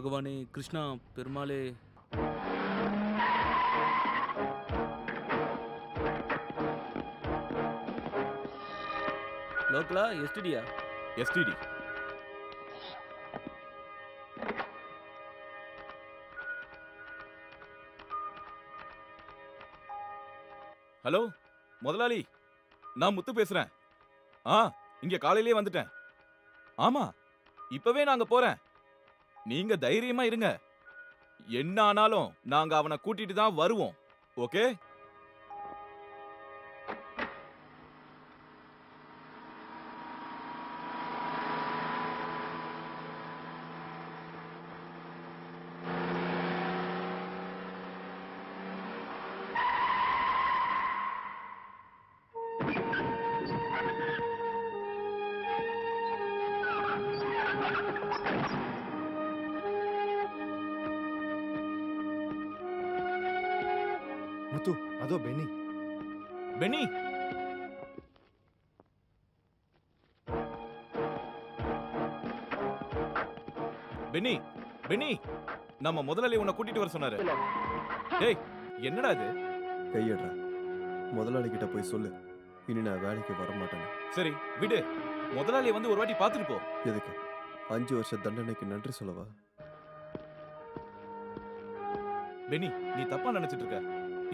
பகவானே கிருஷ்ணா பெருமாளே. லோக்கலா எஸ்டிடியா? எஸ்டிடி. ஹலோ முதலாளி, நான் முத்து பேசுறேன். இங்க காலையிலே வந்துட்டேன். ஆமா, இப்பவே நாங்க போறேன். நீங்க தைரியமா இருங்க. என்ன ஆனாலும் நாங்க அவனை கூட்டிட்டு தான் வருவோம். ஓகே? முத்து, அதோ பெனி. பெனி, பெனி, பெனி, நம்ம முதலாளி உன்னை கூட்டிட்டு வர சொன்னாரு. டேய், என்னடா இது? கையடுறா, முதலாளி கிட்ட போய் சொல்லு, இனி நான் வேலைக்கு வர மாட்டேன்னு. சரி விடு, முதலாளியை வந்து ஒரு வாட்டி பார்த்துட்டு போ. எதுக்கு? 5 வருஷ தண்டனைக்கு நன்றி சொல்லவா? பெனி, நீ தப்பா நினைச்சிட்டு இருக்க.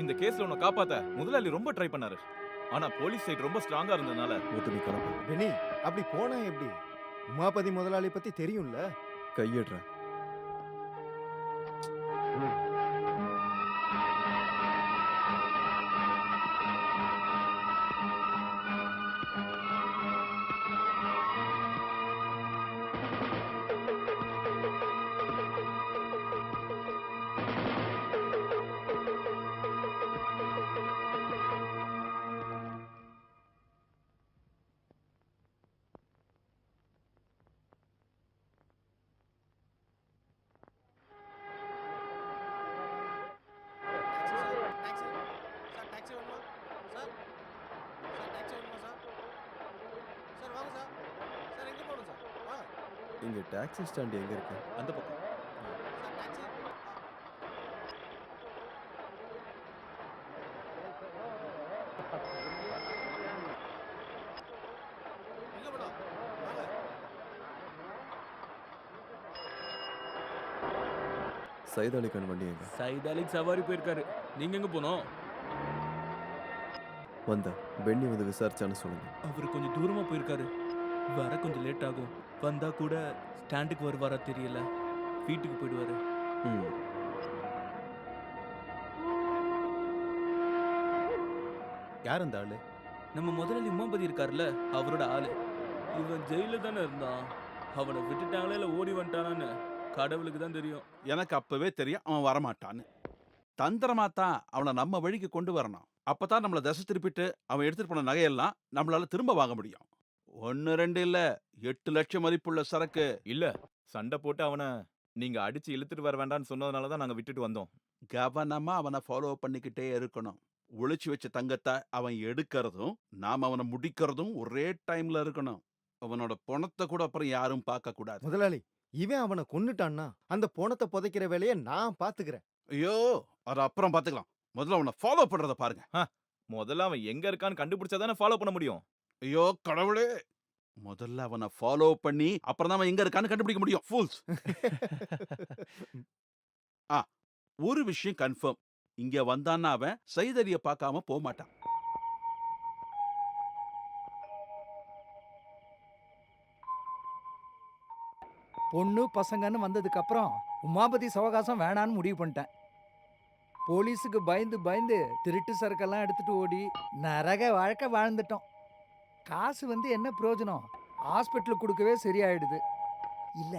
இந்த கேஸ்ல உன்னை காப்பாத்த முதலாளி ரொம்ப ட்ரை பண்ணாரு. ஆனா போலீஸ் சைடு ரொம்ப ஸ்ட்ராங்கா இருந்தனால. முத்து, நீ கிளம்பு. பெனி, அப்படி போனா எப்படி? உமாபதி முதலாளி பத்தி தெரியும்ல. கையடுறா. இங்க டாக்ஸி ஸ்டாண்ட் எங்க இருக்கு? அந்த பக்கம். சைத் அலிகான் வண்டி எங்க? சைத் அலிக் சவாரி போயிருக்காரு. நீங்க எங்க போனோம்? வந்தா பென்னி வந்து விசாரிச்சான்னு சொல்லுங்க. அவர் கொஞ்சம் தூரமா போயிருக்காரு. வர கொஞ்சம் லேட் ஆகும். வந்தா கூட ஸ்டாண்டுக்கு வருவாரா தெரியல. வீட்டுக்கு போயிடுவாரு. யார் அந்த ஆளு? நம்ம முதலாளி உமாபதி இருக்காருல்ல, அவரோட ஆளு. இவன் ஜெயில தானே இருந்தான். அவனை விட்டுட்டாங்களே இல்ல ஓடி வந்துட்டானான்னு கடவுளுக்கு தான் தெரியும். எனக்கு அப்பவே தெரியும் அவன் வரமாட்டான்னு. தந்திரமா தான் அவனை நம்ம வழிக்கு கொண்டு வரணும். அப்பதான் நம்மள தசை திருப்பிட்டு அவன் எடுத்துட்டு போன நகையெல்லாம் நம்மளால திரும்ப வாங்க முடியும். 1 2 இல்ல, 8 லட்சம் மதிப்புள்ள சரக்கு. இல்ல, சண்டை போட்டு அவனை நீங்க அடிச்சு இழுத்துட்டு வர வேண்டாம்னு சொன்னதுனால தான் நாங்க விட்டுட்டு வந்தோம். கவனமா அவனை ஃபாலோ பண்ணிக்கிட்டே இருக்கணும். ஒளிச்சு வச்ச தங்கத்தை அவன் எடுக்கிறதும் நாம அவனை முடிக்கிறதும் ஒரே டைம்ல இருக்கணும். அவனோட பணத்தை கூட அப்புறம் யாரும் பார்க்க கூடாது. முதலாளி, இவன் அவனை கொன்னுட்டான்னா அந்த போனத்தை புதைக்கிற வேலையை நான் பாத்துக்கிறேன். ஐயோ, அது அப்புறம் பாத்துக்கலாம். முதல்ல அவனை ஃபாலோ பண்றத பாருங்க. முதல்ல அவன் எங்க இருக்கான்னு கண்டுபிடிச்சாதானே ஃபாலோ பண்ண முடியும். ஐயோ கடவுளே, முதல்ல அவனை ஃபாலோ பண்ணி அப்புறம் தான் அவன் எங்க இருக்கான்னு கண்டுபிடிக்க முடியும். ஃபூல்ஸ். ஒரு விஷயம் கன்ஃபார்ம், இங்க வந்தான்னா அவன் சைதரிய பார்க்காம போக மாட்டான். பொண்ணு பசங்கன்னு வந்ததுக்கு அப்புறம் உமாபதி சவகாசம் வேணான்னு முடிவு பண்ணிட்டேன். போலீஸுக்கு பயந்து பயந்து திருட்டு சரக்கெல்லாம் எடுத்துட்டு ஓடி நரக வாழ்க்கை வாழ்ந்துட்டோம். காசு வந்து என்ன பிரயோஜனம்? ஹாஸ்பிட்டலுக்கு கொடுக்கவே சரியாயிடுது. இல்ல,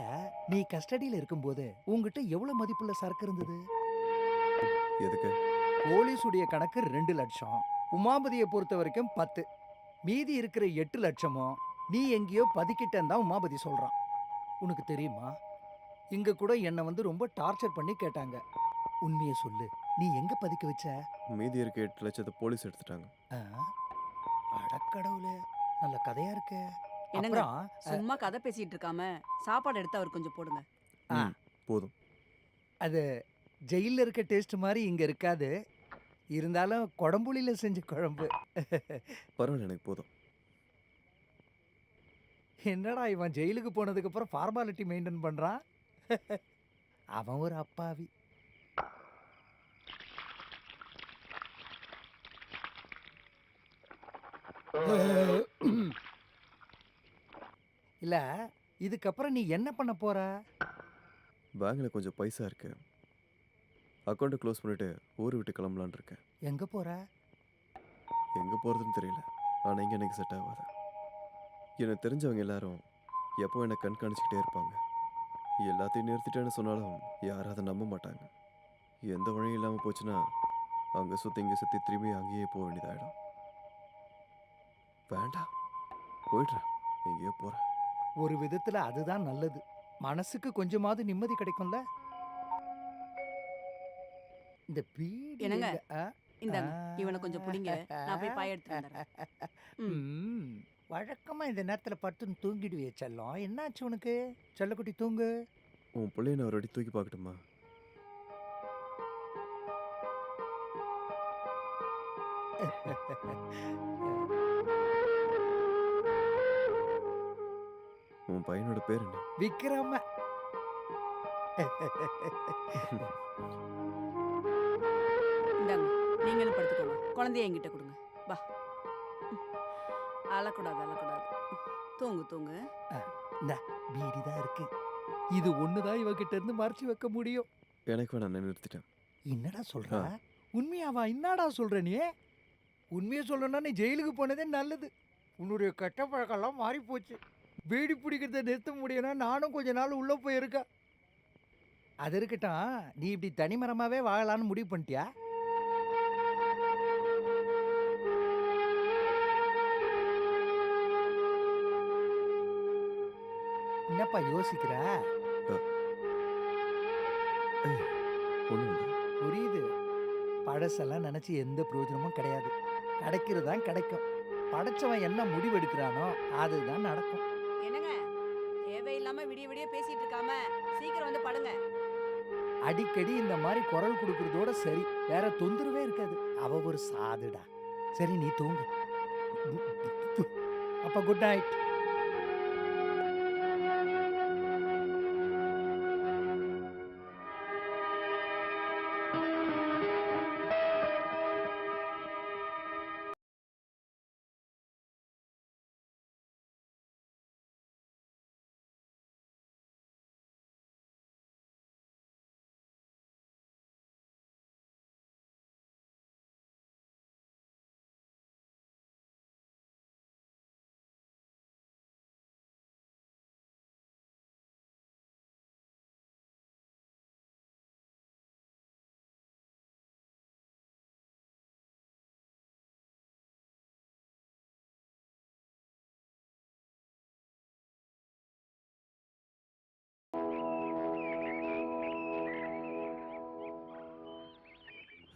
நீ கஸ்டடியில இருக்கும்போது உங்ககிட்ட எவ்வளவு மதிப்புள்ள சரக்கு இருந்தது? எதுக்கு? போலீஸுடைய கணக்கு 2 லட்சம், உமாபதியை பொறுத்த வரைக்கும் 10. மீதி இருக்கிற 8 லட்சமும் நீ எங்கேயோ பதுக்கிட்டேன்னு தான் உமாபதி சொல்றான். உனக்கு தெரியுமா, இங்க கூட என்னை வந்து ரொம்ப டார்ச்சர் பண்ணி கேட்டாங்க. உண்மையை சொல்லு, நீ எங்க பதுக்க வச்ச? மீதி இருக்க 8 லட்சத்தை போலீஸ் எடுத்துட்டாங்க. அடக்கடவுளே, நல்ல கதையா இருக்கே. என்னங்க, அப்புறம் சும்மா கதை பேசிட்டு இருக்காம சாப்பாடு எடுத்து அவர் கொஞ்சம் போடுங்க. போதும். அது ஜெயிலில் இருக்க டேஸ்ட் மாதிரி இங்கே இருக்காது. இருந்தாலும் குடம்புளியில் செஞ்ச குழம்பு. பரவாயில்ல, எனக்கு போதும். என்னடா இவன் ஜெயிலுக்கு போனதுக்கப்புறம் ஃபார்மாலிட்டி மெயின்டைன் பண்ணுறான். அவன் ஒரு அப்பாவி. இல்லை, இதுக்கப்புறம் நீ என்ன பண்ண போற? பேங்க்ல கொஞ்சம் பைசா இருக்கு. அக்கௌண்ட்டை க்ளோஸ் பண்ணிட்டு ஊரை விட்டு கிளம்பலான்னு இருக்கேன். எங்கே போற? எங்கே போகிறதுன்னு தெரியல. ஆனால் இங்கே எனக்கு செட் ஆகாது. எனக்கு தெரிஞ்சவங்க எல்லாரும் எப்போ என்னை கண்காணிச்சுக்கிட்டே இருப்பாங்க. எல்லாத்தையும் நிறுத்திட்டேன்னு சொன்னாலும் யாரும் அதை நம்ப மாட்டாங்க. எந்த வழியும் இல்லாமல் போச்சுன்னா அங்கே சுற்றி இங்கே சுற்றி திரும்பி அங்கேயே போக வேண்டியதாயிடும். வேண்டாம், போயிடுறேன். எங்கேயோ போகிறேன். ஒரு விதத்துல அதுதான் நல்லது. மனசுக்கு கொஞ்சமாவது நிம்மதி கிடைக்கும்ல. இந்த பீடி என்னங்க? எங்க- ஆ? இந்தாங்க, ஆ. இவனை கொஞ்சம் பிடிங்க. நான் போய் பாய் எடுத்துட்டு வந்துடுறேன். ம். வழக்கமா இந்த நேரத்துல படுத்து தூங்கிடுவே செல்லம். என்னாச்சு உனக்கு? செல்லக்குட்டி தூங்கு. உன் பிள்ளைய நான் ஒரு அடி தூக்கி பார்க்கட்டுமா? உன் பையனோட பேர் என்ன? விக்ரம. இந்தாங்க, நீங்களும் படுத்துக்கோங்க. குழந்தைய என்கிட்ட கொடுங்க. வா. அழக்கூடாது, அழக்கூடாது. தூங்கு, தூங்கு. பீடி தான் இருக்கு. இது ஒண்ணுதான் இவகிட்ட இருந்து மறைச்சு வைக்க முடியும். எனக்கு வேணாம், நான் நிறுத்திட்டேன். என்னடா சொல்ற? உண்மையாவா? என்னடா சொல்ற நீ? உண்மையை சொல்லணும்னா நீ ஜெயிலுக்கு போனதே நல்லது. உன்னுடைய கெட்ட பழக்கம்லாம் மாறி போச்சு. பீடி பிடிக்கிறத நிறுத்த முடியும்னா நானும் கொஞ்ச நாள் உள்ள போயிருக்கேன். அது இருக்கட்டும், நீ இப்படி தனிமரமாவே வாழலான்னு முடிவு பண்ணிட்டியா? என்னப்பா யோசிக்கிற? ஒன்றும் இல்லை. புரியுது. பழசெல்லாம் நினைச்சு எந்த பிரயோஜனமும் கிடையாது. கிடைக்கிறதான் கிடைக்கும். படைச்சவன் என்ன முடிவெடுக்கிறானோ அதுதான் நடக்கும். என்னங்க, தேவையில்லாம விடிய விடிய பேசிட்டு இருக்காம சீக்கிரம் வந்து படுங்க. அடிக்கடி இந்த மாதிரி குரல் கொடுக்கறதோட சரி, வேற தொந்தரவே இருக்காது. அவ ஒரு சாதுடா. சரி, நீ தூங்கு. அப்ப குட் நைட்.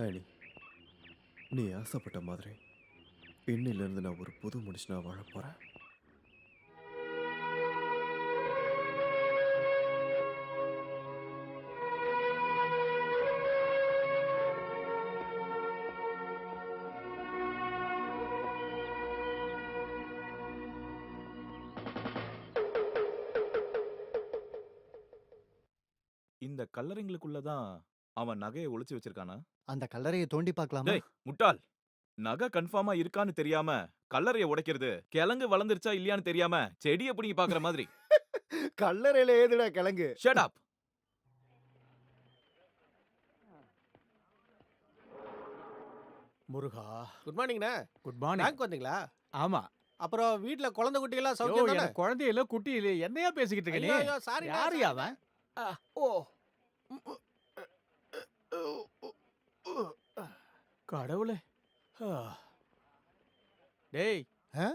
ஆனி, நீ ஆசைப்பட்ட மாதிரி இன்னிலிருந்து நான் ஒரு புது மனுஷனா வாழ போறேன். இந்த கல்லறைங்களுக்குள்ளதான் அவன் நகையை ஒளிச்சு வச்சிருக்கானா? அந்த கல்லறையை தோண்டி பார்க்கலாமா? டேய் முட்டாள், நகை கன்ஃபார்மா இருக்கான்னு தெரியாம கல்லறையை உடைக்கிறது கிழங்கு வளர்ந்துருச்சா இல்லையான்னு தெரியாம செடியை பிடிங்கி பாக்குற மாதிரி. கல்லறையில ஏதுடா கிழங்கு? Shut up. முருகா, குட் மார்னிங்ண்ணே. Good morning. பேங்க் வந்தீங்களா? ஆமா. அப்புறம் வீட்ல குழந்தை குட்டிகளா யோ, சௌக்கியம் தானே? எனக்கு குழந்தை இல்ல, குட்டி இல்ல. என்னையா பேசிக்கிட்டு இருக்க நீ? ஐயோ சாரி. யாரு அவன்? ஓ. கடவுளே. ஆ. டேய். ஆ?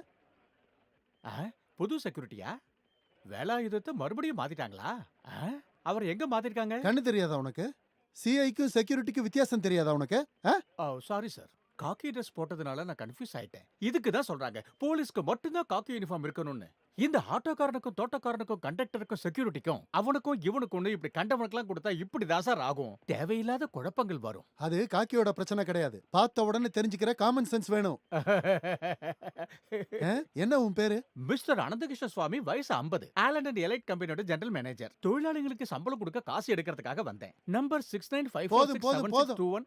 ஆ? புது செக்யூரிட்டியா? வேலாயுதத்தை மறுபடியும் மாத்திட்டாங்களா? ஆ? அவர் எங்க மாத்திருக்காங்க? கண்ணு தெரியாதா உனக்கு? சிஐக்கு செக்யூரிட்டிக்கு வித்தியாசம் தெரியாதா உனக்கு? ஓ, சாரி சார். காக்கி ட்ரெஸ் போட்டதுனால நான் கன்ஃபியூஸ் ஆயிட்டேன். இதுக்கு தான் சொல்றாங்க போலீஸ்க்கு மட்டும்தான் காக்கி யூனிஃபார்ம் இருக்கணும்னு. இந்த ஆட்டோக்காரனுக்கும் தோட்டக்காரனுக்கும் கண்டக்டருக்கும் செக்யூரிட்டிக்கும் அவனுக்கும் இவனுக்கும் இப்படி கண்டவனுக்குலாம் கொடுத்தா இப்படிதான் சார் ஆகும். தேவையில்லாத குழப்பங்கள் வரும். அது காக்கியோட பிரச்சனை கிடையாது. பார்த்த உடனே தெரிஞ்சுக்கிற காமன் சென்ஸ் வேணும். என்ன உன் பேரு? மிஸ்டர் அனந்தகிருஷ்ண சுவாமி, வயசு 50, ஆலண்ட் அண்ட் எலைட் கம்பெனியோட ஜெனரல் மேனேஜர். தொழிலாளிகளுக்கு சம்பளம் கொடுக்க காசு எடுக்கிறதுக்காக வந்தேன். நம்பர் 69546721.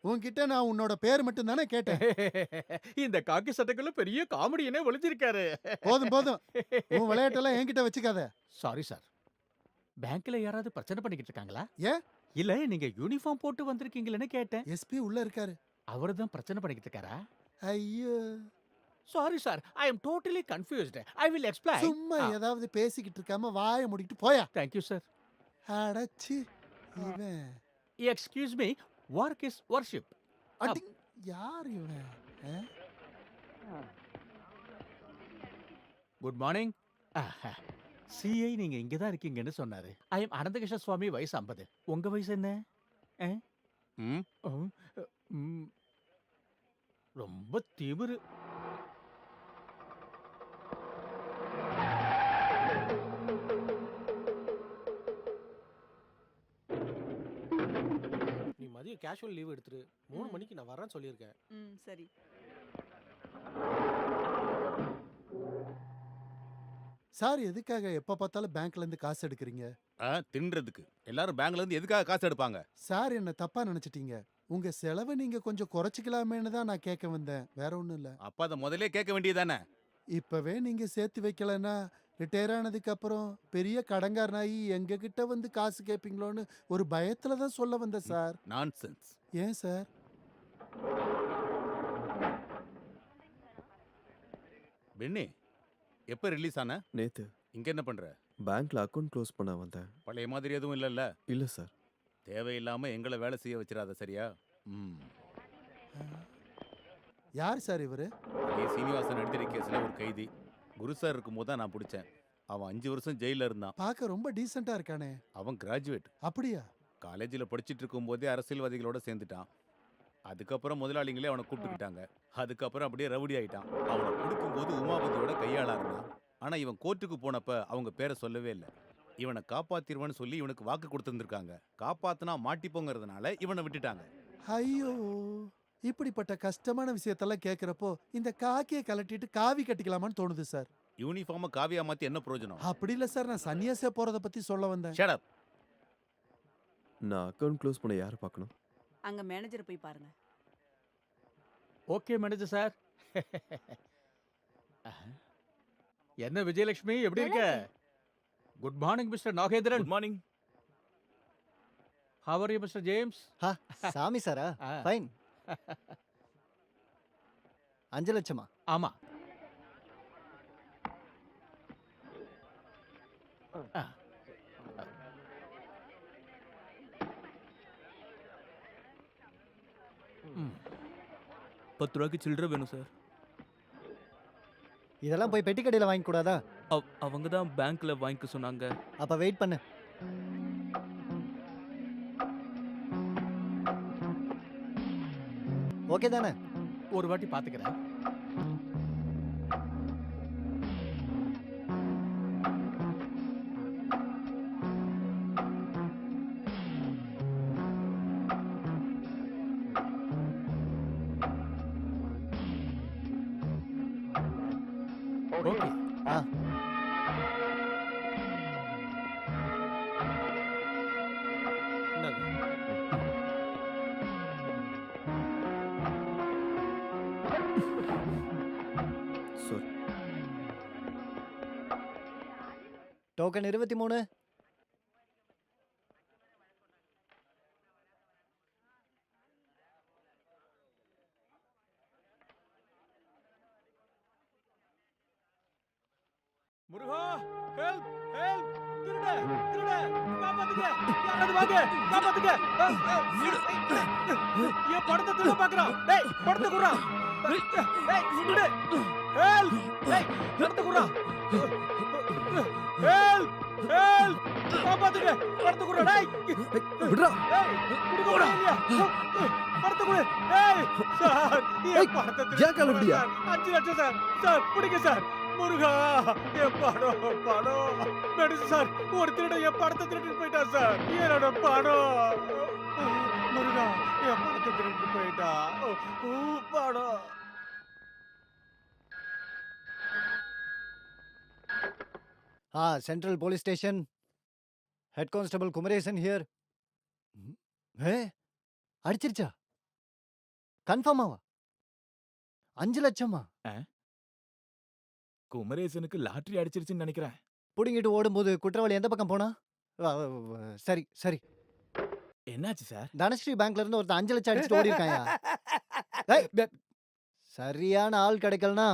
உன்கிட்ட நான் உன்னோட பேர் மட்டும் தானே கேட்டேன். இந்த காக்கி சட்டைக்குள்ள பெரிய காமெடியனே ஒளிஞ்சிருக்காரு. போதும் போதும், உன் விளையாட்டெல்லாம் என்கிட்ட வச்சுக்காத. Sorry sir. பேங்க்ல யாராவது பிரச்சனை பண்ணிக்கிட்டு இருக்காங்களா? ஏன்? இல்ல, நீங்க யூனிஃபார்ம் போட்டு வந்திருக்கீங்களேன்னு கேட்டேன். எஸ்பி உள்ள இருக்காரு. அவர்தான் பிரச்சனை பண்ணிக்கிட்டு இருக்காரா? ஐயோ, sorry sir, I am totally confused. I will explain. சும்மா ஏதாவது பேசிக்கிட்டு இருக்காம வாயை மூடிட்டு போயா. Thank you sir. அடச்சி இவன். Excuse me, work is worship. அடி, யார் இவன்? Good morning. சிஐ நீங்க இங்க தான் இருக்கீங்கன்னு சொன்னாரு. ஐ எம் அனந்தகிருஷ்ண சுவாமி, வயசு 50. உங்க வயசு என்ன? ரொம்ப திமிரு. நீ மதியம் கேஷுவல் லீவ் எடுத்துரு. 3 மணிக்கு நான் வரேன்னு சொல்லியிருக்கேன். சரி. சார், எதுக்காக எப்ப பார்த்தாலும் பேங்க்ல இருந்து காசு எடுக்கிறீங்க? தின்றதுக்கு. எல்லாரும் பேங்க்ல இருந்து எதுக்காக காசு எடுப்பாங்க? சார், என்ன தப்பா நினைச்சிட்டீங்க. உங்க செலவை நீங்க கொஞ்சம் குறைச்சிக்கலாமேன்னு தான் நான் கேட்க வந்தேன். வேற ஒண்ணும் இல்ல. அப்ப அதை முதல்ல கேட்க வேண்டியதானே? இப்பவே நீங்க சேர்த்து வைக்கலன்னா ரிட்டையர் ஆனதுக்கு அப்புறம் பெரிய கடங்காரனாயி எங்க கிட்ட வந்து காசு கேட்பீங்களோன்னு ஒரு பயத்துல தான் சொல்ல வந்தேன் சார். நான்சென்ஸ். ஏன் சார்? பென்னி, எப்ப ரிலீஸ் ஆன? நேத்து இங்க என்ன பண்ற? பேங்க்ல அக்கவுண்ட் க்ளோஸ் பண்ண வந்தேன். பழைய மாதிரி எதுவும் இல்லல்ல? இல்ல சார். தேவையில்லாம எங்களை வேலை செய்ய வச்சிடாத, சரியா? யார் சார் இவரு? சீனிவாசன் அடித்தடி கேஸ்ல ஒரு கைதி. குரு சார் இருக்கும்போது தான் நான் பிடிச்சேன். அவன் 5 வருஷம் ஜெயில இருந்தான். பார்க்க ரொம்ப டீசெண்டா இருக்கானே. அவன் கிராஜுவேட். அப்படியா? காலேஜில் படிச்சுட்டு இருக்கும்போதே அரசியல்வாதிகளோட சேர்ந்துட்டான். அதுக்கப்புறம் முதலாளிங்களே அவனை கூப்பிட்டுக்கிட்டாங்க. அதுக்கப்புறம் அப்படியே ரவுடி ஆயிட்டான். அவனை கொடுக்கும்போது உமாபதியோட கையாளா இருந்தான். ஆனா இவன் கோர்ட்டுக்கு போனப்ப அவங்க பேரை சொல்லவே இல்லை. இவனை காப்பாத்திருவன்னு சொல்லி இவனுக்கு வாக்கு கொடுத்துருந்துருக்காங்க. காப்பாத்தினா மாட்டிப்போங்கிறதுனால இவனை விட்டுட்டாங்க. ஐயோ, இப்படிப்பட்ட கஷ்டமான விஷயத்தெல்லாம் கேட்கிறப்போ இந்த காக்கியை கலட்டிட்டு காவி கட்டிக்கலாமான்னு தோணுது சார். யூனிஃபார்மை காவியா மாத்தி என்ன பிரயோஜனம்? அப்படி இல்ல சார், நான் சன்னியாசியா போறத பத்தி சொல்ல வந்தேன். Shut up. நான் அக்கவுண்ட் க்ளோஸ் பண்ண யாரை பார்க்கணும்? அங்க மேனேஜரை போய் பாருங்க. Okay manager sir. என்ன விஜயலட்சுமி, எப்படி இருக்க? Good morning mister Nagendran. Good morning. How are you Mr. James? சாமி சாரா? ஃபைன். 5 லட்சமா? ஆமா. ₹10 சில்லறை வேணும் சார். இதெல்லாம் போய் பெட்டி கடையில் வாங்க கூடாதா? அவங்க தான் பேங்க்ல வாங்கிக்க சொன்னாங்க. அப்ப வெயிட் பண்ணு. ஓகே தானே? ஒரு வாட்டி பாத்துக்கிறேன். ஓகே. Sir, token 23. முருகா, ஹெல்ப் ஹெல்ப்! திருட திருட! காப்பாத்துங்க! யாராவது வாங்க! காப்பாத்துங்க! ஏன் படத்தை திருட பாக்குறான்? டேய், படத்தை குடுறா! டேய், விடு! ஹெல்ப்! டேய், படத்தை குடுறா! Help help! காப்பாத்துங்க! படத்தை குடுறா! டேய், விடுடா. டேய், குடுங்கடா இல்லையா? படத்தை குடு! டேய், சார் ஏய், ஏன் கிளம்பிட்டியா? 5 லட்சம் சார். சார் பிடிங்க சார். முருகா என் பணம் நடிச்சு சார். ஒரு திருடன் என் பணத்தை திருட்டு போயிட்டான் சார். என்னோட பணம். முருகா என் பணத்தை திருட்டு போயிட்டா. பணம். Central police station. Head constable Kumaresan here. அடிச்சிருச்சா? கன்ஃபார்மாவா? 5 லட்சமா? குமரேசனுக்கு லாட்டரி அடிச்சிருச்சுன்னு நினைக்கிறேன். புடுங்கிட்டு ஓடும்போது குற்றவாளி எந்த பக்கம் போனா? சரி சரி. என்னாச்சு சார்? தனஸ்ரீ பேங்க்ல இருந்து ஒருத்தன் 5 லட்சம் அடிச்சுட்டு ஓடி இருக்காயா? சரியான ஆள் கிடைக்கலனா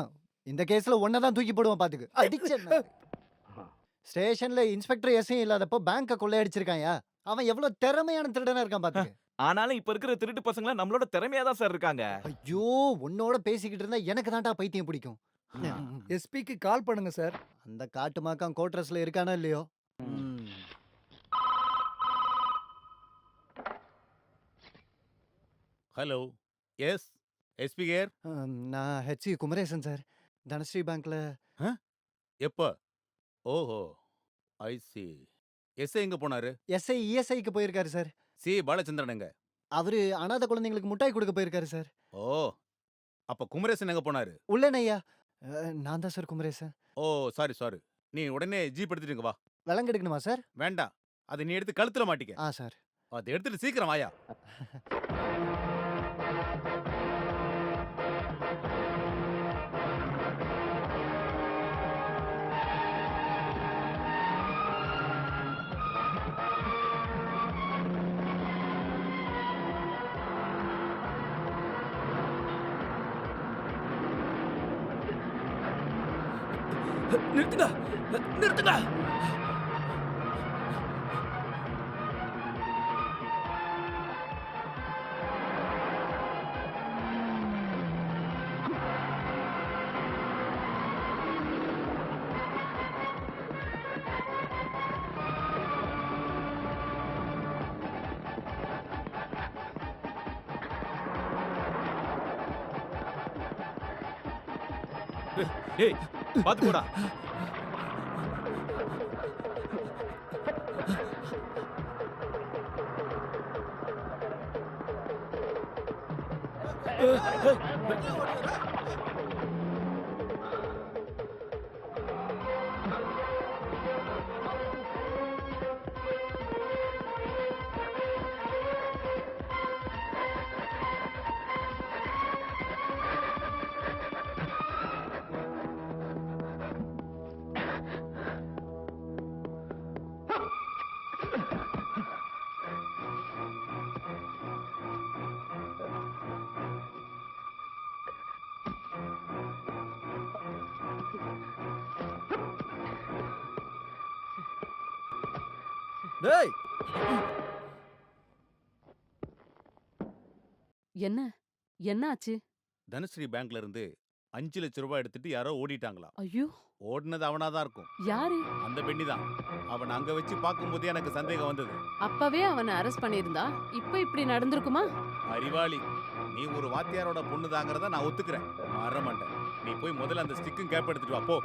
இந்த கேஸ்ல ஒன்னதான் தூக்கி போடுவான் பாத்துக்கு. அடிச்சேன்னா ஸ்டேஷன்ல இன்ஸ்பெக்டர் எஸ்ஐ இல்லாதப்போ பேங்க கொள்ளையடிச்சிருக்காயா? அவன் எவ்வளவு திறமையான திருடனா இருக்கான் பாத்துக்கு. ஆனாலும் இப்ப இருக்கிற திருட்டு பசங்க நம்மளோட திறமையா தான் சார் இருக்காங்க. ஐயோ, உன்னோட பேசிக்கிட்டு இருந்தா எனக்கு தான்டா பைத்தியம் பிடிக்கும். எஸ்பிக்கு கால் பண்ணுங்க சார். அந்த காட்டுமாக்கான் கோட்ரஸ்ல இருக்கானோ இல்லையோ? ஹலோ. எஸ் எஸ்பி கேர். நான் ஹெச்சி குமரேசன் சார். தனஸ்ரீ பேங்க்ல. எப்போ? ஓஹோ ஐ சி. எஸ்ஐ எங்க போனாரு? எஸ்ஐ இஎஸ்ஐக்கு போயிருக்காரு சார். சி பாலச்சந்திரன் எங்க? அவரு அனாதை குழந்தைங்களுக்கு முட்டாய் கொடுக்க போயிருக்காரு சார். ஓ அப்ப குமரேசன் எங்க போனாரு? உள்ளேனையா? நான் தான் சார் குமரேசன். ஓ சாரி சாரி. நீ உடனே ஜீப் எடுத்துட்டு வா. விலங்கு எடுக்கணுமா சார்? வேண்டாம், அதை நீ எடுத்து கழுத்துல மாட்டிக்க. சார். அதை எடுத்துட்டு சீக்கிரம் வாயா. நிறுத்துங்க, நிறுத்துங்க. ஏய், பாத்து போடா. டேய், என்ன என்ன ஆச்சு? தனஸ்ரீ பேங்க்ல இருந்து 5 லட்சம் ரூபாய் எடுத்துட்டு யாரோ ஓடிட்டாங்களாம். ஐயோ, ஓடுனது அவனாதான் இருக்கும். யாரு? அந்த பெண்ணி தான். அவன் அங்க வச்சு பார்க்கும்போதே எனக்கு சந்தேகம் வந்தது. அப்பவே அவனை அரெஸ்ட் பண்ணியிருந்தா இப்ப இப்படி நடந்திருக்குமா? அறிவாளி, நீ ஒரு வாத்தியாரோட பொண்ணு தாங்கிறத நான் ஒத்துக்கிறேன், மற மாட்டேன். நீ போய் முதல்ல அந்த ஸ்டிக்கும் கேப் எடுத்துட்டு வா போ.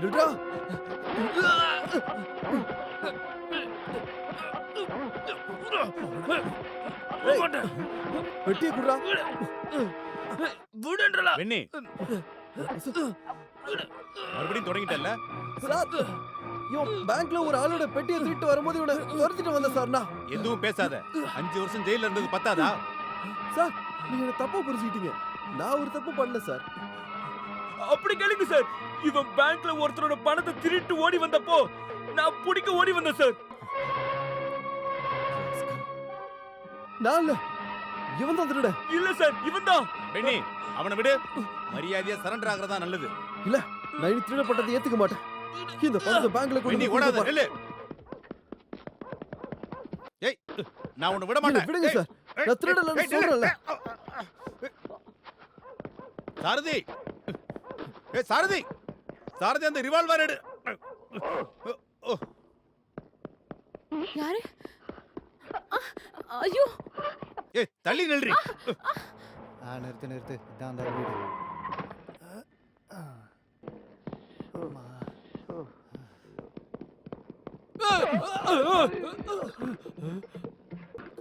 நில்றா. வெட்டிய குடுறா. விடுன்றலா. வெண்ணி, மறுபடியும் தொடங்கிட்டல்ல? சார், இவன் பேங்க்ல ஒரு ஆளோட பெட்டியை திருட்டு வரும்போது இவனை துரத்திட்டு வந்த சார். நான் எதுவும் பேசாத. 5 வருஷம் ஜெயில இருந்தது பத்தாதா? சார், நீங்க என்ன தப்பா புரிஞ்சுக்கிட்டீங்க. நான் ஒரு தப்பு பண்ணல சார். அப்படி கேளுங்க சார். இவன் பேங்க்ல ஒருத்தரோட பணத்தை திருட்டு ஓடி வந்தப்போ நான் பிடிக்க ஓடி வந்தேன் சார். நான் இல்ல, இவன் தான் திருட. இல்ல சார், இவன் தான். வெண்ணி, அவனை விடு. மரியாதையா சரண்டர் ஆகிறதா நல்லது. இல்ல, நான் இனி திருடப்பட்டதை ஏத்துக்க மாட்டேன். இந்த பணத்தை பேங்க்ல வெண்ணி கொண்டு ஓடாத, நில்லு. ஏய், நான் உன்னை விட மாட்டேன். விடுங்க ஏய், சார். நான் திருடலன்னு சொல்றேன்ல. சாரதி சாரதி சாரதி அந்த ரிவால்வர் எடு. யாரு? ஐயோ தள்ளி நில்றி. நிறுத்து நிறுத்து, இதான் அந்த வீடு. ஆமா.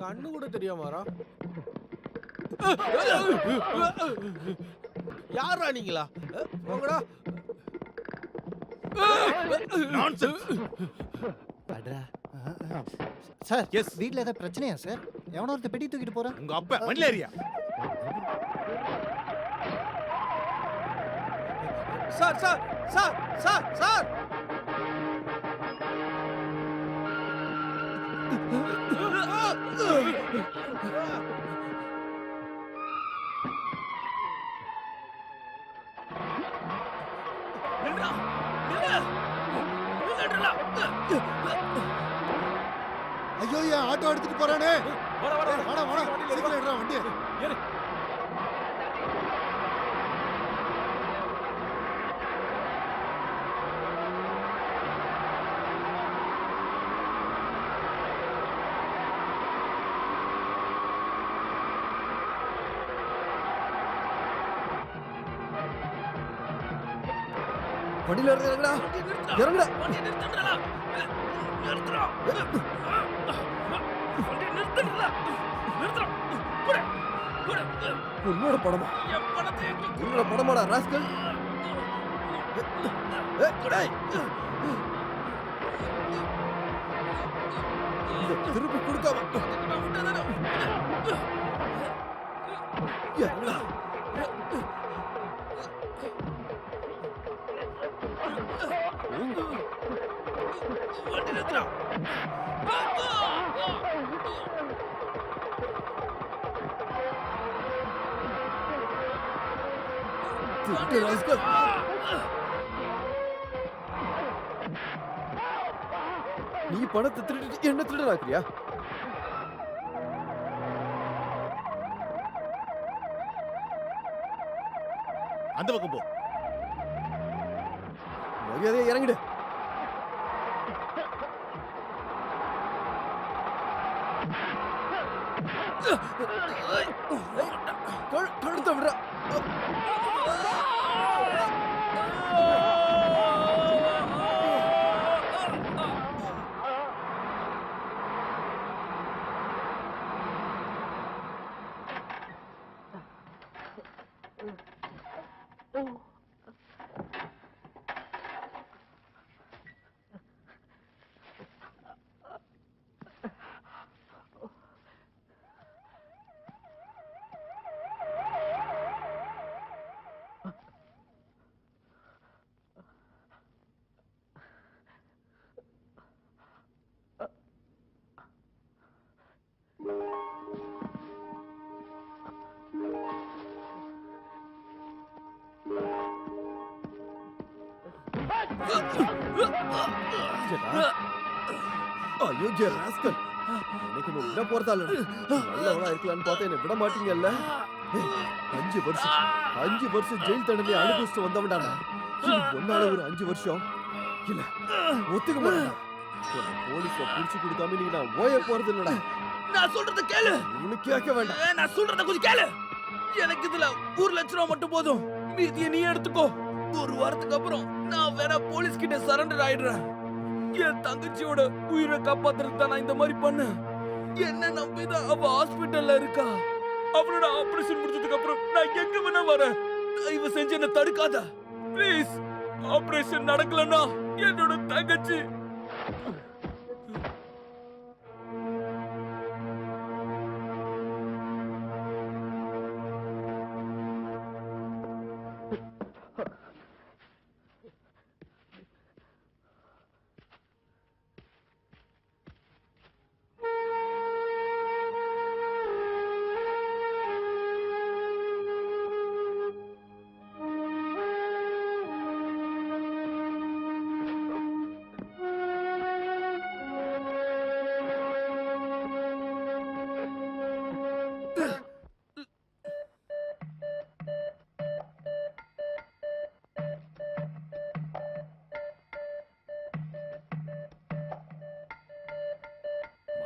கண்ணு கூட தெரியாமாரா? யாரா நீங்களா? போங்கடா. அடடா. சார், வீட்ல ஏதாவது பிரச்சனையா சார்? எவனோ ஒருத்தர் பெட்டி தூக்கிட்டு போறான். உங்க அப்பா வண்டில ஏறியா? Sir sir sir sir sir ஐயோ, என் ஆட்டோ எடுத்துட்டு போறானே. வாடா வாடா, சீக்கிரம் எடுறா வண்டியை. வண்டியில இறங்குடா, இறங்குடா. உன்னோட படமா? உன்னோட படமாடா ராஸ்கல்? திருப்பி கொடுக்காம இறங்குடா. நீ பணத்தை திருடிட்டு என்ன திருடனாக்குறியா? அந்த பக்கம் போ. மரியாதையை இறங்கிடு. கழுத்த விடுற. அயோக்கிய ராஸ்கல், எனக்கு நீ விட போறதால நல்லவனா இருக்கலான்னு பார்த்தா என்ன விட மாட்டீங்கல்ல. 5 வருஷம் ஜெயில் தண்டனை அனுபவிச்சுட்டு வந்தவன்டா நான். ஒன்னால ஒரு 5 வருஷம் இல்ல ஒத்துக்க மாட்டேன். போலீஸ்ல புடிச்சு கொடுக்காம நீ நான் ஓய போறது இல்லடா. நான் சொல்றத கேளு. உனக்கு கேட்க வேண்டாம். நான் சொல்றத கொஞ்சம் கேளு. எனக்கு இதுல 1 லட்சம் ரூபாய் மட்டும் போதும். மீதியை நீ எடுத்துக்கோ. 1 வாரத்துக்கு அப்புறம் நான் வேணா போலீஸ் கிட்ட சரண்டர் ஆயிடுறேன். என் தங்கச்சியோட உயிரை காப்பாத்துறது தான் நான் இந்த மாதிரி பண்ணேன். என்ன நம்பிதான் அவ ஹாஸ்பிட்டல்ல இருக்கா. அவளோட ஆபரேஷன் முடிஞ்சதுக்கு அப்புறம் நான் எங்க வேணா வரேன். தயவு செஞ்சு என்ன தடுக்காத ப்ளீஸ். ஆபரேஷன் நடக்கலன்னா என்னோட தங்கச்சி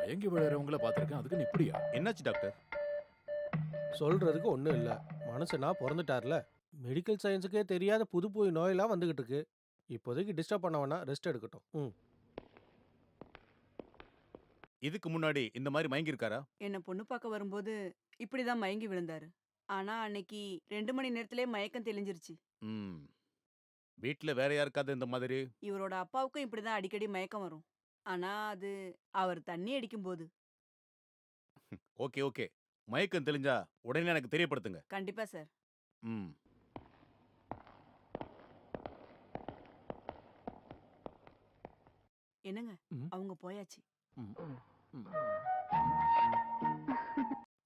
மயங்கி விழுறவங்கள பாத்திருக்கேன், அதுக்கு இப்படியா? என்னாச்சு டாக்டர்? சொல்றதுக்கு ஒன்றும் இல்லை. மனுஷனா பிறந்துட்டார்ல, மெடிக்கல் சயின்ஸுக்கே தெரியாத புது புது நோயெல்லாம் வந்துகிட்டு இருக்கு. இப்போதைக்கு டிஸ்டர்ப் பண்ண வேணாம், ரெஸ்ட் எடுக்கட்டும். இதுக்கு முன்னாடி இந்த மாதிரி மயங்கி இருக்காரா? என்ன பொண்ணு பார்க்க வரும்போது இப்படிதான் மயங்கி விழுந்தாரு. ஆனா அன்னைக்கு 2 மணி நேரத்திலே மயக்கம் தெளிஞ்சிருச்சு. ம். வீட்ல வேற யாருக்காவது இந்த மாதிரி? இவரோட அப்பாவுக்கும் இப்படிதான் அடிக்கடி மயக்கம் வரும். ஆனா அது அவர் தண்ணி அடிக்கும்போது. Okay okay. மயக்கம் தெளிஞ்சா உடனே எனக்கு தெரியப்படுத்துங்க. கண்டிப்பா சார். ம். என்னங்க, ம். அவங்க போயாச்சு.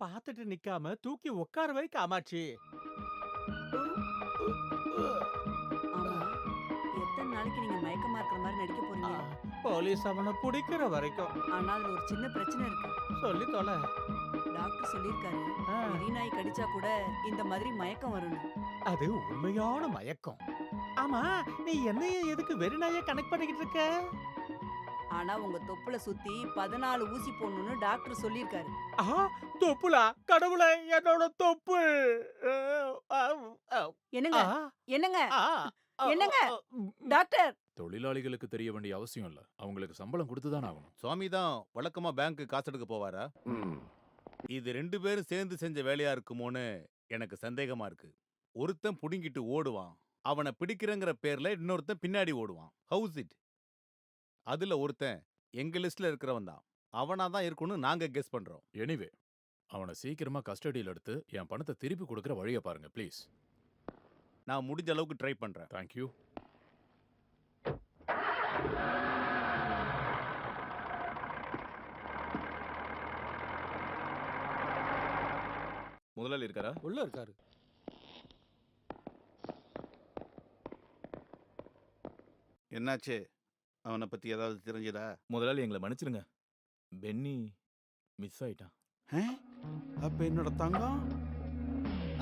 பார்த்துட்டு நிக்காம தூக்கி உட்கார வை காமாட்சி. ஆமா, எத்தனை நாளைக்கு நீங்க மயக்கமா இருக்கிற மாதிரி நடிக்க போறீங்க? போலீஸ் அவனை பிடிக்கிற வரைக்கும். ஆனா அதுல ஒரு சின்ன பிரச்சனை இருக்கு. சொல்லி தொலை. டாக்டர் சொல்லியிருக்காரு, வெறி நாய் கடிச்சா கூட இந்த மாதிரி மயக்கம் வரும்னு. அது உண்மையான மயக்கம். ஆமா, நீ என்னைய எதுக்கு வெறிநாய கனெக்ட் பண்ணிக்கிட்டு இருக்க? ஆனா உங்க தொப்புல சுத்தி 14 ஊசி போடணும்னு டாக்டர் சொல்லியிருக்காரு. தொப்புலா? கடவுளே, என்னோட தொப்பு. என்னங்க என்னங்க என்னங்க டாக்டர்? தொழிலாளிகளுக்கு தெரிய வேண்டிய அவசியம் இல்ல, அவங்களுக்கு சம்பளம் கொடுத்துதான் ஆகணும். சுவாமி தான் வழக்கமா பேங்க் காசு எடுக்க போவாரா? இது 2 பேரும் சேர்ந்து செஞ்ச வேலையா இருக்குமோன்னு எனக்கு சந்தேகமா இருக்கு. ஒருத்தன் புடுங்கிட்டு ஓடுவான், அவனை பிடிக்கிறங்கிற பேர்ல இன்னொருத்தன் பின்னாடி ஓடுவான். How's it? அதுல ஒருத்தன் எங்க லிஸ்ட்ல இருக்கிறவன் தான். அவனா தான் இருக்கும்னு நாங்க கெஸ் பண்றோம். எனிவே, அவனை சீக்கிரமா கஸ்டடியில் எடுத்து என் பணத்தை திருப்பி கொடுக்கிற வழியை பாருங்க ப்ளீஸ். நான் முடிஞ்ச அளவுக்கு ட்ரை பண்றேன். தேங்க்யூ. முதலாளி இருக்காரா? உள்ள இருக்காரு. என்னாச்சு? அவனை பத்தி ஏதாவது தெரிஞ்சதா? முதலாளி எங்களை மன்னிச்சிருங்க. பென்னி மிஸ் ஆயிட்டான். அப்ப என்னோட தங்கம்?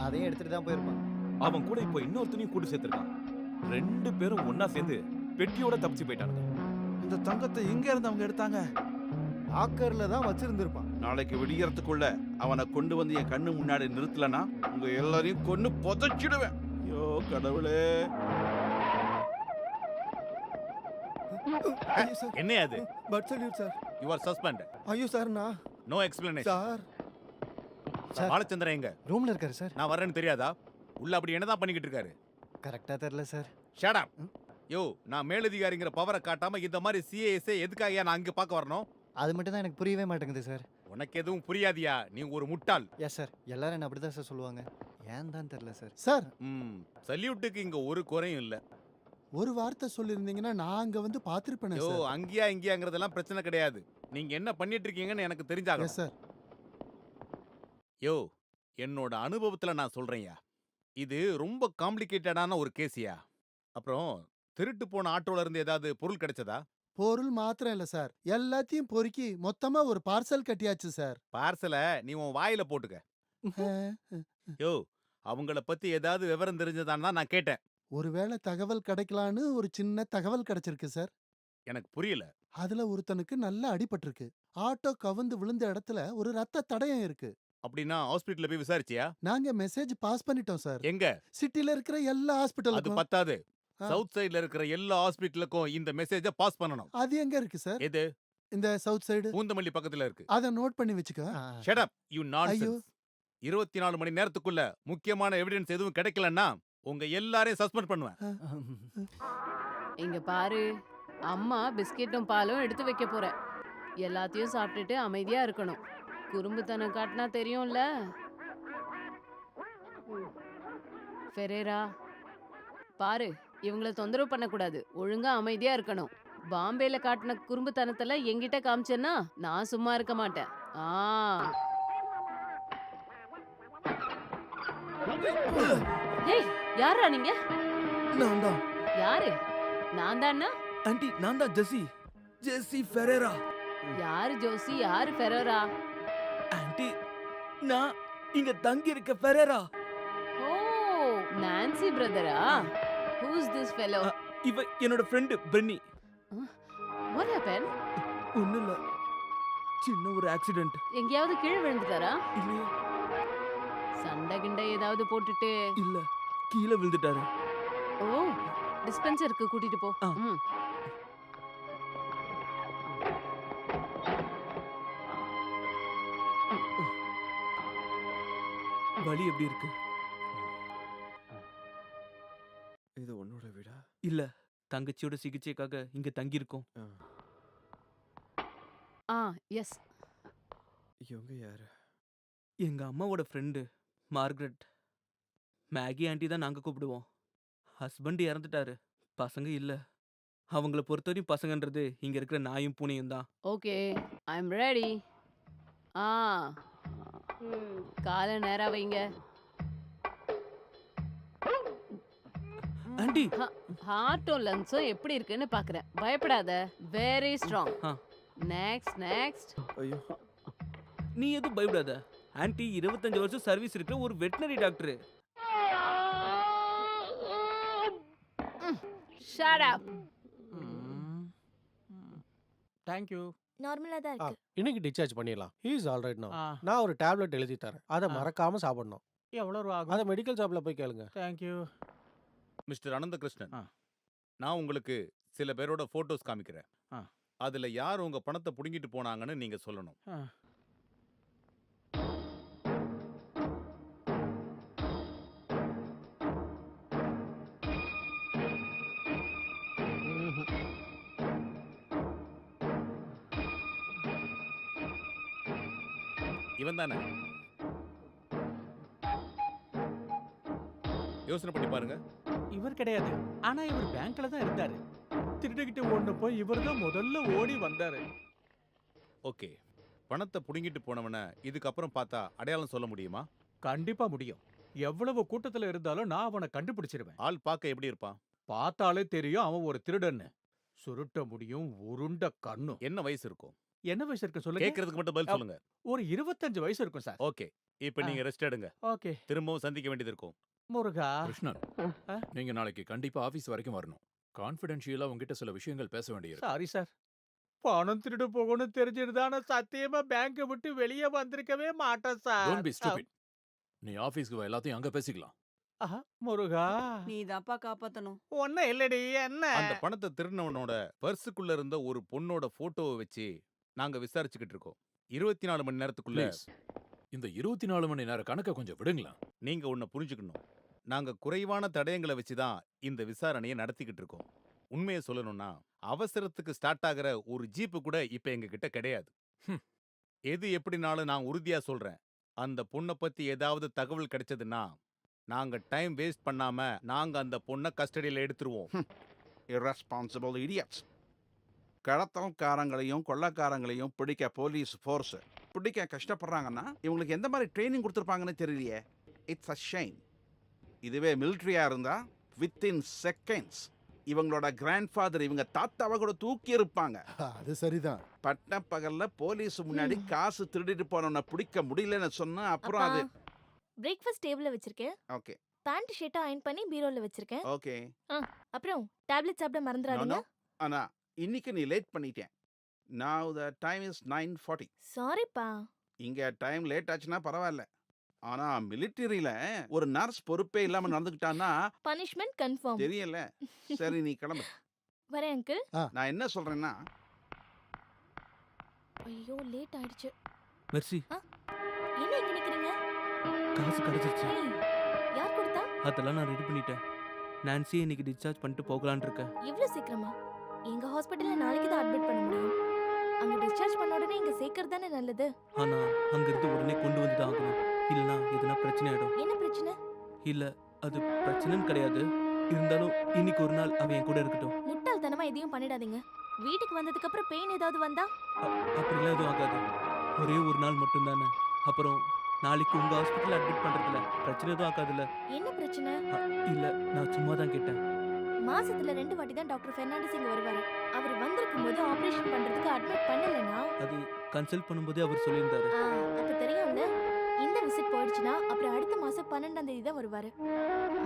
அதையும் எடுத்துட்டு தான் போயிருப்பான். அவன் கூட இப்போ இன்னொருத்தனையும் கூட்டு சேர்த்திருக்கான். 2 பேரும் ஒன்னா சேர்ந்து பெட்டியோட தப்பிச்சு போயிட்டானுங்க. இந்த தங்கத்தை எங்க இருந்து அவங்க எடுத்தாங்க? ஆக்கர்ல தான் வச்சிருந்திருப்பான். நாளைக்கு விடியறதுக்குள்ள அவனை கொண்டு வந்து என் கண்ணு முன்னாடி நிறுத்தலனா உங்க எல்லாரையும் கொன்னு புதைச்சிடுவேன். ஐயோ கடவுளே! என்னையா அது? பட் சொல்லிடு சார். You are suspend. ஐயோ சார், நான் no explanation. Sir sir, Balachandran எங்க? ரூம்ல இருக்காரு சார். நான் வரேன்னு தெரியாதா? உள்ள அப்படி என்னதான் பண்ணிக்கிட்டு இருக்காரு? கரெக்டா தெரியல சார். Shut up. யோ, நான் மேலதிகாரிங்கிற பவரை காட்டாம இந்த மாதிரி சிஏஎஸ்ஏ எதுக்காக நான் அங்க பார்க்க வரணும்? அது மட்டும் தான் எனக்கு புரியவே மாட்டேங்குது சார். உனக்கு எதுவும் புரியாதியா? நீ ஒரு முட்டாள். எஸ் சார், எல்லாரும் என்ன அப்படிதான் சார் சொல்லுவாங்க. ஏன் தான் தெரியல சார். சார், சல்யூட்டுக்கு இங்க ஒரு குறையும் இல்ல. ஒரு வார்த்தை சொல்லியிருந்தீங்கன்னா நான் அங்க வந்து பார்த்திருப்பேனே யோ, சார். அங்கேயா இங்கேயாங்கிறதெல்லாம் பிரச்சனை கிடையாது. நீங்க என்ன பண்ணிட்டு இருக்கீங்கன்னு எனக்கு தெரிஞ்சாகும். Yes sir. யோ, என்னோட அனுபவத்துல நான் சொல்றேன்யா, இது ரொம்ப காம்ப்ளிகேட்டடான ஒரு கேஸியா. அப்புறம் திருட்டு போன ஆட்டோல இருந்து ஏதாவது பொருள் கிடைச்சதா? பொருள் மாத்திரம் இல்ல சார், எல்லாத்தையும் பொறுக்கி மொத்தமா ஒரு பார்சல் கட்டியாச்சு சார். பார்சலை நீ உன் வாயில போட்டுக்க. யோ, அவங்கள பத்தி ஏதாவது விவரம் தெரிஞ்சதான்னு தான் நான் கேட்டேன். ஒருவேளை தகவல் கிடைக்கலான்னு ஒரு சின்ன தகவல் கிடைச்சிருக்கு சார். எனக்கு புரியல. அதுல ஒருத்தனுக்கு நல்ல அடிபட்டிருக்கு. ஆட்டோ கவுந்து விழுந்த இடத்துல ஒரு ரத்த தடயம் இருக்கு. அப்படின்னா ஹாஸ்பிடல்ல போய் விசாரிச்சியா? நாங்க மெசேஜ் பாஸ் பண்ணிட்டோம் சார். எங்க? சிட்டில இருக்கிற எல்லா அது ஹாஸ்பிடலுக்கும். பத்தாது. சவுத் சைடுல இருக்கிற எல்லா ஹாஸ்பிடலுக்கும் இந்த மெசேஜ பாஸ் பண்ணணும். அது எங்க இருக்கு சார்? எது? இந்த சவுத் சைடு பூந்தமல்லி பக்கத்துல இருக்கு. அத நோட் பண்ணி வச்சுக்க. ஷட் அப் யூ ஐயோ. நான்சென்ஸ். 24 மணி நேரத்துக்குள்ள முக்கியமான எவிடன்ஸ் எதுவும் கிடைக்கலன்னா உங்க எல்லாரையும் சஸ்பெண்ட் பண்ணுவேன். இங்க பாரு, அம்மா பிஸ்கெட்டும் பாலும் எடுத்து வைக்க போறேன். எல்லாத்தையும் சாப்பிட்டுட்டு அமைதியா இருக்கணும். குறும்புத்தனம் காட்டினா தெரியும்ல. ஃபெரேரா, பாரு, இவங்கள தொந்தரவு பண்ணக்கூடாது. ஒழுங்கா அமைதியா இருக்கணும். பாம்பேல காட்டின குறும்புத்தனத்தெல்லாம் என்கிட்ட காமிச்சேன்னா நான் சும்மா இருக்க மாட்டேன். ஏய், யாரா நீங்க? நான் தான். யாரு? நான் தான்னா? ஆண்டி, நான் தான் ஜெசி. ஜெசி ஃபெரேரா. யாரு ஜோசி, யாரு ஃபெரேரா? ஆண்டி, நான் இங்க தங்கி இருக்க ஃபெரேரா. ஓ, நான்சி பிரதரா? Who's this fellow? இவ என்னோட ஃப்ரெண்ட் பென்னி. What happened? ஒண்ணும் இல்ல. சின்ன ஒரு ஆக்சிடென்ட். எங்கேயாவது கீழே விழுந்துட்டாரா? இல்லையே. சண்டை கிண்டை ஏதாவது போட்டுட்டு? இல்ல, கீழே விழுந்துட்டாரு. ஓ, டிஸ்பென்சருக்கு கூட்டிட்டு போ. ஆ. ம். வலி எப்படி இருக்கு? இது உன்னோட வீடா? இல்ல, தங்கச்சியோட சிகிச்சைக்காக இங்க தங்கி இருக்கோம். ஆ, எஸ். இவங்க யாரு? எங்க அம்மாவோட ஃப்ரெண்டு மார்கரெட். மேகி ஆண்டி தான் நாங்க கூப்பிடுவோம். ஹஸ்பண்ட் இறந்துட்டாரு, பசங்க இல்ல. அவங்கள பொறுத்தவரையும் பசங்கன்றது இங்க இருக்கிற நாயும் பூனையும் தான். Okay, I am ready. ஆ, காலை நேரா வைங்க. ஆண்டி, ஹார்ட்டும் லங்ஸும் எப்படி இருக்குன்னு பாக்குறேன். பயப்படாத, வெரி ஸ்ட்ராங். ஆ. Next next. ஐயோ, நீ எதுவும் பயப்படாத. ஆண்டி 25 வருஷம் சர்வீஸ் இருக்கிற ஒரு veterinary doctor. Shut up. Thank you. நார்மலா தான் இருக்கு. இன்னைக்கு டிஸ்சார்ஜ் பண்ணிடலாம். He is all right now. ஆ, நான் ஒரு டேப்லெட் எழுதி தரேன். அதை ஆ. மறக்காம சாப்பிடணும். எவ்வளவு ரூபா அதை ஆகும்? மெடிக்கல் ஷாப்ல போய் கேளுங்க. Thank you. மிஸ்டர் அனந்தகிருஷ்ணன், ஆ. நான் உங்களுக்கு சில பேரோட போட்டோஸ் காமிக்கிறேன். ஆ. அதுல யார் உங்க பணத்தை புடுங்கிட்டு போனாங்கன்னு நீங்க சொல்லணும். ஆ. இவன் தானே? யோசனை பண்ணி பாருங்க. இவர் கிடையாது. ஆனா இவர் பேங்க்ல தான் இருந்தாரு. திருடிக்கிட்டு ஓடின போய் இவர் தான் முதல்ல ஓடி வந்தாரு. ஓகே, பணத்தை புடுங்கிட்டு போனவன இதுக்கப்புறம் பார்த்தா அடையாளம் சொல்ல முடியுமா? கண்டிப்பா முடியும். எவ்வளவு கூட்டத்துல இருந்தாலும் நான் அவனை கண்டுபிடிச்சிருவேன். ஆள் பார்க்க எப்படி இருப்பான்? பார்த்தாலே தெரியும் அவன் ஒரு திருடன்னு. சுருட்ட முடியும், உருண்ட கண்ணும். என்ன வயசு இருக்கும்? என்ன வயசு இருக்கு சொல்லுங்க? கேட்கறதுக்கு மட்டும் பதில் சொல்லுங்க. ஒரு 25 வயசு இருக்கும் சார். ஓகே, இப்போ நீங்க ரெஸ்ட் எடுங்க. ஓகே. திரும்பவும் சந்திக்க வேண்டியது இருக்கும். முருகா. கிருஷ்ணன், ஆ? நீங்க நாளைக்கு கண்டிப்பா ஆபீஸ் வரைக்கும் வரணும். கான்ஃபிடென்ஷியலா உங்ககிட்ட சில விஷயங்கள் பேச வேண்டியிருக்கு. Sorry sir. பணம் திருடு போகணும்னு தெரிஞ்சிருந்தா சத்தியமா பேங்கை விட்டு வெளியே வந்திருக்கவே மாட்டேன் டோன்ட் பி சார். ஸ்டூபிட். நீ ஆபீஸ்க்கு வா, எல்லாத்தையும் அங்க பேசிக்கலாம். ஆஹா, முருகா. நீ தான்ப்பா காப்பாத்தணும். ஒன்னும் இல்லடி, என்ன? அந்த பணத்தை திருடினவனோட பர்சுக்குள்ள இருந்த ஒரு பொண்ணோட போட்டோவை வச்சு நாங்க விசாரிச்சுக்கிட்டு இருக்கோம். 24 மணி நேரத்துக்குள்ள ப்ளீஸ், இந்த 24 மணி நேர கணக்கை கொஞ்சம் விடுங்களா. நீங்க ஒன்ன புரிஞ்சுக்கணும். நாங்க குறைவான தடயங்களை வச்சு தான் இந்த விசாரணையை நடத்திக்கிட்டு இருக்கோம். உண்மையை சொல்லணும்னா அவசரத்துக்கு ஸ்டார்ட் ஆகிற ஒரு ஜீப்பு கூட இப்ப எங்க கிட்ட கிடையாது. எது எப்படினாலும் நான் உறுதியா சொல்றேன், அந்த பொண்ணை பத்தி ஏதாவது தகவல் கிடைச்சதுன்னா நாங்க டைம் வேஸ்ட் பண்ணாம நாங்க அந்த பொண்ணை கஸ்டடியில எடுத்துருவோம். irresponsible idiots. கடத்தல்காரங்களையும் கொள்ளக்காரங்களையும் பிடிக்க போலீஸ் ஃபோர்ஸ் பிடிக்க கஷ்டப்படுறாங்கன்னா இவங்களுக்கு எந்த மாதிரி ட்ரைனிங் கொடுத்துருப்பாங்கன்னு தெரியலையே. It's a shame. இதுவே மிலிட்ரியா இருந்தா வித்தின் செகண்ட்ஸ் இவங்களோட கிராண்ட்ஃபாதர் இவங்க தாத்தாவை கூட தூக்கி இருப்பாங்க. அது சரிதான். பட்ட பகல்ல போலீஸ் முன்னாடி காசு திருடிட்டு போனவனை பிடிக்க முடியலன்னு சொன்னா அப்புறம் அது பிரேக்ஃபாஸ்ட் டேபிள்ல வச்சிருக்கேன். ஓகே பேண்ட் ஷர்ட்டை அயர்ன் பண்ணி பீரோல வச்சிருக்கேன். ஓகே. அப்புறம் டேப்லெட் சாப்பிட மறந்துடாதீங்க. ஆனா இன்னைக்கு நீ லேட் பண்ணிட்டேன். Now the time is 9:40. சாரிப்பா. இங்க டைம் லேட் ஆச்சுன்னா பரவாயில்ல. ஆனா மிலிட்டரியில ஒரு நர்ஸ் பொறுப்பே இல்லாம நடந்துக்கிட்டான்னா பனிஷ்மென்ட் கன்ஃபார்ம். தெரியல. சரி நீ கிளம்பு. வரேன் அங்கிள். நான் என்ன சொல்றேன்னா ஐயோ லேட் ஆயிடுச்சு. மெர்சி, என்ன இங்க நிக்கிறீங்க? காசு கிடைச்சிருச்சு. ஏய், யார் கொடுத்தா? அதெல்லாம் நான் ரெடி பண்ணிட்டேன். நான்சி இன்னைக்கு டிஸ்சார்ஜ் பண்ணிட்டு போகலான்னு இருக்கேன். இவ்ளோ சீக்கிரமா? எங்க ஹாஸ்பிடல்ல நாளைக்கு தான் அட்மிட் பண்ண முடியும். அங்க டிஸ்சார்ஜ் பண்ண உடனே இங்க சேர்க்கறது தானே நல்லது. ஆனா அங்கிருந்து உடனே கொண்டு வந்து தான் ஆகணும். இல்லனா எதனா பிரச்சனை ஆயிடும். என்ன பிரச்சனை? இல்ல, அது பிரச்சனைன்னு கிடையாது. இருந்தாலும் இன்னைக்கு ஒரு நாள் அவன் என் கூட இருக்கட்டும். முட்டாள்தனமா எதையும் பண்ணிடாதீங்க. வீட்டுக்கு வந்ததுக்கு அப்புறம் பெயின் ஏதாவது வந்தா? அப்படிலாம் எதுவும் ஆகாது. ஒரே ஒரு நாள் மட்டும் தானே. அப்புறம் நாளைக்கு உங்க ஹாஸ்பிட்டல் அட்மிட் பண்றதுல பிரச்சனை எதுவும் ஆகாதுல்ல? என்ன பிரச்சனை? இல்ல, நான் சும்மா தான் கேட்டேன். மாசத்துல 2 வாட்டி தான் டாக்டர் பெர்னாண்டஸ் இங்க வருவாரு. அவர் வந்திருக்கும் போது ஆபரேஷன் பண்றதுக்கு அட்மிட் பண்ணலனா அது கன்சல்ட் பண்ணும்போதே அவர் சொல்லியிருந்தாரு. அப்ப தெரியும்ல. இந்த விசிட் போயிடுச்சுனா அப்புறம் அடுத்த மாசம் 12ஆம் தேதி தான் வருவாரு.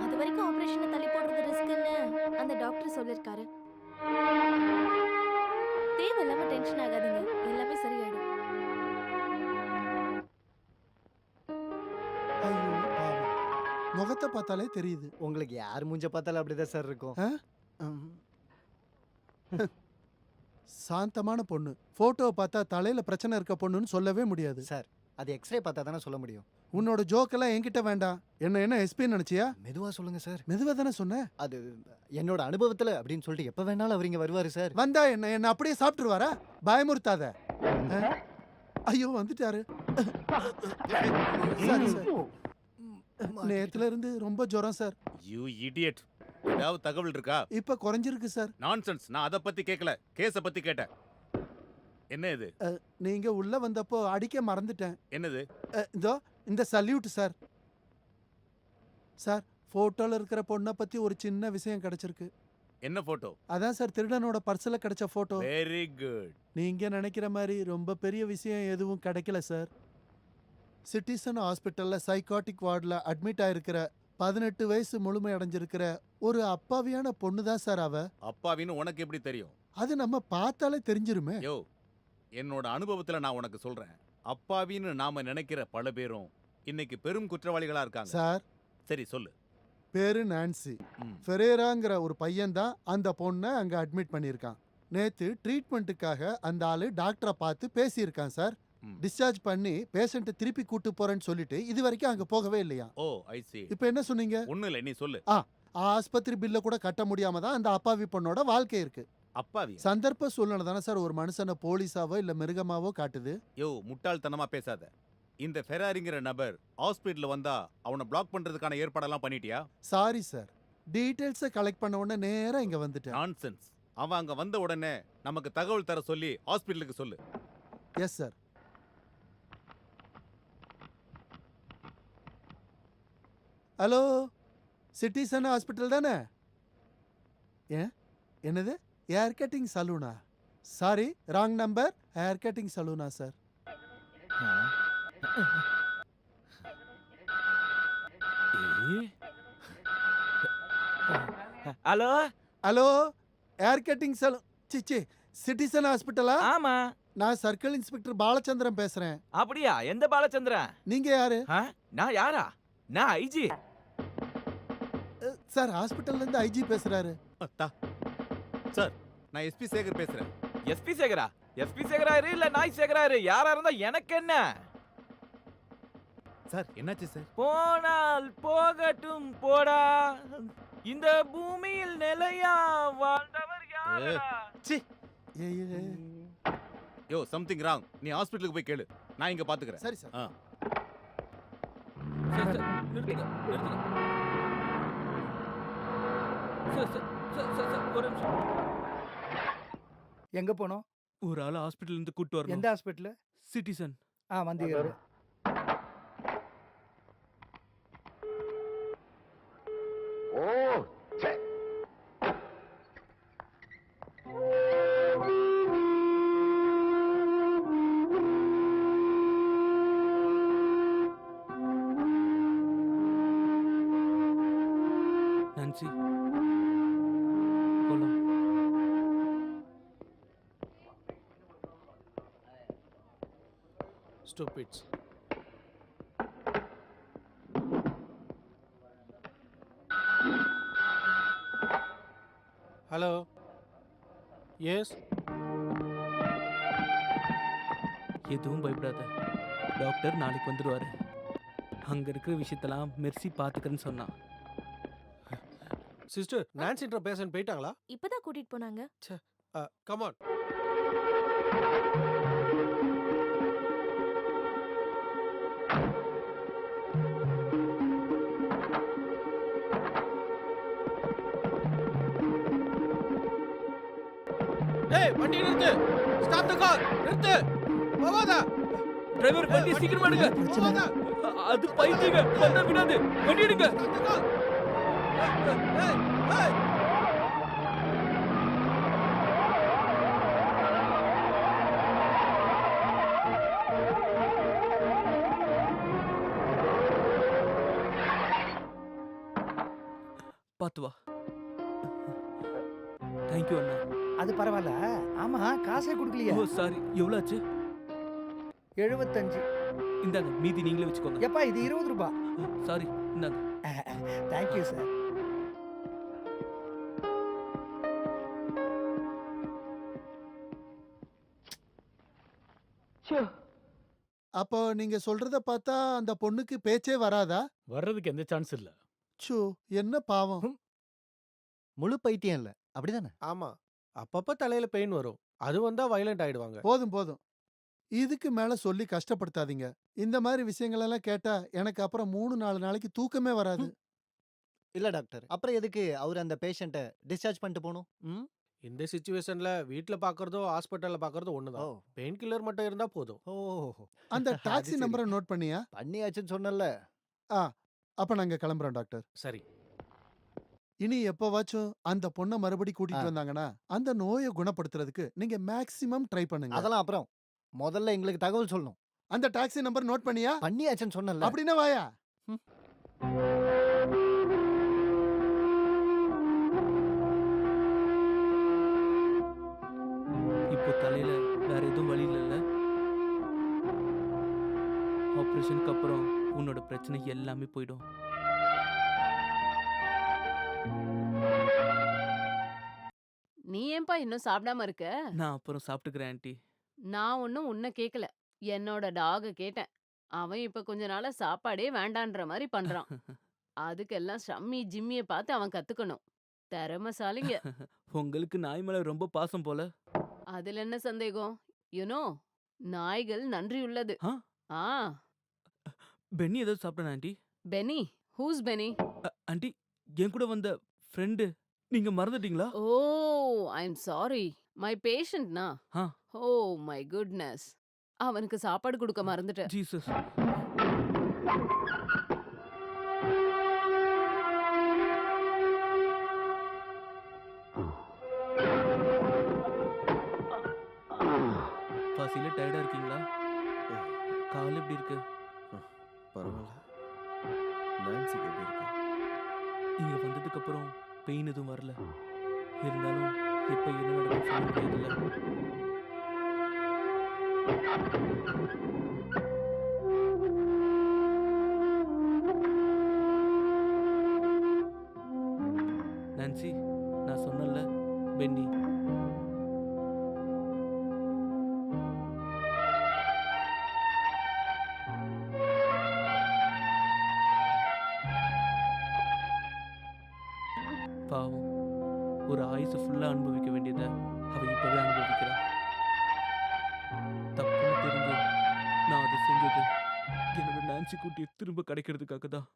அது வரைக்கும் ஆபரேஷனை தள்ளி போடுறது ரிஸ்க்னு அந்த டாக்டர் சொல்லிருக்காரு. தேவையில்லாம டென்ஷன் ஆகாதீங்க, எல்லாமே சரியாயிடும். முகத்தை பார்த்தாலே தெரியுது. உங்களுக்கு யார் மூஞ்ச பார்த்தாலும் அப்படிதான் சார் இருக்கும். ஆ? சாந்தமான பொண்ணு. போட்டோவை பார்த்தா தலையில பிரச்சனை இருக்க பொண்ணுன்னு சொல்லவே முடியாது. சார் அது எக்ஸ்ரே பார்த்தா தானே சொல்ல முடியும். உன்னோட ஜோக்கெல்லாம் என்கிட்ட வேண்டாம். என்ன எஸ்பி நினைச்சியா? மெதுவா சொல்லுங்க சார். மெதுவா தானே சொன்னேன். அது என்னோட அனுபவத்துல அப்படின்னு சொல்லிட்டு எப்ப வேணாலும் அவர் இங்க வருவாரு சார். வந்தா என்ன அப்படியே சாப்பிட்டுருவாரா? பயமுறுத்தாத. ஐயோ வந்துட்டாரு. Sorry sir. நேத்துல இருந்து ரொம்ப ஜுரம் சார். You idiot. ஏதாவது தகவல் இருக்கா? இப்ப குறைஞ்சிருக்கு சார். நான்சென்ஸ். நான் அத பத்தி கேட்கல, கேஸ பத்தி கேட்டேன். என்ன இது? நீங்க உள்ள வந்தப்போ அடிக்க மறந்துட்டேன். என்னது? இதோ இந்த சல்யூட் சார். சார் போட்டோல இருக்கிற பொண்ணை பத்தி ஒரு சின்ன விஷயம் கிடைச்சிருக்கு. என்ன போட்டோ? அதான் சார் திருடனோட பர்ஸ்ல கிடைச்ச போட்டோ. Very good. நீங்க நினைக்கிற மாதிரி ரொம்ப பெரிய விஷயம் எதுவும் கிடைக்கல சார். சிட்டிசன் ஹாஸ்பிட்டல்ல சைக்காட்டிக் வார்டில் அட்மிட் ஆயிருக்கிற 18 வயசு முழுமை அடைஞ்சிருக்கிற ஒரு அப்பாவியான பொண்ணு தான் சார் அவ. அப்பாவின்னு உனக்கு எப்படி தெரியும்? அது நம்ம பார்த்தாலே தெரிஞ்சிருமே. யோ, என்னோட அனுபவத்துல நான் உனக்கு சொல்றேன். அப்பாவின்னு நாம நினைக்கிற பல பேரும் இன்னைக்கு பெரும் குற்றவாளிகளா இருக்காங்க. சார் சரி சொல்லு. பேரு நான்சி. ஃபெரேராங்கிற ஒரு பையன் தான் அந்த பொண்ணை அங்க அட்மிட் பண்ணியிருக்கான். நேத்து ட்ரீட்மெண்ட்டுக்காக அந்த ஆளு டாக்டரை பார்த்து பேசியிருக்கான் சார். டிஸ்சார்ஜ் பண்ணி பேஷண்ட்டை திருப்பி கூட்டு போறேன்னு சொல்லிட்டு இது வரைக்கும் அங்க போகவே இல்லையா? ஓ ஐ see. இப்போ என்ன சொன்னீங்க? ஒண்ணும் இல்ல, நீ சொல்லு. ஆஸ்பத்திரி பில்ல கூட கட்ட முடியாம தான் அந்த அப்பாவி பொண்ணோட வாழ்க்கை இருக்கு. அப்பாவி? சந்தர்ப்ப சூழ்நிலை தானே சார் ஒரு மனுஷனை போலீஸாவோ இல்ல மிருகமாவோ காட்டுது. யோ, முட்டாள்தனமா பேசாத. இந்த ஃபெராரிங்கிற நபர் ஹாஸ்பிடல்ல வந்தா அவனை பிளாக் பண்றதுக்கான ஏற்பாடெல்லாம் பண்ணிட்டியா? சாரி சார், டீடைல்ஸை கலெக்ட் பண்ண உடனே நேரா இங்க வந்துட்டேன். நான்சென்ஸ். அவன் அங்க வந்த உடனே நமக்கு தகவல் தர சொல்லி ஹாஸ்பிடலுக்கு சொல்லு. Yes sir. Hello, citizen hospital தானே? என்னது ஹேர் கட்டிங் சலூனா? Sorry, wrong number. Hair cutting சலூனா sir? Hello hello, hair cutting saloon. சிச்சி, சிட்டிசன் ஹாஸ்பிட்டலா? ஆமா. நான் சர்க்கிள் இன்ஸ்பெக்டர் பாலச்சந்திரன் பேசுறேன். அப்படியா? எந்த பாலச்சந்திரன்? நீங்க யாரு? நான் யாரா? நான் ஐஜி சார். ஹாஸ்பிட்டல்ல இருந்து ஐஜி பேசுறாரு. சார், நான் எஸ்பி சேகர் பேசுறேன். எஸ்பி சேகரா? எஸ்பி சேகராரு இல்ல நாய் சேகராரு, யாரா இருந்தா எனக்கு என்ன? சார் என்னாச்சு சார்? போனால் போகட்டும் போடா, இந்த பூமியில் நிலையா வாழ்ந்தவர் யாரா? சி. ஏய் யோ, சம்திங் ராங். நீ ஹாஸ்பிடலுக்கு போய் கேளு, நான் இங்க பாத்துக்கிறேன். சரி சார். நிறுத்துங்க, நிறுத்துங்க. சார், ஒரு நிமிஷம். எங்க போனோம்? ஒரு ஆள் ஹாஸ்பிடல்ல இருந்து கூட்டு வரணும். எந்த ஹாஸ்பிட்டல்? சிட்டிசன். வந்து நான்சி, போலாம். Stupids. ஹலோ. எஸ். எதுவும் பயப்படாத. டாக்டர் நாளைக்கு வந்துடுவாரு. அங்க இருக்கிற விஷயத்தெல்லாம் மெர்சி பாத்துக்கிறேன்னு சொன்னான். சிஸ்டர், நான்சின்ற பேஷண்ட் போயிட்டாங்களா? இப்பதான் கூட்டிட்டு போனாங்க. Come on. ஏய், வண்டி நிறுத்து. Stop the car. நிறுத்து. போவாதா? டிரைவர் வண்டி சீக்கிரமா எடுங்க. போவாதா? அது பைத்தியங்க. வந்தா விடாது. வண்டி எடுங்க. ஏய், ஏய். பாத்து வா. தேங்க்யூ அண்ணா. அது பரவாயில்ல. ஆமா, காசே கொடுக்கலையா? ஓ சாரி. எவ்வளவு ஆச்சு? 75. இந்தாங்க, மீதி நீங்களே வச்சுக்கோங்க. எப்பா இது 20 ரூபாய். சாரி, இந்தாங்க. Thank you sir. அப்போ நீங்க சொல்றத பார்த்தா அந்த பொண்ணுக்கு பேச்சே வராதா? வர்றதுக்கு எந்த சான்ஸ் இல்ல. ச்சோ, என்ன பாவம். முழு பைத்தியம் இல்ல அப்படிதானே? ஆமா, அப்பப்ப தலையில பெயின் வரும். அது வந்தா வயலண்ட் ஆயிடுவாங்க. போதும் போதும். இதுக்கு மேல சொல்லி கஷ்டப்படுத்தாதீங்க. இந்த மாதிரி விஷயங்கள் எல்லாம் கேட்டா எனக்கு அப்புறம் 3-4 நாளைக்கு தூக்கமே வராது. இல்ல டாக்டர், அப்புறம் எதுக்கு அவர் அந்த பேஷண்ட்டை டிஸ்சார்ஜ் பண்ணிட்டு போகணும்? ம்? இந்த சிச்சுவேஷன்ல வீட்ல பாக்குறதோ ஹாஸ்பிட்டல்ல பாக்குறதோ ஓ ஒண்ணுதான். பெயின் கில்லர் மட்டும் இருந்தா போதும். ஓ அந்த அது டாக்ஸி சரி. நம்பரை நோட் பண்ணியா? பண்ணியாச்சுன்னு சொன்னல. ஆ, அப்ப நாங்க கிளம்புறோம் டாக்டர். சரி. இனி எப்பவாச்சும் அந்த பொண்ணை மறுபடி கூட்டிட்டு வந்தாங்கன்னா அந்த நோயை குணப்படுத்துறதுக்கு நீங்க மேக்ஸிமம் ட்ரை பண்ணுங்க. அதெல்லாம் அப்புறம். முதல்ல எங்களுக்கு தகவல் சொல்லணும். அந்த டாக்ஸி நம்பர் நோட் பண்ணியா? பண்ணியாச்சுன்னு சொன்னல. அப்படின்னா வாயா. இப்போ தலையில வேற எதுவும் வழி இல்லைல்ல? ஆப்ரேஷனுக்கு அப்புறம் உன்னோட பிரச்சனை எல்லாமே போயிடும். நீ ஏன்பா இன்னும் சாப்பிடாம இருக்க? நான் அப்புறம் சாப்பிட்டுக்கிறேன் ஆண்டி. நான் ஒன்னும் உன்னை கேட்கல. என்னோட டாக கேட்டேன். அவன் இப்ப கொஞ்ச நாளா சாப்பாடே வேண்டான்ற மாதிரி பண்றான். அதுக்கெல்லாம் ஷம்மி ஜிம்மிய பார்த்து அவன் கத்துக்கணும். திறமைசாலிங்க. உங்களுக்கு நாய் மேல ரொம்ப பாசம் போல. அதுல என்ன சந்தேகம்? யூனோ, நாய்கள் நன்றி உள்ளது. ஆ? ஆ, பென்னி ஏதாவது சாப்பிட்டானா aunty? Benny. Who's Benny? Aunty, என் கூட வந்த ஃப்ரெண்டு நீங்க மறந்துட்டீங்களா? Oh, I am sorry. My பேஷண்ட்னா? ஆ. Oh my goodness. அவனுக்கு சாப்பாடு கொடுக்க மறந்துட்டேன். ஜீசஸ். பசியில டயர்டா இருக்கீங்களா? கால் எப்படி இருக்கு? பரவாயில்ல. நான்சிக்கு எப்படி இருக்கு? இங்க வந்ததுக்கு அப்புறம் பெயின் எதுவும் வரல. இருந்தாலும் எப்ப என்ன நடக்கும் சொல்ல முடியாதுல்ல. நான்சி, நான் சொன்னல பென்னி. பாவம், ஒரு ஆயுசு ஃபுல்லா அனுபவிக்க வேண்டியதை அவ இப்பவே அனுபவிக்கிறா. தப்புன்னு தெரிஞ்சு நான் அதை செஞ்சது என்னோட நான்சி குட்டியை திரும்ப கிடைக்கிறதுக்காக தான்.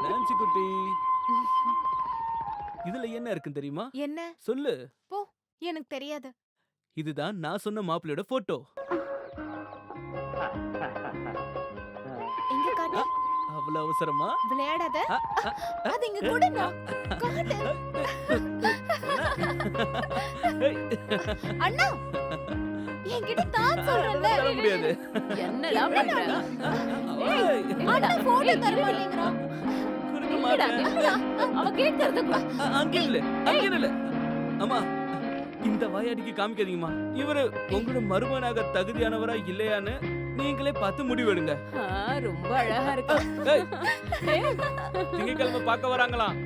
நான்சி குட்டி, இதுல என்ன இருக்குன்னு தெரியுமா? என்ன? சொல்லு. போ, எனக்கு தெரியாது. இதுதான் நான் சொன்ன மாப்பிள்ளையோட போட்டோ. எங்க காட்டு? அவ்வளவு அவசரமா? விளையாடாத. அ, அ, அ, அது இங்க கூட நான் காட்டு. அண்ணா, என்கிட்ட தான் சொல்றல. தர முடியாது. என்னடா பண்ற? ஏய், அண்ணா போட்டோ தர மாட்டேங்கறான். கொடுக்க இல்லடா, மாட்டேன். நில்லுடா. அவ கேட்கறது கூட. அங்கே இல்ல. அம்மா, இந்த வாயாடிக்கு காமிக்காதீங்கம்மா. இவரு உங்களோட மருமகனாக தகுதியானவரா இல்லையான்னு நீங்களே பார்த்து முடிவெடுங்க. ரொம்ப அழகா இருக்கு. ஏய், திங்கட்கிழமை பார்க்க வராங்களாம்.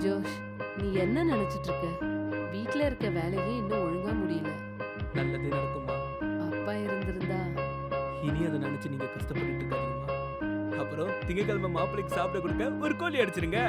ஜோஷ், நீ என்ன நினைச்சிட்டு இருக்க? வீட்ல இருக்க வேலையே இன்னும் ஒழுங்கா முடியல. நல்லதே நடக்குமா? அப்பா இருந்திருந்தா இனி அதை நினைச்சு நீங்க கஷ்டப்பட்டுட்டு இருக்காதீங்கம்மா. அப்புறம் திங்கட்கிழமை மாப்பிள்ளைக்கு சாப்பிட கொடுக்க ஒரு கோழி அடிச்சிருங்க.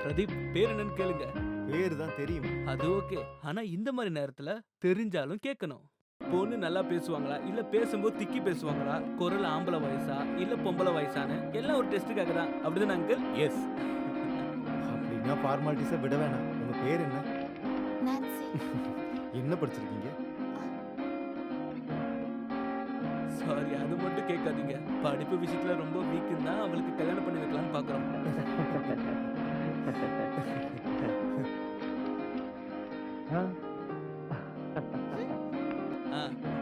பிரதீப், பேர் என்னன்னு கேளுங்க. பேரு தான் தெரியும். அது ஓகே. ஆனா இந்த மாதிரி நேரத்துல தெரிஞ்சாலும் கேட்கணும். பொண்ணு நல்லா பேசுவாங்களா, இல்ல பேசும்போது திக்கி பேசுவாங்களா, குரல் ஆம்பளை வயசா இல்ல பொம்பளை வயசான்னு எல்லாம் ஒரு டெஸ்ட்டுக்காக தான். அப்படிதானே அங்கிள்? எஸ். அப்படின்னா ஃபார்மாலிட்டிஸை விட வேணாம். உங்க பேர் என்ன? நான்சி. என்ன படிச்சிருக்கீங்க? சாரி, அது மட்டும் கேட்காதீங்க. படிப்பு விஷயத்துல ரொம்ப வீக்குன்னா அவளுக்கு கல்யாணம் பண்ணி வைக்கலாம்னு பாக்குறோம். ஆ,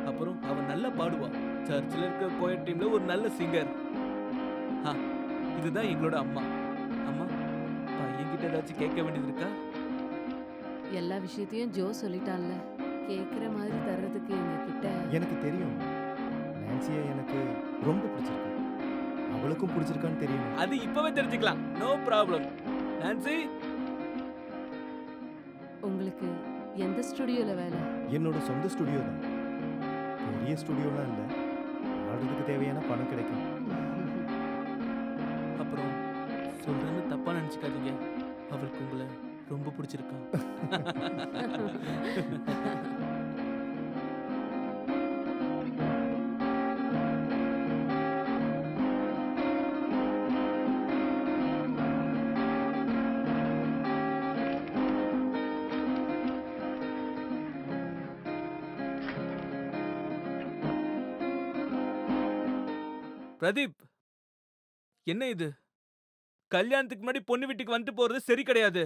அப்புறம் அவ நல்லா பாடுவா. சர்ச்சில் இருக்க கோயட் டீம்ல ஒரு நல்ல சிங்கர். இதுதான் எங்களோட அம்மா. அம்மா, பையன்கிட்ட ஏதாச்சும் கேட்க வேண்டியது இருக்கா? எல்லா விஷயத்தையும் ஜோ சொல்லிட்டான்ல, கேக்குற மாதிரி தர்றதுக்கு எங்க கிட்ட. எனக்கு தெரியும், நான்சியை எனக்கு ரொம்ப பிடிச்சிருக்கு. அவளுக்கும் பிடிச்சிருக்கான்னு தெரியும். அது இப்பவே தெரிஞ்சுக்கலாம். No problem. நான்சி, உங்களுக்கு எந்த ஸ்டுடியோல வேலை? என்னோட சொந்த ஸ்டுடியோ தான். பெரிய ஸ்டுடியோலாம் இல்லை, ஆடுறதுக்கு தேவையான பணம் கிடைக்கும். அப்புறம் சொல்றேன்னு தப்பா நினைச்சுக்காதீங்க. அவளுக்கு உங்களை ரொம்ப பிடிச்சிருக்கா. பிரதீப், என்ன இது? கல்யாணத்துக்கு முன்னாடி பொண்ணு வீட்டுக்கு வந்துட்டு போறது சரி கிடையாது.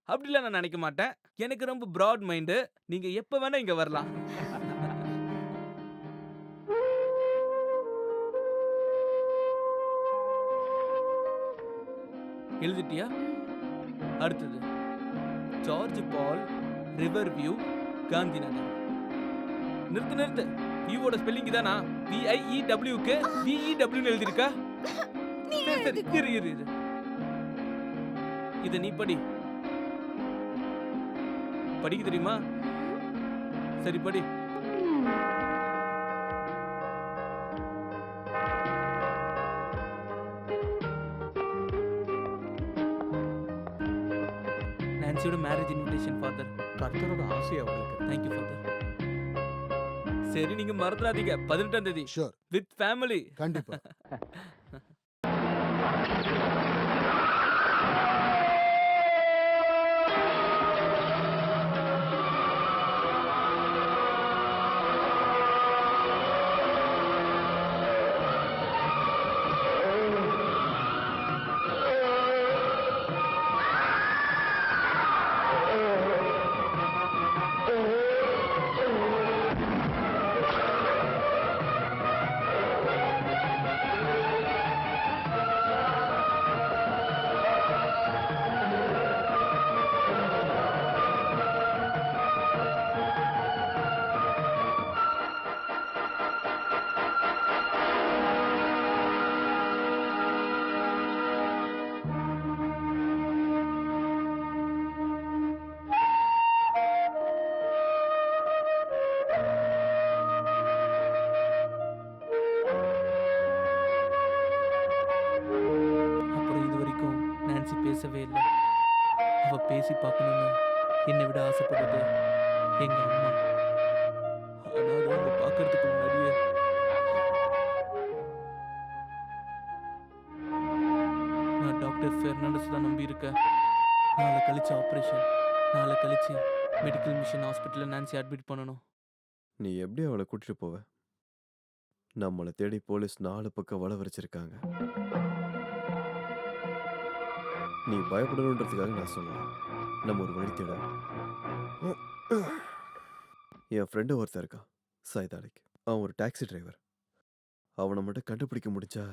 அப்படிலாம் நான் நினைக்க மாட்டேன். எனக்கு ரொம்ப பிராட் மைண்டு. நீங்க எப்ப வேணா இங்க வரலாம். எழுதிட்டியா? அடுத்தது ஜார்ஜ் பால், ரிவர் வியூ, காந்தி நகர். நிறுத்து. வியூவோட ஸ்பெல்லிங் இதானா? VIEWக்கு VEWன்னு எழுதிருக்கா? சரி, இரு. இத நீ படி. படிக்க தெரியுமா? சரி, படி. நான்சியோட மேரேஜ் இன்விடேஷன் ஃபாதர். கர்த்தரோட ஆசை அவங்களுக்கு. Thank you father. சரி, நீங்க மறந்துடாதீங்க. 18ஆம் தேதி ஷூர், வித் ஃபேமிலி. கண்டிப்பா. பேசவே இல்லை. அவ பேசி பார்க்கணும்னு என்னை விட ஆசைப்படுறது எங்க அம்மா. ஆனா அவங்க பார்க்கறதுக்கு முன்னாடியே நான் டாக்டர் பெர்னாண்டஸ் தான் நம்பி இருக்கேன். நாளை கழிச்சு ஆப்ரேஷன். நாளை கழிச்சு மெடிக்கல் மிஷன் ஹாஸ்பிட்டலில் நான்சி அட்மிட் பண்ணணும். நீ எப்படி அவளை கூட்டிட்டு போவ? நம்மளை தேடி போலீஸ் 4 பக்கம் வலை வரைச்சிருக்காங்க. நீ பயப்படணுன்றதுக்காக நான் சொன்னேன். நம்ம ஒரு வழி தேட. என் ஃப்ரெண்டு ஒருத்தர் இருக்கான், சைதாலிக். அவன் ஒரு டாக்ஸி டிரைவர். அவனை மட்டும் கண்டுபிடிக்க முடிஞ்சா.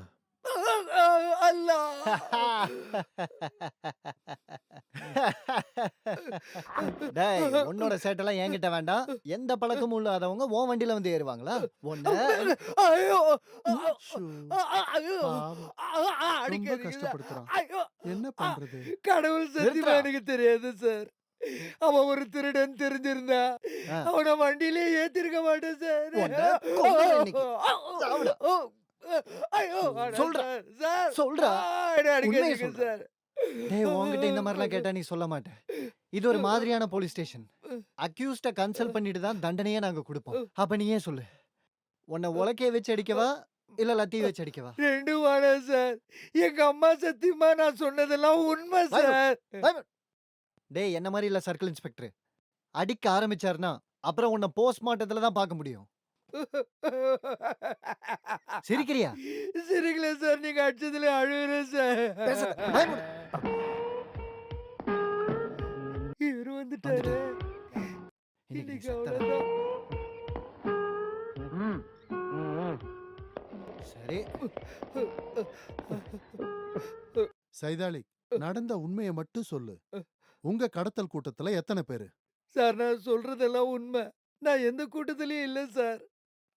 டேய், உன்னோட சேட்டெல்லாம் என்கிட்ட வேண்டாம். எந்த பழக்கமும் இல்லாதவங்க உன் வண்டியில வந்து ஏறுவாங்களா? ரொம்ப கஷ்டப்படுத்துறான். என்ன பண்றது? கடவுள் சத்தியமா எனக்கு தெரியாது சார். அவன் ஒரு திருடன் தெரிஞ்சிருந்தா அவனை வண்டியிலே ஏத்திருக்க மாட்டேன் சார். உன்கிட்ட இந்த மாதிரிலாம் கேட்டா நீ சொல்ல மாட்டேன். இது ஒரு மாதிரியான போலீஸ் ஸ்டேஷன். அக்யூஸ்ட கன்சல்ட் பண்ணிட்டு தான் தண்டனையே நாங்க கொடுப்போம். அப்ப நீ ஏன் சொல்லு, உன்னை உலக்கைய வச்சு அடிக்கவா இல்ல லத்தி வச்சு அடிக்கவா? ரெண்டும் வேணாம் சார். எங்க அம்மா சத்தியமா நான் சொன்னதெல்லாம் உண்மை சார். டேய், என்ன மாதிரி இல்ல சர்க்கிள் இன்ஸ்பெக்டர். அடிக்க ஆரம்பிச்சாருன்னா அப்புறம் உன்னை போஸ்ட்மார்ட்டத்துல தான் பார்க்க முடியும். சிரிக்கிறியா? சிரிக்கல சார், நீங்க அடிச்சதுல அழுகுறேன் சார். பேசாத, பயமுடு. இவரு வந்துட்டாரு. இன்னைக்கு நீ இன்னைக்கு செத்தடா. அவ்வளவுதான். சரி, சைதாலி, நடந்த உண்மையை மட்டும் சொல்லு. உங்க கடத்தல் கூட்டத்துல எத்தனை பேரு? சார், நான் சொல்றதெல்லாம் உண்மை. நான் எந்த கூட்டத்திலயும் இல்ல சார்.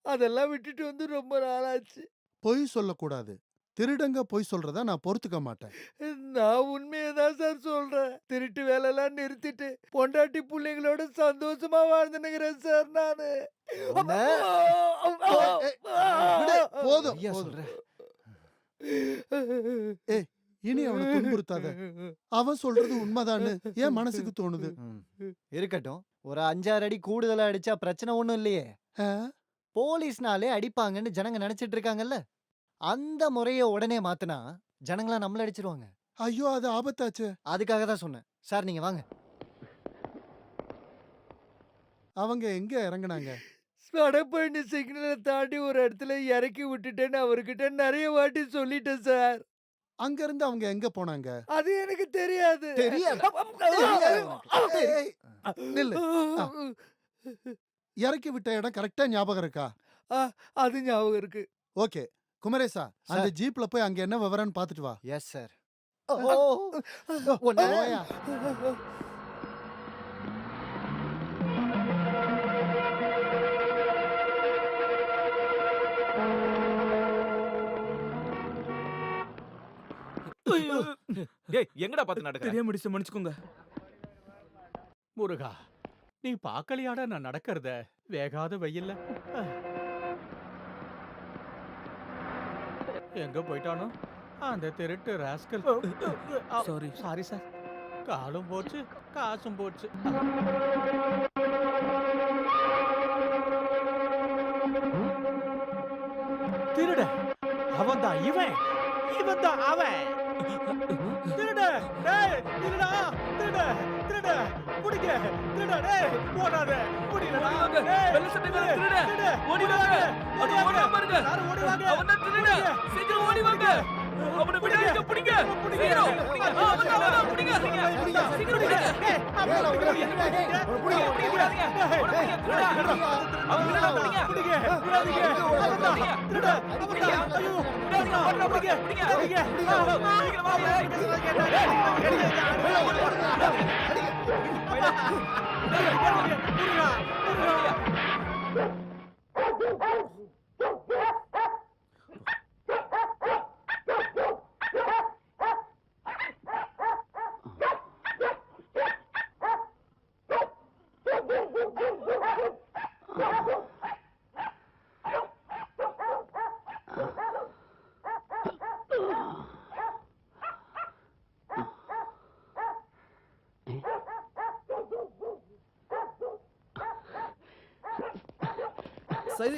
அதெல்லாம் விட்டுட்டு வந்து ரொம்ப நாளாச்சு. பொய் சொல்லக்கூடாது. திருடங்க பொய் சொல்றத நான் பொறுத்துக்க மாட்டேன். நான் உண்மையை தான் சார் சொல்றேன். திருட்டு வேலையெல்லாம் நிறுத்திட்டு பொண்டாட்டி பிள்ளைங்களோட சந்தோஷமா வாழ்ந்துனுங்கிறேன் சார் நானு. உன்னை- விடு, போதும், ஐயா போதும். சொல்றேன். ஏய், இனி அவனை துன்புறுத்தாத. அவன் சொல்றது உண்மைதான்னு என் மனசுக்கு தோணுது. இருக்கட்டும். ஒரு 5-6 அடி கூடுதலா அடிச்சா பிரச்சனை ஒண்ணும் இல்லையே. ஆ? போலீஸ்னாலே அடிப்பாங்கன்னு ஜனங்க நினைச்சிட்டு இருக்காங்கல்ல. அந்த முறைய உடனே மாத்துனா ஜனங்களா நம்மள அடிச்சிருவாங்க. ஐயோ, அது ஆபத்தாச்சு. அதுக்காக தான் சொன்னேன். சார், நீங்க வாங்க. அவங்க எங்க இறங்குனாங்க? வடபழனி சிக்னலை தாண்டி ஒரு இடத்துல இறக்கி விட்டுட்டேன்னு அவர்கிட்ட நிறைய வாட்டி சொல்லிட்டேன் சார். அங்க இருந்து அவங்க எங்க போனாங்க? அது எனக்கு தெரியாது. தெரியாதா? தெரியாது உனக்கு. ஏய், நில்லு. இறக்கி விட்ட இடம் கரெக்டா ஞாபகம் இருக்கா? அது ஞாபகம் இருக்கு. ஓகே, குமரேசா, அந்த ஜீப்ல போய் அங்க என்ன விவரம்னு பாத்துட்டு வா. Yes sir. ஒண்ணு போயா. டேய் எங்கடா பாத்து நடக்க? தெரியாம முடிச்சு மன்னிச்சுக்கோங்க. முருகா, நீ பாக்கலையாடா நான் நடக்கிறத வேகாத வெயில்ல. எங்க போயிட்டானோ அந்த திருட்டு ராஸ்கல். சாரி. Sorry sir. காலும் போச்சு, காசும் போச்சு. திருட அவன் தான் இவன், இவன் தான் அவன். திருட, டேய் திருடா, திருட, திருட, புடிங்க, திருட, டேய் ஓடாத, புடிடா, டேய் வெள்ளை சட்டைக்காரன் திருட. ஓடி வாங்க. அது ஓடுறான் பாருங்க. எல்லாரும் ஓடி வாங்க. அவன் தான் திருட. சீக்கிரம் ஓடி வாங்க. அவனை விடாதீங்க, பிடிங்க. சீக்கிரம். அவன் தான் பிடிங்க. சீக்கிரம் பிடிங்க. டேய் அவன புடிங்க, புடிங்க, புடிங்க, அவன புடிங்க, திருடா. அவன் திருடா, புடிங்க, புடிங்க, விடாதீங்க. அவன் தான் திருட, புடிங்க, ஐயோ, விடாதீங்க, அவன புடிங்க, புடிங்க, புடிங்க. சீக்கிரம் வா, சரி.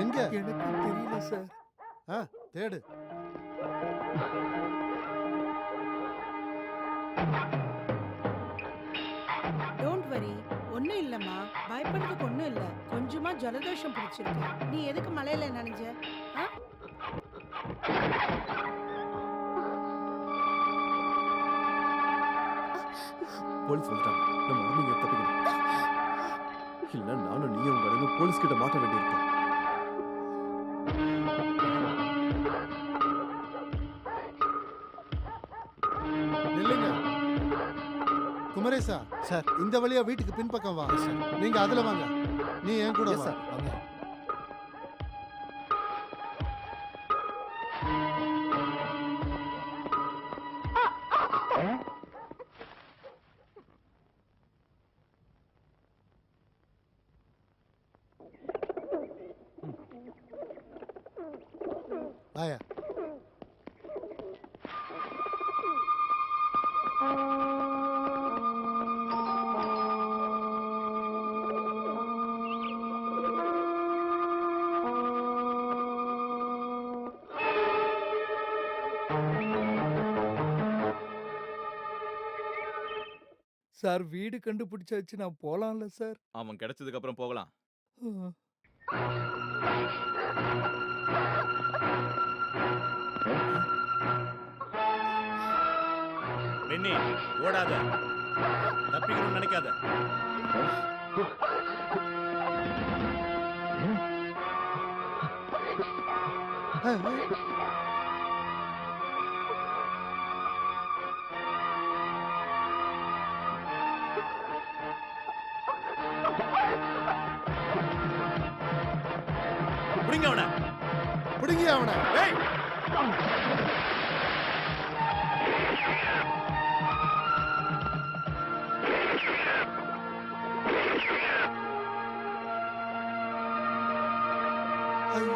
எங்க? எனக்கு தெரியல சார். தேடு. டோன்ட் வரி, ஒண்ணும் இல்லம்மா. பயப்படுறதுக்கு ஒண்ணும் இல்ல. கொஞ்சமா ஜலதோஷம் பிடிச்சிருக்கு. நீ எதுக்கு மலையில நனைஞ்ச? போலீஸ் வந்துட்டாங்க. நம்ம உடனே இங்க தப்பிக்கணும். இல்ல நானும் நீயும் உங்க அண்ணனும் போலீஸ் கிட்ட மாட்ட வேண்டியிருக்கோம். நில்லுங்க. குமரேசா, சார். இந்த வழியா வீட்டுக்கு பின்பக்கம் வா. நீங்க அதுல வாங்க. நீ என் கூட எஸ் வா. சார், வாங்க. வாயா. சார் வீடு கண்டுபிடிச்சாச்சு, நான் போலாம்ல சார்? அவன் கிடைச்சதுக்கு அப்புறம் போகலாம். பென்னி, ஓடாத, தப்பிக்கணும்னு நினைக்காத. பிடிங்க அவனை. பிடிங்க அவனை. ஏய், ஐயோ.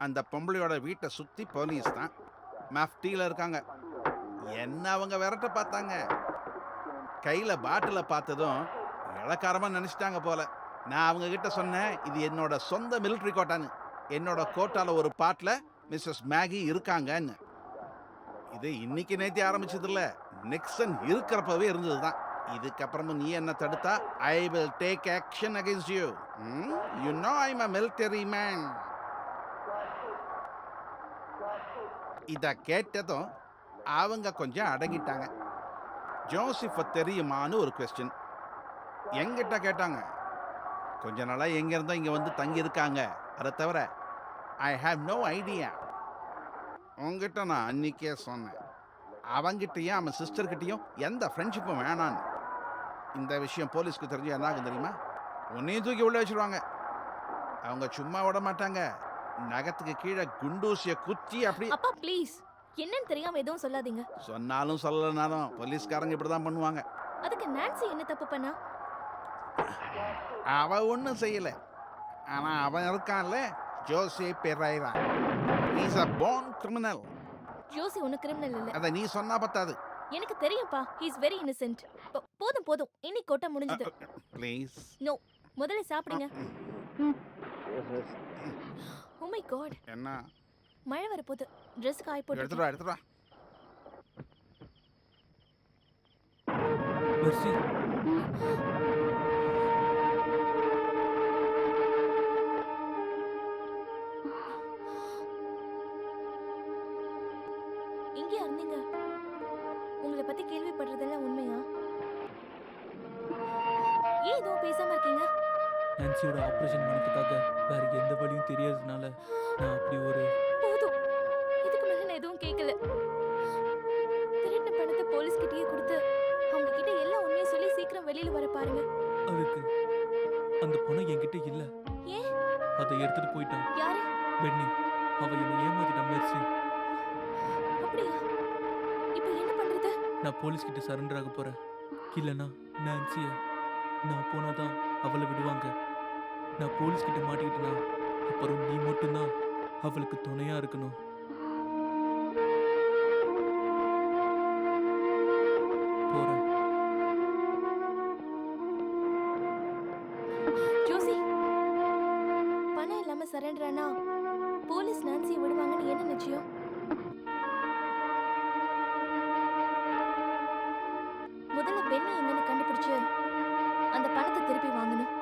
அந்த பொம்பளையோட வீட்டை சுத்தி போலீஸ் தான் மஃப்டியில் இருக்காங்க. என்ன அவங்க விரட்ட பார்த்தாங்க. கையில பாட்டில பார்த்ததும் இளக்காரமா நினைச்சிட்டாங்க போல. நான் அவங்க கிட்ட சொன்னேன், இது என்னோட சொந்த மிலிட்டரி கோட்டான்னு. என்னோட கோட்டால ஒரு பாட்டில் மிஸ்ஸஸ் மேகி இருக்காங்கன்னு. இது இன்னைக்கு நேத்தி ஆரம்பிச்சது இல்ல, நிக்சன் இருக்கிறப்பவே இருந்தது தான். இதுக்கப்புறமும் நீ என்ன தடுத்தா I will take action against you. You know I am a military man. இத கேட்டதும் அவங்க கொஞ்சம் அடங்கிட்டாங்க. ஜோசிஃப தெரியுமான்னு ஒரு கொஸ்டின் எங்கிட்ட கேட்டாங்க. கொஞ்ச நாளா எங்க இருந்தா இங்க வந்து தங்கி இருக்காங்க. அதை தவிர ஐ ஹாவ் நோ ஐடியா. உங்ககிட்ட நான் அன்னைக்கே சொன்னேன், அவங்கிட்டையும் அவன் சிஸ்டர்கிட்டையும் எந்த ஃப்ரெண்ட்ஷிப்பும் வேணான்னு. இந்த விஷயம் போலீஸ்க்கு தெரிஞ்சு என்ன ஆகும் தெரியுமா? உன்னையும் தூக்கி உள்ள வச்சிருவாங்க. அவங்க சும்மா விட மாட்டாங்க. நகத்துக்கு கீழே குண்டூசிய குத்தி அப்படி. அப்பா ப்ளீஸ், என்னன்னு தெரியாம எதுவும் சொல்லாதீங்க. சொன்னாலும் சொல்லலனாலும் போலீஸ்காரங்க இப்படிதான் பண்ணுவாங்க. அதுக்கு நான்சி என்ன தப்பு பண்ணா? அவ ஒன்றும் செய்யல. ஆனா அவன் இருக்கான்ல, José Perera, is a born criminal. Joshi ஒன்னும் கிரிமினல் இல்ல. அத நீ சொன்னா பத்தாது. எனக்கு தெரியும்ப்பா, he is very innocent. போதும் போதும், இன்னைக்கு கொட்ட முடிஞ்சது. ப்ளீஸ். நோ, முதல்ல சாப்பிடுங்க. Oh my god. என்ன? மழை வர போகுது. Dress காய போட்டு எடுத்துட்டு வா, எடுத்துட்டு வா. மெர்சி. இங்கே இருந்தீங்க. உங்களை பத்தி கேள்விப்படுறதெல்லாம் உண்மையா? ஏன் எதுவும் பேசாம இருக்கீங்க? நான்சியோட ஆபரேஷன் பண்ணதுக்காக வேற எந்த வழியும் தெரியாததுனால நான் அப்படி ஒரு போதும், இதுக்கு மேல நான் எதுவும் கேட்கல. திருடின பணத்தை போலீஸ் கிட்டயே கொடுத்து அவங்க கிட்ட எல்லா உண்மையும் சொல்லி சீக்கிரம் வெளியில வர பாருங்க. அதுக்கு அந்த பணம் என்கிட்ட இல்ல. ஏன்? அதை எடுத்துட்டு போயிட்டான். யாரு? பென்னி. அவ என்னை ஏமாத்திட்டான் மெர்சி. அப்படியா? இப்போ என்ன பண்றது? நான் போலீஸ் கிட்ட சரண்டர் ஆக போறேன். இல்லனா நான்சிய நான் போனாதான் அவளை விடுவாங்க. நான் போலீஸ் கிட்ட மாட்டிக்கிட்டேனா அப்புறம் நீ மட்டும்தான் அவளுக்கு துணையா இருக்கணும். போறேன். ஜோசி, பணம் இல்லாம சரண்டர் ஆனா போலீஸ் நான்சியை விடுவாங்கன்னு என்ன நிச்சயம்? முதல்ல பென்னி எங்கன்னு கண்டுபிடிச்சு அந்த பணத்தை திருப்பி வாங்கணும்.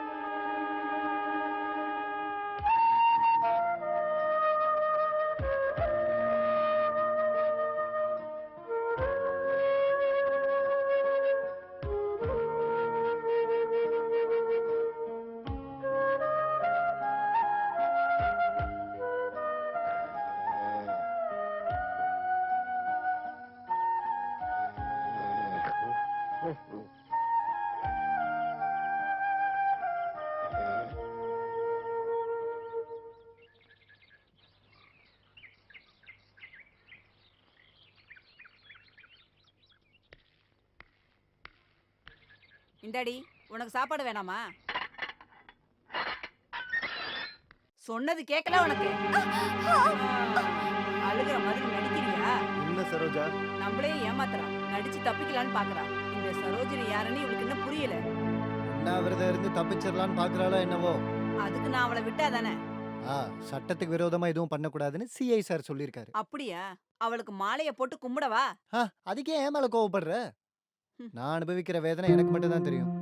இந்தாடி உனக்கு சாப்பாடு வேணாமா? சொன்னது கேட்கல உனக்கு? அழுகிற மாதிரி நடிக்கிறியா? என்ன சரோஜா? நம்மளே ஏமாத்துறா, நடிச்சு தப்பிக்கலான்னு பாக்குறா. இந்த சரோஜினி யாருன்னு இவளுக்கு இன்னும் புரியல. என்ன விரதம் இருந்து தப்பிச்சிடலான்னு பாக்குறாளோ என்னவோ. அதுக்கு நான் அவளை விட்டா தானே? சட்டத்துக்கு விரோதமா எதுவும் பண்ணக்கூடாதுன்னு சிஐ சார் சொல்லியிருக்காரு. அப்படியா? அவளுக்கு மாலைய போட்டு கும்பிடவா? அதுக்கே ஏன் மேல கோவப்படுற? நான் அனுபவிக்கிற வேதனை எனக்கு மட்டும் தான் தெரியும்.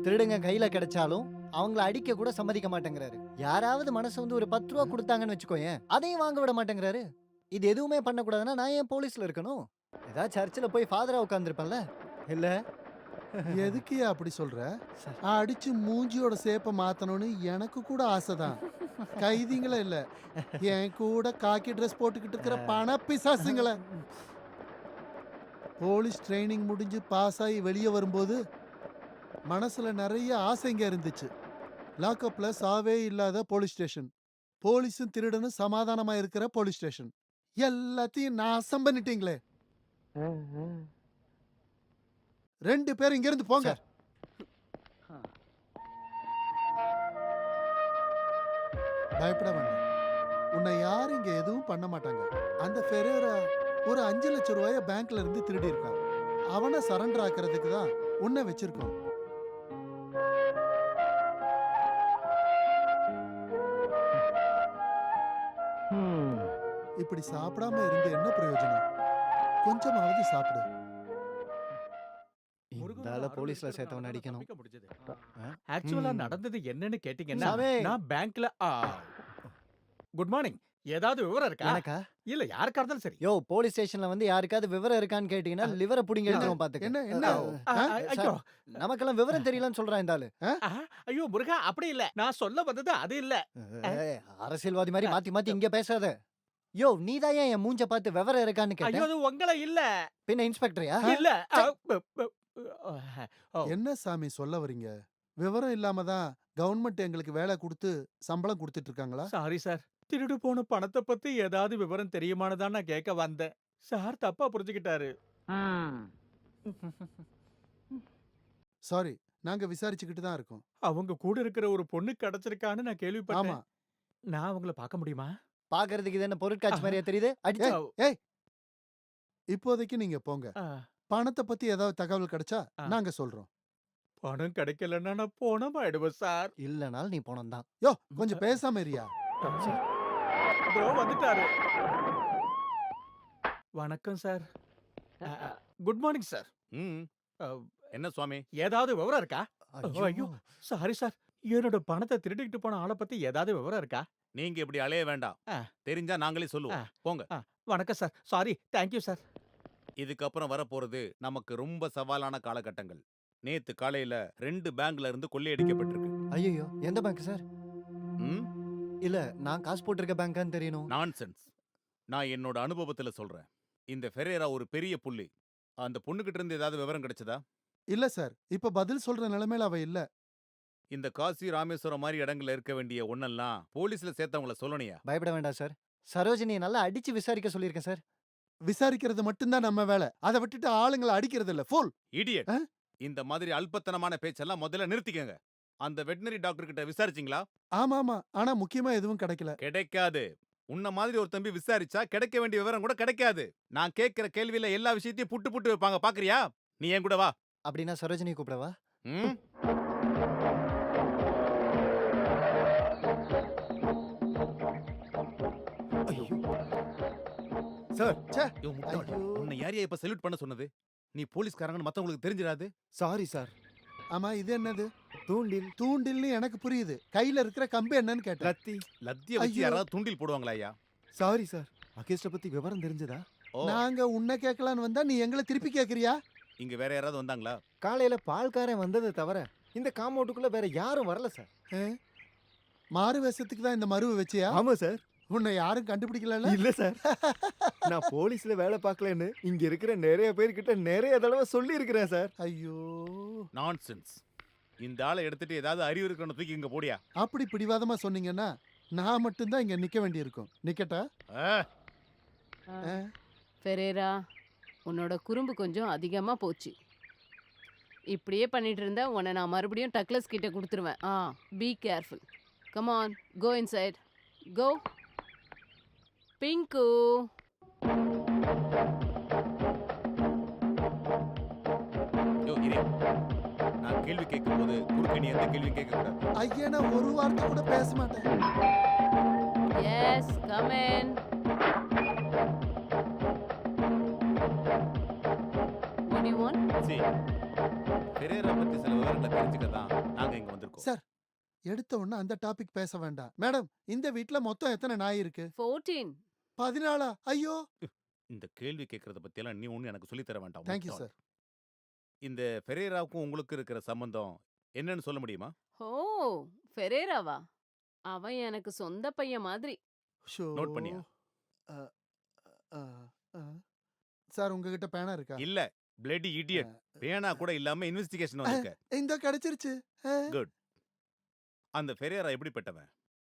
திருடுங்க கையில கிடைச்சாலும் அவங்கள அடிக்க கூட சம்மதிக்க மாட்டேங்கிறாரு. யாராவது மனசு வந்து ஒரு 10 ரூபா கொடுத்தாங்கன்னு வச்சுக்கோயேன், அதையும் வாங்க விட மாட்டேங்கிறாரு. இது எதுவுமே பண்ணக்கூடாதுன்னா நான் ஏன் போலீஸ்ல இருக்கணும்? ஏதாவது சர்ச்சில் போய் ஃபாதரா உட்காந்துருப்பேன்ல. இல்ல எதுக்கு அப்படி சொல்ற? அடிச்சு மூஞ்சியோட சேப்ப மாத்தணும்னு எனக்கு கூட ஆசைதான். கைதிங்கள இல்ல, என் கூட காக்கி ட்ரெஸ் போட்டுக்கிட்டு இருக்கிற பண பிசாசுங்கள. போலீஸ் ட்ரைனிங் முடிஞ்சு பாஸ் ஆகி வெளியே வரும்போது மனசுல நிறைய ஆசைங்க இருந்துச்சு. லாக்அப்ல சாவே இல்லாத போலீஸ் ஸ்டேஷன், போலீஸும் திருடனும் சமாதானமா இருக்கிற போலீஸ் ஸ்டேஷன், எல்லாத்தையும் நாசம் பண்ணிட்டீங்களே. 2 பேரும் இங்க இருந்து போங்க. பயப்பட வேண்டாம், உன்னை யாரும் இங்க எதுவும் பண்ண மாட்டாங்க. அந்த ஃபெரேரா ஒரு 5 லட்சம் ரூபாய பேங்க்ல இருந்து திருடி இருக்கான். அவனை சரண்டர் ஆக்குறதுக்கு தான் உன்னை வச்சிருக்கோம். இப்படி சாப்பிடாம இருந்து என்ன பிரயோஜனம்? கொஞ்சமாவது சாப்பிடு. இந்தால போலீஸ்ல சேர்த்தவன் அடிக்கணும். ஆக்சுவலா நடந்தது என்னன்னு கேட்டீங்கன்னா, சாமி. நான் பேங்க்ல குட் மார்னிங். ஏதாவது விவரம் இருக்கா? எனக்கா? இல்ல யாருக்கா இருந்தாலும் சரி. யோ, போலீஸ் ஸ்டேஷன்ல வந்து யாருக்காவது விவரம் இருக்கான்னு கேட்டீங்கன்னா லிவரை புடிங்க எடுத்துருவோம் பாத்துக்க. என்ன என்ன ஐயோ நமக்கெல்லாம் விவரம் தெரியலன்னு சொல்றான் இந்த ஆளு. ஐயோ முருகா, அப்படி இல்ல. நான் சொல்ல வந்தது அது இல்ல. அரசியல்வாதி மாதிரி மாத்தி மாத்தி இங்க பேசாத. யோ, நீதான் ஏன் என் மூஞ்ச பார்த்து விவரம் இருக்கான்னு ஐயோ கேட்ட? அது உங்களை இல்ல. பின்ன இன்ஸ்பெக்டரையா? இல்ல. என்ன சாமி சொல்ல வரீங்க? விவரம் இல்லாம தான் கவர்மெண்ட் எங்களுக்கு வேலை கொடுத்து சம்பளம் கொடுத்துட்டு இருக்காங்களா? Sorry sir. திருடு போன பணத்தை பத்தி ஏதாவது விவரம் தெரியுமானதான் நான் கேட்க வந்தேன். சார் தப்பா புரிஞ்சுக்கிட்டாரு. சாரி, நாங்க விசாரிச்சுக்கிட்டு தான் இருக்கோம். அவங்க கூட இருக்கிற ஒரு பொண்ணு கிடைச்சிருக்கான்னு நான் கேள்விப்பட்டேன். ஆமா. நான் அவங்கள பார்க்க முடியுமா? பாக்குறதுக்கு இது என்ன பொருட்காட்சி மாதிரியா தெரியுது? அடிச்சு ஏய், இப்போதைக்கு நீங்க போங்க. பணத்தை பத்தி ஏதாவது தகவல் கிடைச்சா நாங்க சொல்றோம். பணம் கிடைக்கலன்னா நான் போனோம் ஆயிடுவேன் சார். இல்லனாலும் நீ போனோம் தான். யோ, கொஞ்சம் பேசாம இருயா. இதோ வந்துட்டாரு. வணக்கம் சார். Good morning sir. என்ன சுவாமி? ஏதாவது விவரம் இருக்கா? ஐயோ சாரி சார். என்னோட பணத்தை திருடிக்கிட்டு போன ஆளை பத்தி ஏதாவது விவரம் இருக்கா? நீங்க இப்படி அலைய வேண்டாம். தெரிஞ்சா நாங்களே சொல்லுவோம். போங்க. வணக்கம் சார். சாரி. Thank you sir. இதுக்கப்புறம் வரப்போறது நமக்கு ரொம்ப சவாலான காலகட்டங்கள். நேத்து காலையில 2 பேங்க்ல இருந்து கொள்ளையடிக்கப்பட்டிருக்கு. ஐயோ, எந்த பேங்க் சார்? இல்ல, நான் காசு போட்டிருக்க பேங்கான்னு தெரியணும். நான்சென்ஸ். நான் என்னோட அனுபவத்துல சொல்றேன். இந்த ஃபெரேரா ஒரு பெரிய புள்ளி. அந்த பொண்ணுகிட்ட இருந்து ஏதாவது விவரம் கிடைச்சதா? இல்ல சார், இப்ப பதில் சொல்ற நிலைமையில அவ இல்ல. இந்த காசி ராமேஸ்வரம் மாதிரி இடங்கள்ல இருக்க வேண்டிய ஒன்னெல்லாம் போலீஸ்ல சேர்த்தவங்கள சொல்லணையா? பயப்பட வேண்டாம் சார். சரோஜினியை நல்லா அடிச்சு விசாரிக்க சொல்லியிருக்கேன் சார். விசாரிக்கிறது மட்டும்தான் நம்ம வேலை. அதை விட்டுட்டு ஆளுங்களை அடிக்கிறது இல்ல. Full idiot. இந்த மாதிரி அல்பத்தனமான பேச்செல்லாம் முதல்ல நிறுத்திக்கங்க. அந்த வெட்டினரி டாக்டர் கிட்ட விசாரிச்சீங்களா? ஆமா ஆமா, ஆனா முக்கியமா எதுவும் கிடைக்கல. கிடைக்காது. உன்ன மாதிரி ஒரு தம்பி விசாரிச்சா கிடைக்க வேண்டிய விவரம் கூட கிடைக்காது. நான் கேட்கிற கேள்வியில எல்லா விஷயத்தையும் புட்டு புட்டு வைப்பாங்க. பாக்குறியா? நீ என் கூட வா. அப்படின்னா சரோஜினி கூப்பிடவா? சார், உன்னை யாரையா இப்ப சல்யூட் பண்ண சொன்னது? நீ போலீஸ்காரங்கன்னு மத்தவங்களுக்கு தெரிஞ்சிடாது. Sorry sir. ஆமா, இது என்னது? தூண்டில். தூண்டில்னு எனக்கு புரியுது. கையில இருக்கிற கம்பு என்னன்னு கேட்டேன். லத்தி. லத்திய வச்சு யாராவது தூண்டில் போடுவாங்களா ஐயா? Sorry sir. அகேஷ்ட பத்தி விவரம் தெரிஞ்சதா? நாங்க உன்னை கேட்கலான்னு வந்தா நீ எங்களை திருப்பி கேக்குறியா? இங்க வேற யாராவது வந்தாங்களா? காலையில பால்காரன் வந்ததை தவிர இந்த காம்பவுண்டுக்குள்ள வேற யாரும் வரல சார். மாறு வேஷத்துக்கு தான் இந்த மருவை வச்சியா? ஆமா சார். உன்னை யாரும் கண்டுபிடிக்கல? இல்ல சார். நான் போலீஸ்ல வேலை பார்க்கலன்னு இங்க இருக்கிற நிறைய பேர்கிட்ட நிறைய தடவை சொல்லி இருக்கிறேன் சார். ஐயோ, நான்சென்ஸ். இந்த ஆளை எடுத்துட்டு ஏதாவது அறிவு இருக்கணும் தூக்கி இங்க போடியா. அப்படி பிடிவாதமா சொன்னீங்கன்னா நான் மட்டும்தான் இங்க நிக்க வேண்டி இருக்கும். நிக்கட்டா? ஃபெரேரா, உன்னோட குறும்பு கொஞ்சம் அதிகமா போச்சு. இப்படியே பண்ணிட்டு இருந்தா உன்னை நான் மறுபடியும் டக்ளஸ் கிட்ட கொடுத்துருவேன். Be careful. Come on, go inside. Go. Pinku. யோ இரு. நான் கேள்வி கேட்கும்போது குறுக்க நீ எந்த கேள்வி கேட்கக்கூடாது. ஐயா நான் ஒரு வார்த்தை கூட பேச மாட்டேன். Yes, come in. What do you want? சரி, பெரேரா பத்தி சில விவரங்களை தெரிஞ்சுக்க தான் நாங்க இங்க வந்திருக்கோம். சார் எடுத்த உடனே அந்த டாபிக் பேச வேண்டாம். மேடம் இந்த வீட்ல மொத்தம் எத்தனை நாய் இருக்கு? 14. 14. ஐயோ. இந்த கேள்வி கேட்கறத பத்தி எல்லாம் நீ ஒண்ணு எனக்கு சொல்லி தர வேண்டாம். Thank you sir. இந்த பெரேராவுக்கும் உங்களுக்கு இருக்கிற சம்பந்தம் என்னன்னு சொல்ல முடியுமா? ஓ, ஃபெரேராவா? அவன் எனக்கு சொந்த பையன் மாதிரி. நோட் பண்ணியா? சார் உங்ககிட்ட பேனா இருக்கா? இல்ல, பிளடி இடியட். பேனா கூட இல்லாம இன்வெஸ்டிகேஷன் வந்திருக்க. இந்த கிடைச்சிருச்சு. குட். அந்த பெரேரா எப்படிப்பட்டவன்?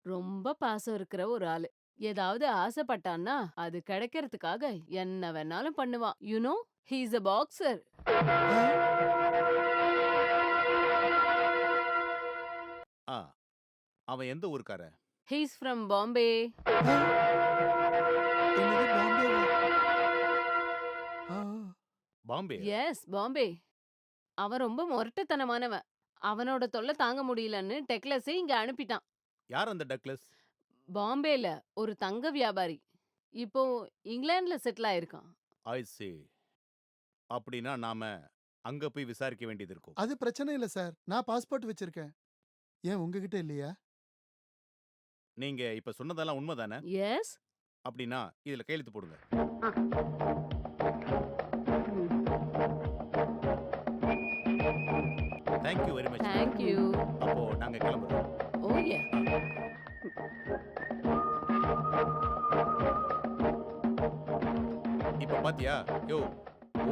ரொம்ப பாசம் இருக்கிற ஒரு ஆளு. ஏதாவது ஆசைப்பட்டான்னா அது கிடைக்கிறதுக்காக என்ன வேணாலும் பண்ணுவான். You know, he is a boxer. அவன் எந்த ஊர்க்காரன்? He is from Bombay. என்னது பாம்பேவா? பாம்பே. Yes, Bombay. அவன் ரொம்ப முரட்டுத்தனமானவன். அவனோட தொல்லை தாங்க முடியலன்னு டெக்லஸை இங்க அனுப்பிட்டான். யார் அந்த டக்ளஸ்? பாம்பேல ஒரு தங்க வியாபாரி. இப்போ இங்கிலாந்துல செட்டில் ஆயிருக்கான். ஐ see. அப்படின்னா நாம அங்க போய் விசாரிக்க வேண்டியது இருக்கும். அது பிரச்சனை இல்ல சார். நான் பாஸ்போர்ட் வச்சிருக்கேன். ஏன் உங்ககிட்ட இல்லையா? நீங்க இப்ப சொன்னதெல்லாம் உண்மைதானே? எஸ். அப்படின்னா இதுல கையெழுத்து போடுங்க. Thank you very much. Thank you. அப்போ நாங்க கிளம்புறோம். Oh yeah. இப்ப பாத்தியா? யோ,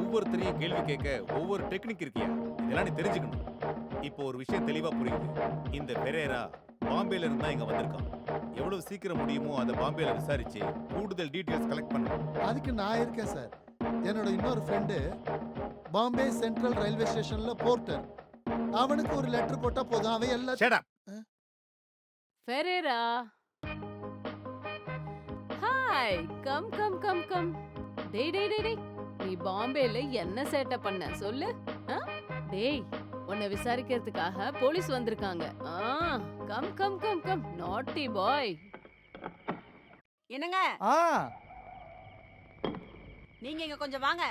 ஒவ்வொருத்தரையும் கேள்வி கேட்க ஒவ்வொரு டெக்னிக் இருக்கியா? இதெல்லாம் நீ தெரிஞ்சுக்கணும். இப்போ ஒரு விஷயம் தெளிவா புரியுது. இந்த பெரேரா பாம்பேல இருந்தா இங்க வந்திருக்கான். எவ்வளவு சீக்கிரம் முடியுமோ அதை பாம்பேல விசாரிச்சு கூடுதல் டீடைல்ஸ் கலெக்ட் பண்ணணும். அதுக்கு நான் இருக்கேன் சார். என்னோட இன்னொரு ஃப்ரெண்டு பாம்பே சென்ட்ரல் ரயில்வே ஸ்டேஷன்ல போர்ட்டர். அவனுக்கு ஒரு லெட்டர் போட்டா போதும். அவன் எல்லாம் Shut up. Ferreira. Hi, come come come come. டேய் டேய் டேய் டேய். நீ பாம்பேல என்ன சேட்டை பண்ண சொல்லு? டேய், உன்னை விசாரிக்கிறதுக்காக போலீஸ் வந்திருக்காங்க. Come come come come. நாட்டி பாய். என்னங்க ஆ நீங்க இங்க கொஞ்சம் வாங்க.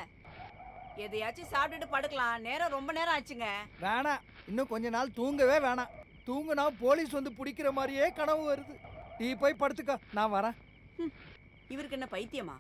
எதையாச்சும் சாப்பிட்டுட்டு படுக்கலாம். நேரம் ரொம்ப நேரம் ஆச்சுங்க. வேணாம், இன்னும் கொஞ்ச நாள் தூங்கவே வேணாம். தூங்குனா போலீஸ் வந்து பிடிக்கிற மாதிரியே கனவு வருது. நீ போய் படுத்துக்க, நான் வரேன். இவருக்கு என்ன பைத்தியமா?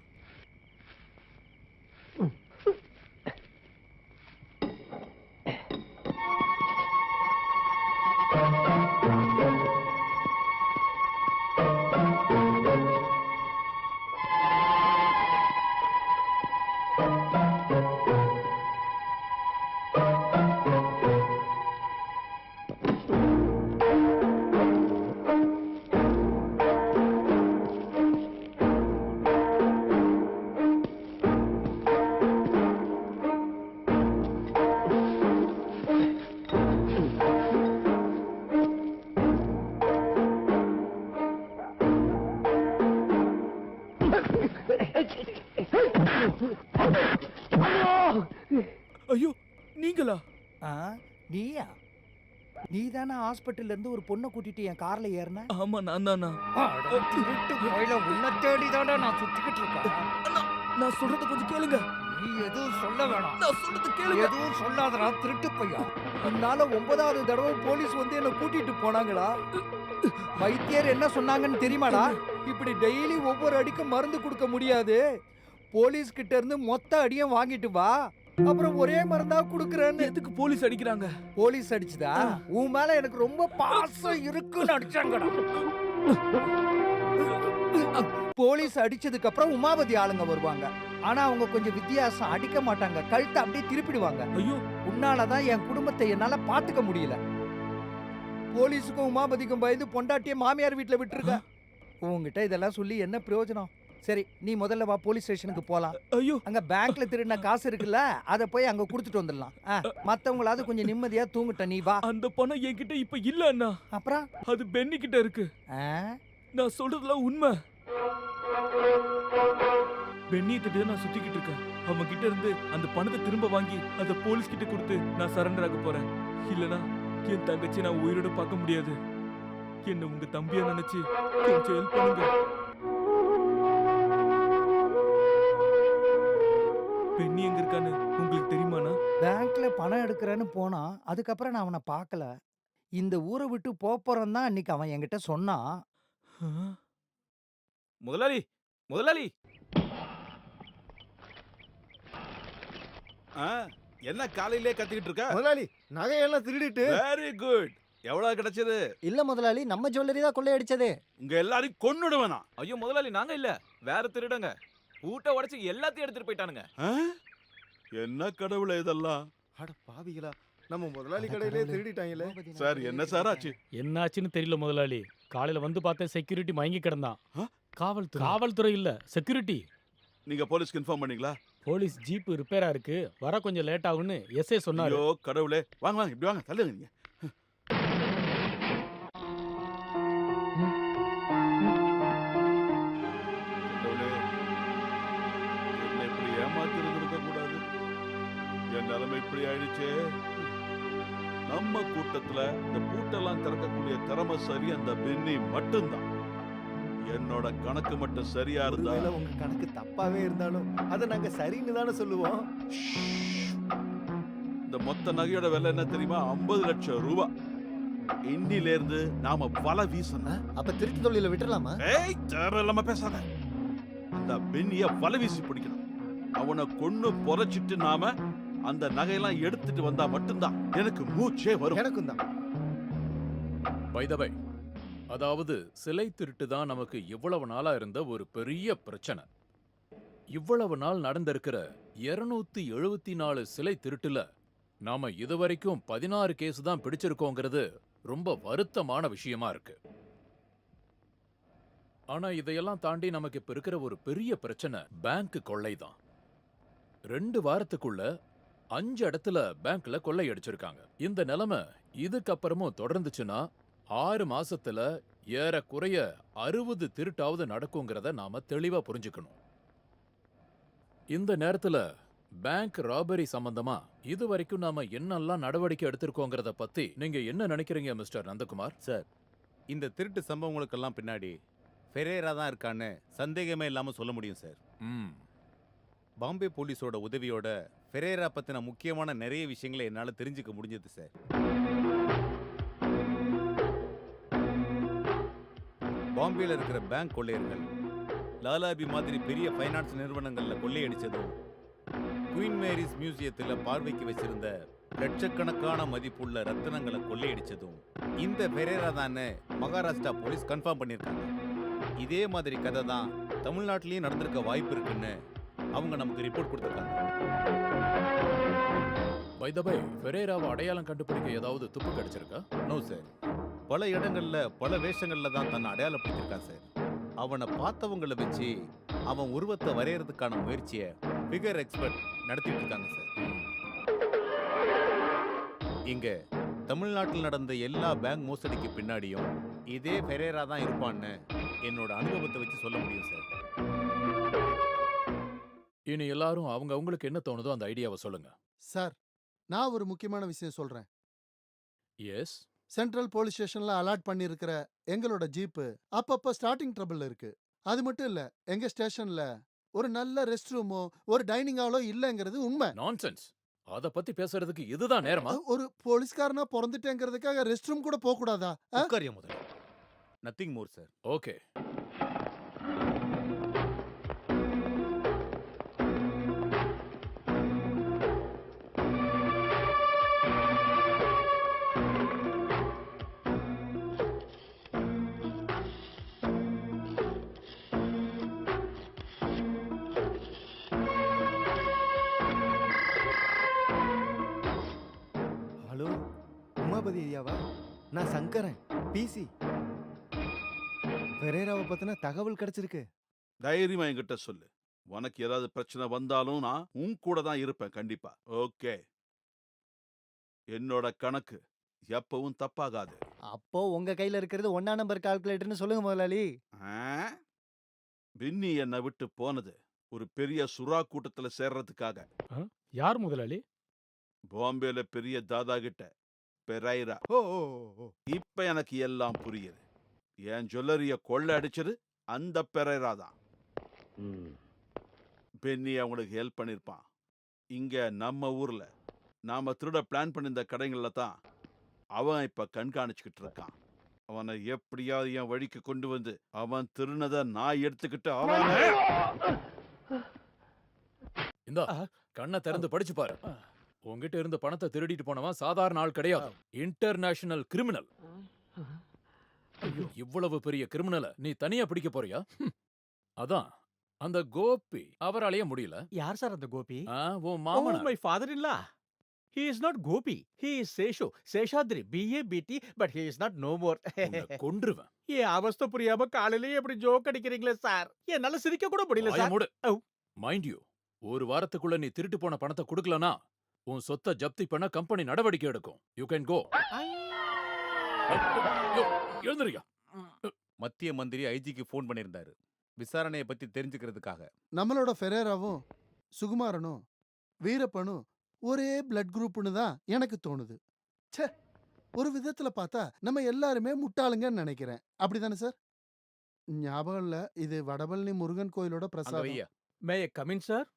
ஐயோ, நீங்களா? நீயா? நீ தானே ஹாஸ்பிட்டல்ல இருந்து ஒரு பொண்ணை கூட்டிட்டு என் கார்ல ஏறின? ஆமா, நான் தானா? திருட்டு கோயில உன்னை தேடி தானே நான் சுத்திக்கிட்டு இருக்கேன். நான் சொல்றத கொஞ்சம் கேளுங்க. நீ எதுவும் சொல்ல வேணாம். நான் சொல்றது கேளுங்க. எதுவும் சொல்லாதடா திருட்டு பையா. உன்னால 9வது தடவை போலீஸ் வந்து என்ன கூட்டிட்டு போனாங்களா? வைத்தியர் என்ன சொன்னாங்கன்னு தெரியுமாடா? இப்படி டெய்லி ஒவ்வொரு அடிக்கும் மருந்து கொடுக்க முடியாது. போலீஸ் கிட்ட இருந்து மொத்த அடியும் வாங்கிட்டு வா, அப்புறம் ஒரே மருந்தா குடுக்கறேன்னு. எதுக்கு போலீஸ் அடிக்கிறாங்க? போலீஸ் அடிச்சுதா? உன் மேல எனக்கு ரொம்ப பாசம் இருக்குன்னு அடிச்சாங்கடா. போலீஸ் அடிச்சதுக்கு அப்புறம் உமாபதி ஆளுங்க வருவாங்க. ஆனா அவங்க கொஞ்சம் வித்தியாசம். அடிக்க மாட்டாங்க, கழுத்தை அப்படியே திருப்பிடுவாங்க. ஐயோ, உன்னாலதான் என் குடும்பத்தை என்னால பாத்துக்க முடியல. போலீஸுக்கும் உமாபதிக்கும் பயந்து பொண்டாட்டிய மாமியார் வீட்டுல விட்டுருக்க. உங்ககிட்ட இதெல்லாம் சொல்லி என்ன பிரயோஜனம்? சரி நீ முதல்ல வா போலீஸ் ஸ்டேஷனுக்கு போலாம். ஐயோ அங்க பேங்க்ல திருடின காசு இருக்குல்ல அத போய் அங்க கொடுத்துட்டு வந்துடலாம். மத்தவங்களாவது கொஞ்சம் நிம்மதியா தூங்கட்ட, நீ வா. அந்த பணம் என்கிட்ட இப்ப இல்ல அண்ணா. அப்புறம் அது பென்னி கிட்ட இருக்கு. ஆ? நான் சொல்றதுலாம் உண்மை. பென்னியை தட்டி நான் சுத்திக்கிட்டு இருக்கேன். அவன் கிட்ட இருந்து அந்த பணத்தை திரும்ப வாங்கி அத போலீஸ் கிட்ட கொடுத்து நான் சரண்டர் ஆக போறேன். இல்லனா என் தங்கச்சி நான் உயிரோட பார்க்க முடியாது. என்ன உங்க தம்பியா நினைச்சு கொஞ்சம் ஹெல்ப் பண்ணுங்க. பென்னி எங்க இருக்கான்னு உங்களுக்கு தெரியுமாண்ணா? பேங்க்ல பணம் எடுக்கிறேன்னு போனான். அதுக்கப்புறம் நான் அவனை பார்க்கல. இந்த ஊரை விட்டு போறேன்னு தான் அன்னைக்கு அவன் என்கிட்ட சொன்னான். முதலாளி முதலாளி என்ன காலையிலே கத்திக்கிட்டு இருக்க? முதலாளி நகையெல்லாம் திருடிட்டு. Very good. எவ்வளவு கிடைச்சது? இல்ல முதலாளி, நம்ம ஜுவல்லரி தான் கொள்ளையடிச்சது. உங்க எல்லாரையும் கொன்னுடுவேனா? ஐயோ முதலாளி நாங்க இல்ல, வேற திருடங்க. பூட்டை உடைச்சு எல்லாத்தையும் எடுத்துட்டு போயிட்டானுங்க. என்ன கடவுளே இதெல்லாம்? அட பாவிகளா, நம்ம முதலாளி கடையிலே திருடிட்டாங்களே. சார் என்ன சார் ஆச்சு? என்னாச்சுன்னு தெரியல முதலாளி. காலையில வந்து பார்த்தேன், செக்யூரிட்டி மயங்கி கிடந்தான். காவல்துறை இல்ல, செக்யூரிட்டி. நீங்க போலீஸ்க்கு இன்ஃபார்ம் பண்ணீங்களா? போலீஸ் ஜீப் ரிப்பேரா இருக்கு, வர கொஞ்சம் லேட் ஆகும்னு எஸ்ஐ சொன்னாரு. ஐயோ கடவுளே, வாங்க வாங்க இப்படி வாங்க, தள்ளுங்க நீங்க. கடவுளே, என்னை இப்படி ஏமாத்தி இருந்திருக்க கூடாது. என் நிலைமை இப்படி ஆயிடுச்சே. நம்ம கூட்டத்துல இந்த பூட்டெல்லாம் திறக்கக்கூடிய திறமை சரி அந்த பென்னி மட்டும்தான். என்னோட கணக்கு மட்டும் சரியா இருந்தா. உங்க கணக்கு தப்பாவே இருந்தாலும் அத நாங்க சரின்னு தானே சொல்லுவோம். இந்த மொத்த நகையோட விலை என்ன தெரியுமா? 50 லட்சம் ரூபாய். இன்னில இருந்து நாம வலை வீசணும். அப்ப திருட்டு தொழில விட்டுறலாமா? ஏய் தேவையில்லாம பேசாத. அந்த பென்னிய வலை வீசி பிடிக்கணும். அவனை கொன்னு புதைச்சிட்டு நாம அந்த நகையெல்லாம் எடுத்துட்டு வந்தா மட்டும்தான் எனக்கு மூச்சே வரும். எனக்கும் தான். பை த பை, அதாவது சிலை திருட்டு தான் நமக்கு இவ்வளவு நாளா இருந்த ஒரு பெரிய பிரச்சனை. இவ்வளவு நாள் நடந்திருக்கிற 274 சிலை திருட்டுல நாம இதுவரைக்கும் 16 கேஸ் தான் பிடிச்சிருக்கோங்கிறது ரொம்ப வருத்தமான விஷயமா இருக்கு. ஆனா இதையெல்லாம் தாண்டி நமக்கு இப்ப இருக்கிற ஒரு பெரிய பிரச்சனை பேங்க் கொள்ளை தான். 2 வாரத்துக்குள்ள 5 இடத்துல பேங்க்ல கொள்ளை அடிச்சிருக்காங்க. இந்த நிலைமை இதுக்கப்புறமும் தொடர்ந்துச்சுன்னா 6 மாசத்துல ஏறக்குறைய 60 திருட்டாவது நடக்குங்கிறத நாம தெளிவா புரிஞ்சுக்கணும். இந்த நேரத்துல பேங்க் ராபரி சம்பந்தமா இது வரைக்கும் நாம என்னெல்லாம் நடவடிக்கை எடுத்திருக்கோங்கிறத பத்தி நீங்க என்ன நினைக்கிறீங்க மிஸ்டர் நந்தகுமார்? சார், இந்த திருட்டு சம்பவங்களுக்கெல்லாம் பின்னாடி ஃபெரேரா தான் இருக்கான்னு சந்தேகமே இல்லாம சொல்ல முடியும் சார். பாம்பே போலீஸோட உதவியோட ஃபெரேரா பத்தின முக்கியமான நிறைய விஷயங்களை என்னால தெரிஞ்சுக்க முடிஞ்சது சார். பாம்பேல இருக்கிற பேங்க் கொள்ளையர்கள் லாலாபி மாதிரி பெரிய ஃபைனான்ஸ் நிறுவனங்கள்ல கொள்ளையடிச்சதும், குயின் மேரிஸ் மியூசியத்துல பார்வைக்கு வச்சிருந்த லட்சக்கணக்கான மதிப்புள்ள ரத்தினங்களை கொள்ளையடிச்சதும் இந்த ஃபெரேரா தான்னு மகாராஷ்டிரா போலீஸ் கன்ஃபார்ம் பண்ணியிருக்காங்க. இதே மாதிரி கதை தான் தமிழ்நாட்டிலையும் நடந்திருக்க வாய்ப்பு இருக்குன்னு அவங்க நமக்கு ரிப்போர்ட் கொடுத்துருக்காங்க. பை த பை, ஃபெரேராவை அடையாளம் கண்டுபிடிக்க ஏதாவது துப்பு கிடைச்சிருக்கா? No sir. பல இடங்கள்ல பல வேஷங்கள்ல தான் தன்னை அடையாளப்படுத்திருக்கான் சார். அவனை பார்த்தவங்களை வச்சு அவன் உருவத்தை வரையறதுக்கான முயற்சியை ஃபிகர் எக்ஸ்பர்ட் நடத்திட்டு இருக்காங்க சார். இங்க தமிழ்நாட்டில் நடந்த எல்லா பேங்க் மோசடிக்கு பின்னாடியும் இதே ஃபெரேரா தான் இருப்பான்னு என்னோட அனுபவத்தை வச்சு சொல்ல முடியும் சார். இனி எல்லாரும் அவங்க அவங்களுக்கு என்ன தோணுதோ அந்த ஐடியாவை சொல்லுங்க. சார், நான் ஒரு முக்கியமான விஷயம் சொல்றேன். எஸ். சென்ட்ரல் போலீஸ் ஸ்டேஷன்ல அலாட் பண்ணியிருக்கிற எங்களோட ஜீப்பு அப்பப்ப ஸ்டார்டிங் ட்ரபிள்ல இருக்கு. அது மட்டும் இல்ல, எங்க ஸ்டேஷன்ல ஒரு நல்ல ரெஸ்ட் ரூமோ ஒரு டைனிங் ஹாலோ இல்லங்கிறது உண்மை. நான்சென்ஸ். அத பத்தி பேசுறதுக்கு இதுதான் நேரமா? ஒரு போலீஸ்காரனா பிறந்துட்டேங்கிறதுக்காக ரெஸ்ட் ரூம் கூட போக கூடாதா? உட்காரியா முதல்ல. Nothing more sir. Okay. Hello, Umapathi ஐயாவா? நான் சங்கரன், பிசி. ஃபெரேராவை பத்தின தகவல் கிடைச்சிருக்கு. தைரியமா என்கிட்ட சொல்லு. உனக்கு ஏதாவது பிரச்சனை வந்தாலும் நான் உன் கூட தான் இருப்பேன் கண்டிப்பா. ஓகே, என்னோட கணக்கு எப்பவும் தப்பாகாது. அப்போ உங்க கையில இருக்கிறது 1ஆம் நம்பர் கால்குலேட்டர்னு சொல்லுங்க முதலாளி. ஆ? பின்னி என்னை விட்டு போனது ஒரு பெரிய சுறா கூட்டத்துல சேர்றதுக்காக. யார் முதலாளி? பாம்பேல பெரிய தாதா கிட்ட பெரைரா. இப்ப எனக்கு எல்லாம் புரியுது. என் ஜுவல்லரிய கொள்ளை அடிச்சது அந்த பெரைரா தான். பென்னி அவங்களுக்கு ஹெல்ப் பண்ணிருப்பான். இங்க நம்ம ஊர்ல நாம திருட பிளான் பண்ணிருந்த கடைகள்ல தான் அவன் இப்ப கண்காணிச்சுக்கிட்டு இருக்கான். அவனை எப்படியாவது என் வழிக்கு கொண்டு வந்து அவன் திருநதை நான் எடுத்துக்கிட்டு அவனை இந்தா கண்ணை திறந்து படிச்சு பாரு. உங்ககிட்ட இருந்த பணத்தை திருடிட்டு போனவன் சாதாரண ஆள் கிடையாது, இன்டர்நேஷனல் கிரிமினல். இவ்வளவு பெரிய கிரிமினலை நீ தனியா பிடிக்க போறியா? அதான் அந்த கோபி அவராலேயே முடியல. யார் சார் அந்த கோபி? உன் மாமனார். My father in law. He is not Gopi. He is Seshu. Seshadri. B-A-B-T. But he is not no more. கொன்றுவன். ஏன் அவஸ்தை புரியாம காலையிலேயே எப்படி ஜோக் அடிக்கிறீங்களே சார்? என்னால சிரிக்க கூட முடியல சார். மைண்ட் யூ, ஒரு வாரத்துக்குள்ள நீ திருட்டு போன பணத்தை கொடுக்கலனா உன் சொத்தை ஜப்தி பண்ண கம்பெனி நடவடிக்கை எடுக்கும். You can go. எழுந்திரியா. மத்திய மந்திரி ஐஜிக்கு ஃபோன் பண்ணியிருந்தாரு விசாரணையை பத்தி தெரிஞ்சுக்கிறதுக்காக. நம்மளோட ஃபெரேராவும் சுகுமாரனும் வீரப்பனும் ஒரே பிளட் குரூப்னு தான் எனக்கு தோணுது. ச்சே, ஒரு விதத்துல பார்த்தா நம்ம எல்லாருமே முட்டாளுங்கன்னு நினைக்கிறேன். அப்படிதானே சார்? ஞாபகம் இல்ல, இது வடபழனி முருகன் கோயிலோட பிரசாதம். May I come in sir?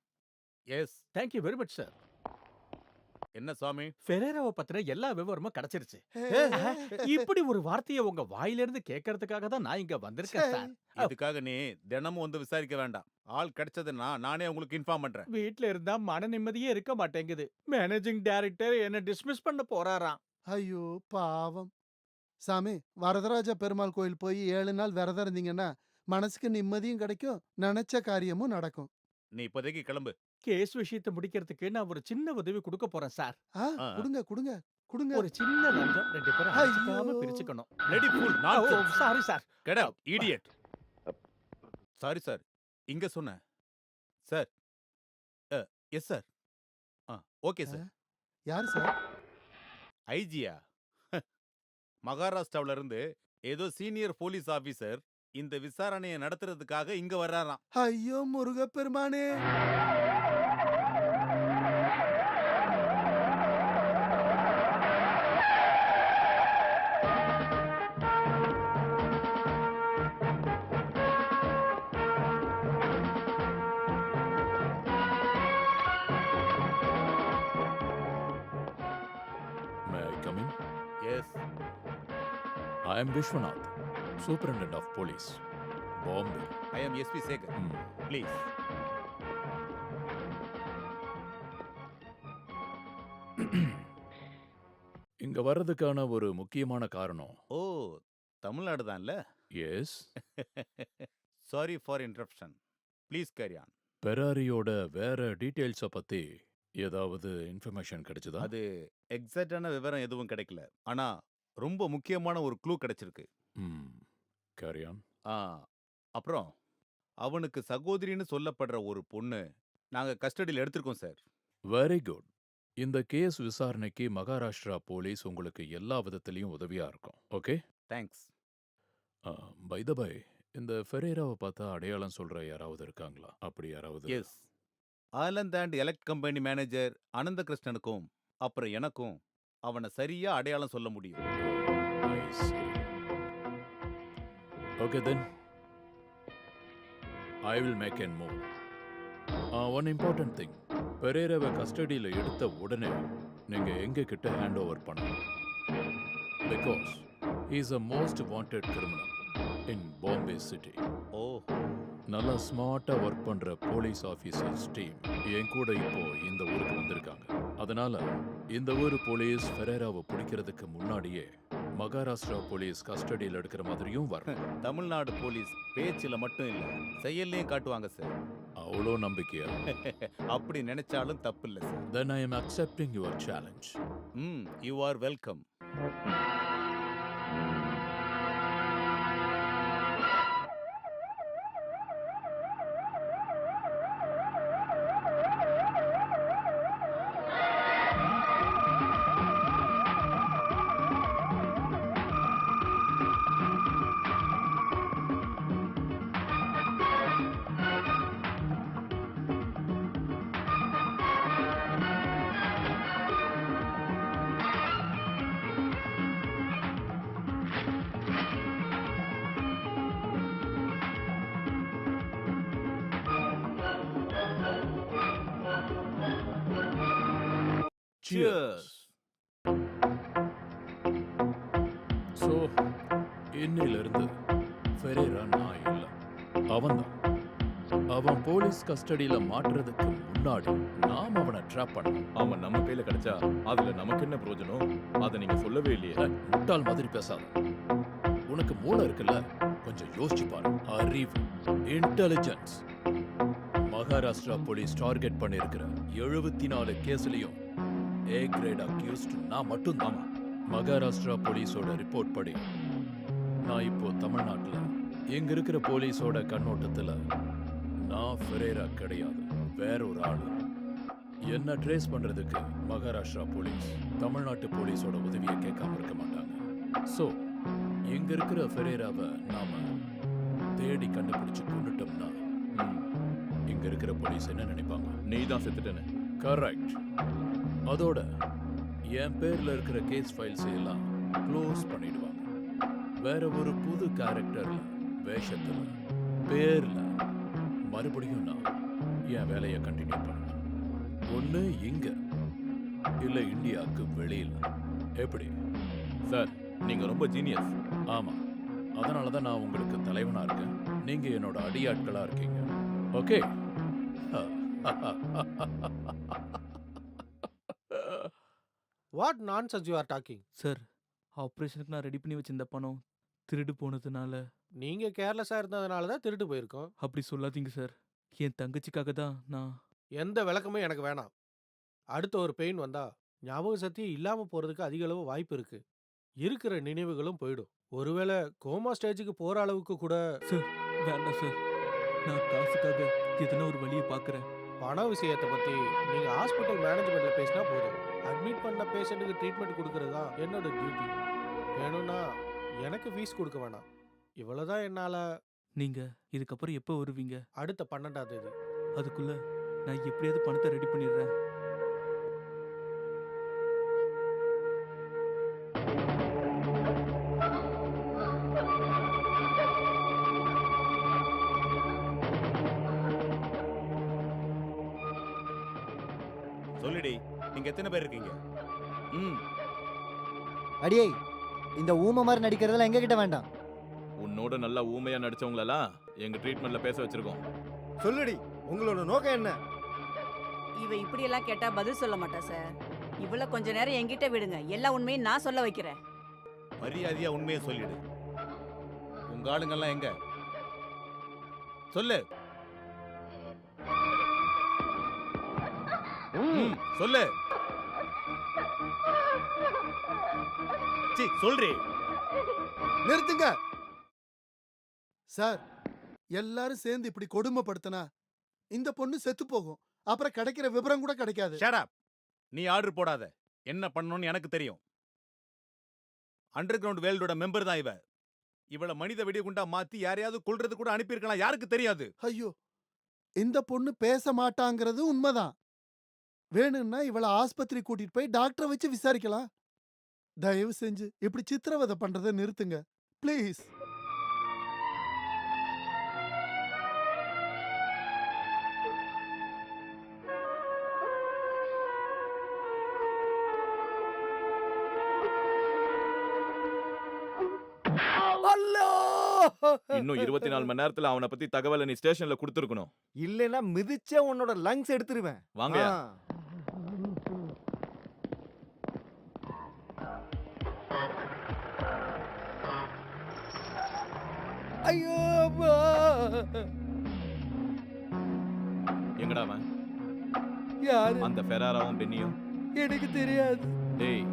Yes. Thank you very much sir. என்ன சுவாமி? ஃபெரேராவை பத்தின எல்லா விவரமும் கிடைச்சிருச்சு. இப்படி ஒரு வார்த்தையை உங்க வாயிலிருந்து கேட்கறதுக்காக தான் நான் இங்க வந்திருக்கேன் சார். இதுக்காக நீ தினமும் வந்து விசாரிக்க வேண்டாம். ஆள் கிடைச்சதுன்னா நானே உங்களுக்கு இன்ஃபார்ம் பண்றேன். வீட்ல இருந்தா மன நிம்மதியே இருக்க மாட்டேங்குது. மேனேஜிங் டைரக்டர் என்ன டிஸ்மிஸ் பண்ண போறாராம். ஐயோ பாவம். சாமி, வரதராஜ பெருமாள் கோயில் போய் 7 நாள் விரதம் இருந்தீங்கன்னா மனசுக்கு நிம்மதியும் கிடைக்கும், நினைச்ச காரியமும் நடக்கும். நீ இப்போதைக்கு கிளம்பு. கேஸ் விஷயத்தை முடிக்கிறதுக்கு நான் ஒரு சின்ன உதவி கொடுக்க போறேன் சார். கொடுங்க கொடுங்க கொடுங்க. ஒரு சின்ன லஞ்சம் 2 பேரும் அடிச்சுக்காம பிரிச்சுக்கணும். Bloody fool, nonsense. Sorry sir. Get out, idiot. Sorry sir. இங்க சொன்ன sir. Yes sir. Okay sir. யார் சார்? ஐஜியா? மகாராஷ்டிராவில இருந்து ஏதோ சீனியர் போலீஸ் ஆபீசர் இந்த விசாரணையை நடத்துறதுக்காக இங்க வர்றாராம். ஐயோ முருகப்பெருமானே. May I come in? Yes. I am Vishwanath, Superintendent of Police, Bombay. I am SP Sekhar. Please. இங்க வர்றதுக்கான ஒரு முக்கியமான காரணம். ஓ, தமிழ்நாடு தான்ல? Yes. Sorry for interruption. Please carry on. பெராரியோட வேற டீடைல்ஸ பத்தி ஏதாவது இன்ஃபர்மேஷன் கிடைச்சதா? அது எக்ஸாக்ட்டான விவரம் எதுவும் கிடைக்கல. ஆனா ரொம்ப முக்கியமான ஒரு க்ளூ கிடைச்சிருக்கு. Carry on. அப்புறம் அவனுக்கு சகோதரின்னு சொல்லப்படுற ஒரு பொண்ணு நாங்க கஸ்டடியில் எடுத்திருக்கோம் சார். Very good. இந்த கேஸ் விசாரணைக்கு மகாராஷ்டிரா போலீஸ் உங்களுக்கு எல்லா விதத்திலையும் உதவியா இருக்கும். Okay, thanks. By the by, இந்த ஃபெரேராவை பார்த்தா அடையாளம் சொல்ற யாராவது இருக்காங்களா? அப்படி யாராவது? எஸ். ஆலந்த் அண்ட் எலக்ட் கம்பெனி மேனேஜர் அனந்தகிருஷ்ணனுக்கும் அப்புறம் எனக்கும் அவனை சரியா அடையாளம் சொல்ல முடியும். Okay then I will make an move. One important thing, பெரேராவை கஸ்டடியில் எடுத்த உடனே நீங்க எங்க கிட்ட ஹேண்ட் ஓவர் பண்ணணும். Because he is a most wanted criminal in Bombay city. Oh, நல்லா ஸ்மார்ட்டா ஒர்க் பண்ற போலீஸ் ஆபீசர்ஸ் டீம் என் கூட இப்போ இந்த ஊருக்கு வந்திருக்காங்க. அதனால இந்த ஊர் போலீஸ் ஃபெரேராவை பிடிக்கிறதுக்கு முன்னாடியே மகாராஷ்டிரா போலீஸ் கஸ்டடியில் எடுக்கிற மாதிரியும் வரும். தமிழ்நாடு போலீஸ் பேச்சில் மட்டும் இல்ல, செயல்லையும் காட்டுவாங்க சார். அவ்வளோ நம்பிக்கையா? அப்படி நினைச்சாலும் தப்பு இல்லை sir. Then I am accepting your challenge. You are welcome. Cheers. So இன்னையிலிருந்து ஃபெரேரா நான் இல்லை, அவன்தான். அவன் போலீஸ் கஸ்டடியில மாட்டுறதுக்கு முன்னாடி நாம் அவனை ட்ராப் பண்ணணும். அவன் நம்ம கையில கிடைச்சா அதுல நமக்கு என்ன பிரயோஜனம்? அதை நீங்க சொல்லவே இல்லையே. முட்டாள் மாதிரி பேசாத. உனக்கு மூளை இருக்குல்ல, கொஞ்சம் யோசிச்சு பாரு. அறிவு, இன்டெலிஜென்ஸ். மகாராஷ்டிரா போலீஸ் டார்கெட் பண்ணிருக்கிற 74 கேஸ்லயும் ஏ கிரேட் அக்யூஸ்ட் நான் மட்டும்தான். மகாராஷ்டிரா போலீஸோட ரிப்போர்ட் படி நான் இப்போ தமிழ்நாட்டுல எங்க இருக்கிற போலீஸோட கண்ணோட்டத்துல நான் ஃபெரேரா கிடையாது, வேற ஒரு ஆளு. என்ன ட்ரேஸ் பண்றதுக்கு மகாராஷ்டிரா போலீஸ் தமிழ்நாட்டு போலீஸோட உதவியை கேட்காம இருக்க மாட்டாங்க. ஸோ இங்க இருக்கிற ஃபெரேராவை நாம தேடி கண்டுபிடிச்சு கொண்டுட்டோம்னா இங்க இருக்கிற போலீஸ் என்ன நினைப்பாங்க? நீ தான் செத்துட்டேன்னு. கரெக்ட். அதோட என் பேர்ல இருக்கிற கேஸ் ஃபைல்ஸ் எல்லாம் க்ளோஸ் பண்ணிடுவாங்க. வேற ஒரு புது கேரக்டர்ல, வேஷத்துல, பேர்ல மறுபடியும் நான் என் வேலையை கண்டினியூ பண்ணுவேன். ஒண்ணு இங்க இல்ல இந்தியாவுக்கு வெளியில. எப்படி சார், நீங்க ரொம்ப ஜீனியஸ். ஆமா, அதனாலதான் நான் உங்களுக்கு தலைவனா இருக்கேன், நீங்க என்னோட அடியாட்களா இருக்கீங்க. Okay? What nonsense you are talking? Sir, ஆபரேஷனுக்கு நான் ரெடி பண்ணி வச்சிருந்த பணம் திருடு போனதுனால. நீங்க கேர்லெஸ்ஸா இருந்ததுனால தான் திருட்டு போயிருக்கோம். அப்படி சொல்லாதீங்க சார். என் தங்கச்சிக்காக தான் நான். எந்த விளக்கமும் எனக்கு வேணாம். அடுத்த ஒரு பெயின் வந்தா ஞாபக சக்தி இல்லாம போறதுக்கு அதிக அளவு வாய்ப்பு இருக்கு. இருக்கிற நினைவுகளும் போயிடும். ஒருவேளை கோமா ஸ்டேஜுக்கு போற அளவுக்கு கூட. சார் வேண்டாம் சார், நான் காசுக்காக எதனா ஒரு வழியை பார்க்குறேன். பண விஷயத்தை பத்தி நீங்க ஹாஸ்பிட்டல் மேனேஜ்மெண்ட்ல பேசினா போதும். அட்மிட் பண்ண பேஷண்ட்டுக்கு ட்ரீட்மெண்ட் கொடுக்கறது தான் என்னோட டியூட்டி. வேணும்னா எனக்கு ஃபீஸ் கொடுக்க வேணாம். இவ்வளவுதான் என்னால. நீங்க இதுக்கப்புறம் எப்போ வருவீங்க? அடுத்த 12ஆம் தேதி. அதுக்குள்ள நான் எப்படியாவது பணத்தை ரெடி பண்ணிடுறேன். சொல்லுடி, நீங்க எத்தனை பேர் இருக்கீங்க? அடியே, இந்த ஊமை மாதிரி நடிக்கிறதெல்லாம் எங்க கிட்ட வேண்டாம். உன்னோட நல்லா ஊமையா நடிச்சவங்களெல்லாம் எங்க ட்ரீட்மெண்ட்ல பேச வச்சிருக்கோம். சொல்லுடி, உங்களோட நோக்கம் என்ன? இவ இப்படி எல்லாம் கேட்டா பதில் சொல்ல மாட்டா சார். இவ்வளவு கொஞ்ச நேரம் என்கிட்ட விடுங்க, எல்லா உண்மையும் நான் சொல்ல வைக்கிறேன். மரியாதையா உண்மையை சொல்லிடு. உங்க ஆளுங்கெல்லாம் எங்க? சொல்லு. சொல்லு. சொல்றே. நிறுத்துங்க சார். எல்லாரும் சேர்ந்து இப்படி கொடுமைப்படுத்தினா இந்த பொண்ணு செத்து போகும். அப்புறம் கிடைக்கிற விவரம் கூட கிடைக்காது. Shut up. நீ ஆர்டர் போடாத. என்ன பண்ணணும்னு எனக்கு தெரியும். அண்டர் கிரவுண்ட் வேல்டோட மெம்பர் தான் இவ. இவளை மனித வெடிகுண்டா மாத்தி யாரையாவது கொல்றது கூட அனுப்பியிருக்கலாம். யாருக்கு தெரியாது? ஐயோ, இந்த பொண்ணு பேச மாட்டாங்கிறது உண்மைதான். வேணும்னா இவளை ஆஸ்பத்திரி கூட்டிட்டு போய் டாக்டரை வச்சு விசாரிக்கலாம். தயவு செஞ்சு இப்படி சித்திரவதை பண்றதை நிறுத்துங்க ப்ளீஸ். இன்னும் 24 மணி நேரத்துல அவனை பத்தி தகவலை நீ ஸ்டேஷன்ல கொடுத்துருக்கணும். இல்லைன்னா மிதிச்சே உன்னோட லங்ஸ் எடுத்துருவேன். வாங்க. ஐயோ, எங்கடா அவன்? யாரு? அந்த ஃபெராராவும் பென்னியும். எனக்கு தெரியாது. டேய்,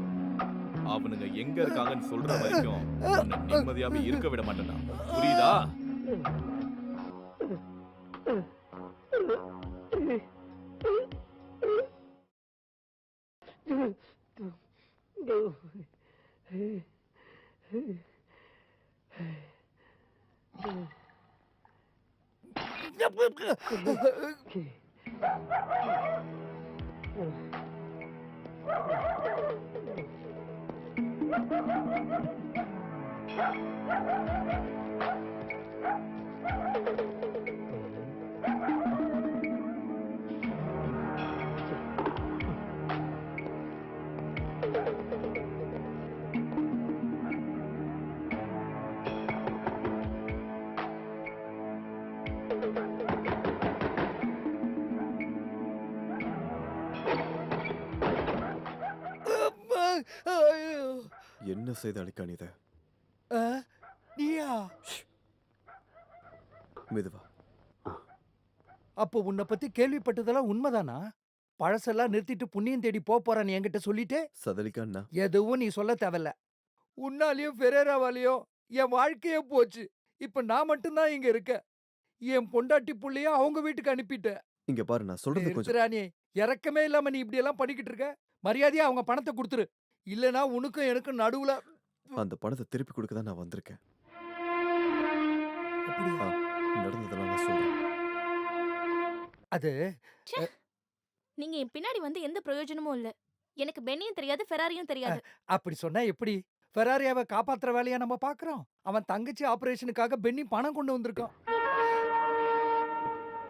அவனுங்க எங்க இருக்காங்கன்னு சொல்ற வரைக்கும் உன்னை நிம்மதியாவே இருக்க விட மாட்டேன்டா. புரியுதா? என்ன செய்த அழிக்கான் இத? நீயா? மெதுவா. அப்போ உன்னை பத்தி கேள்விப்பட்டதெல்லாம் உண்மைதானா? பழசெல்லாம் நிறுத்திட்டு புண்ணியம் தேடி போறான்னு என்கிட்ட சொல்லிட்டு சதலிக்கான்னா எதுவும் நீ சொல்ல தேவையில்ல. உன்னாலையும் ஃபெரேராவாலையும் என் வாழ்க்கையே போச்சு. இப்ப நான் மட்டும்தான் இங்க இருக்கேன். என் பொண்டாட்டி புள்ளைய அவங்க வீட்டுக்கு அனுப்பிட்டேன். இங்க பாரு, நான் சொல்றது கொஞ்சம் நிறுத்துறானே, இறக்கமே இல்லாம நீ இப்படி எல்லாம் பண்ணிக்கிட்டு இருக்க. மரியாதையா அவங்க பணத்தை கொடுத்துரு. இல்லனா உனக்கும் எனக்கும் நடுவுல அந்த பணத்தை திருப்பி கொடுக்க தான் நான் வந்திருக்கேன். அப்படியா? நடந்ததெல்லாம் நான் சொல்றேன். அது நீங்க என் பின்னாடி வந்து எந்த பிரயோஜனமும் இல்ல. எனக்கு பென்னியும் தெரியாது, ஃபெராரியும் தெரியாது. அப்படி சொன்னா எப்படி? ஃபெராரியாவை காப்பாத்துற வேலையா நம்ம பாக்குறோம். அவன் தங்கச்சி ஆபரேஷனுக்காக பென்னி பணம் கொண்டு வந்திருக்கான்.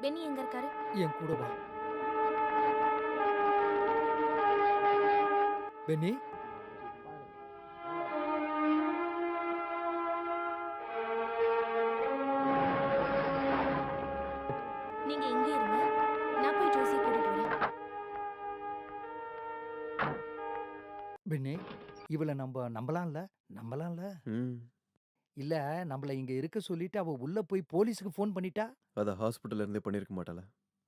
பென்னி எங்க இருக்காரு? என் கூட வா. பென்னி, நீங்க இங்க இருங்க. நான் போய் ஜோசியை கூட்டிட்டு வரேன். பென்னி, இவளை நம்ம நம்பலாம்ல? இல்ல, நம்மள இங்க இருக்க சொல்லிட்டு அவ உள்ள போய் போலீஸுக்கு ஃபோன் பண்ணிட்டா? அத ஹாஸ்பிடல்ல இருந்தே பண்ணிருக்க மாட்டாளா?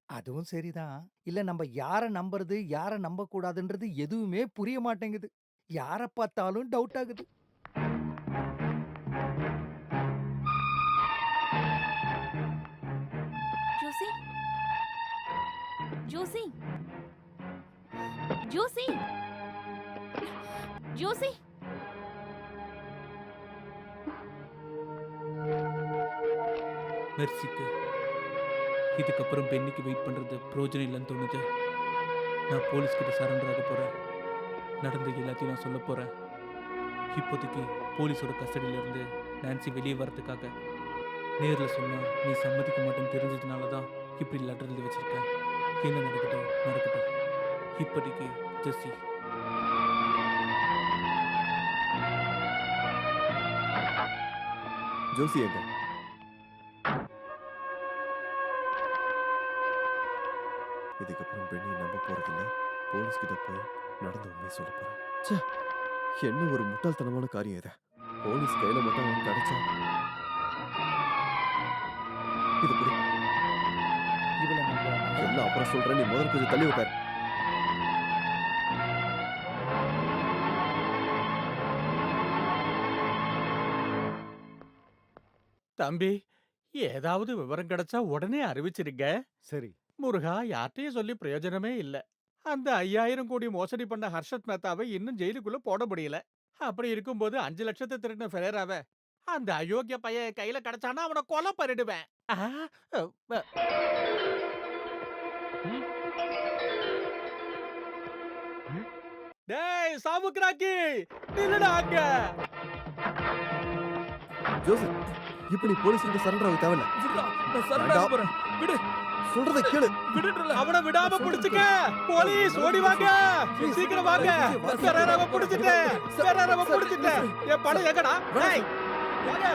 அதுவும் சரிதான். இல்ல, நம்ம யார நம்புறது யார நம்ப கூடாதுன்றது எதுவுமே புரிய மாட்டேங்குது. யார பார்த்தாலும் டவுட் ஆகுது. ஜோசி, ஜோசி, ஜோசி, ஜோசி. மெர்சிக்கு இதுக்கப்புறம் பென்னிக்கு வெயிட் பண்றது பிரயோஜனம் இல்லைன்னு தோணுது. நான் போலீஸ் கிட்ட சரண்டர் ஆக போறேன். நடந்த எல்லாத்தையும் நான் சொல்ல போறேன். இப்போதைக்கு போலீஸோட கஸ்டடியில இருந்து நான்சி வெளியே வரதுக்காக நேர்ல சொன்னா நீ சம்மதிக்க மாட்டேன்னு தெரிஞ்சதுனால தான் இப்படி லெட்டர் எழுதி வச்சிருக்கேன். என்ன நடக்கட்டும். இப்போதைக்கு ஜெஸ்ஸி. ஜோசி எங்க? இதுக்கப்புறம் பெண்ணியை நம்ப போறதில்ல. போலீஸ் கிட்ட போய் நடந்த உண்மையை சொல்ல போறேன். ச்சே, என்ன ஒரு முட்டாள்தனமான காரியம் இது. போலீஸ் கையில மட்டும் அவன் கிடைச்சா இது புடி. இவளை நம்ம எல்லாம் அப்புறம் சொல்றேன். நீ முதல்ல கொஞ்சம் தள்ளி உட்காரு. தம்பி, ஏதாவது விவரம் கிடைச்சா உடனே அறிவிச்சிருங்க. சரி. முருகா, யார்ட்டையும் சொல்லி பிரயோஜனமே இல்ல. அந்த 5000 கோடி மோசடி பண்ண ஹர்ஷத் மேத்தாவை இன்னும் ஜெயிலுக்குள்ள போட முடியல. அப்படி இருக்கும்போது 5 லட்சத்தை திருடின ஃபெரேராவை அந்த அயோக்கிய பையன் கையில கிடைச்சானா அவனை கொலை பண்ணிடுவேன். டேய் சாமுக்ராக்கி, நில்லுடா அங்க. ஜோசப், இப்ப நீ போலீஸ் கிட்ட சரண்டர் ஆக தேவையில்ல. நான் சரண்டர் ஆக போறேன். விடு, சொல்றத கேளு. விடுன்றல. அவனை விடாம பிடிச்சுக்க. போலீஸ் ஓடி வாங்க, சீக்கிரம் வாங்க. ஃபெரேராவை பிடிச்சிட்டேன். என் பணம் எங்கடா? டேய் வாங்க,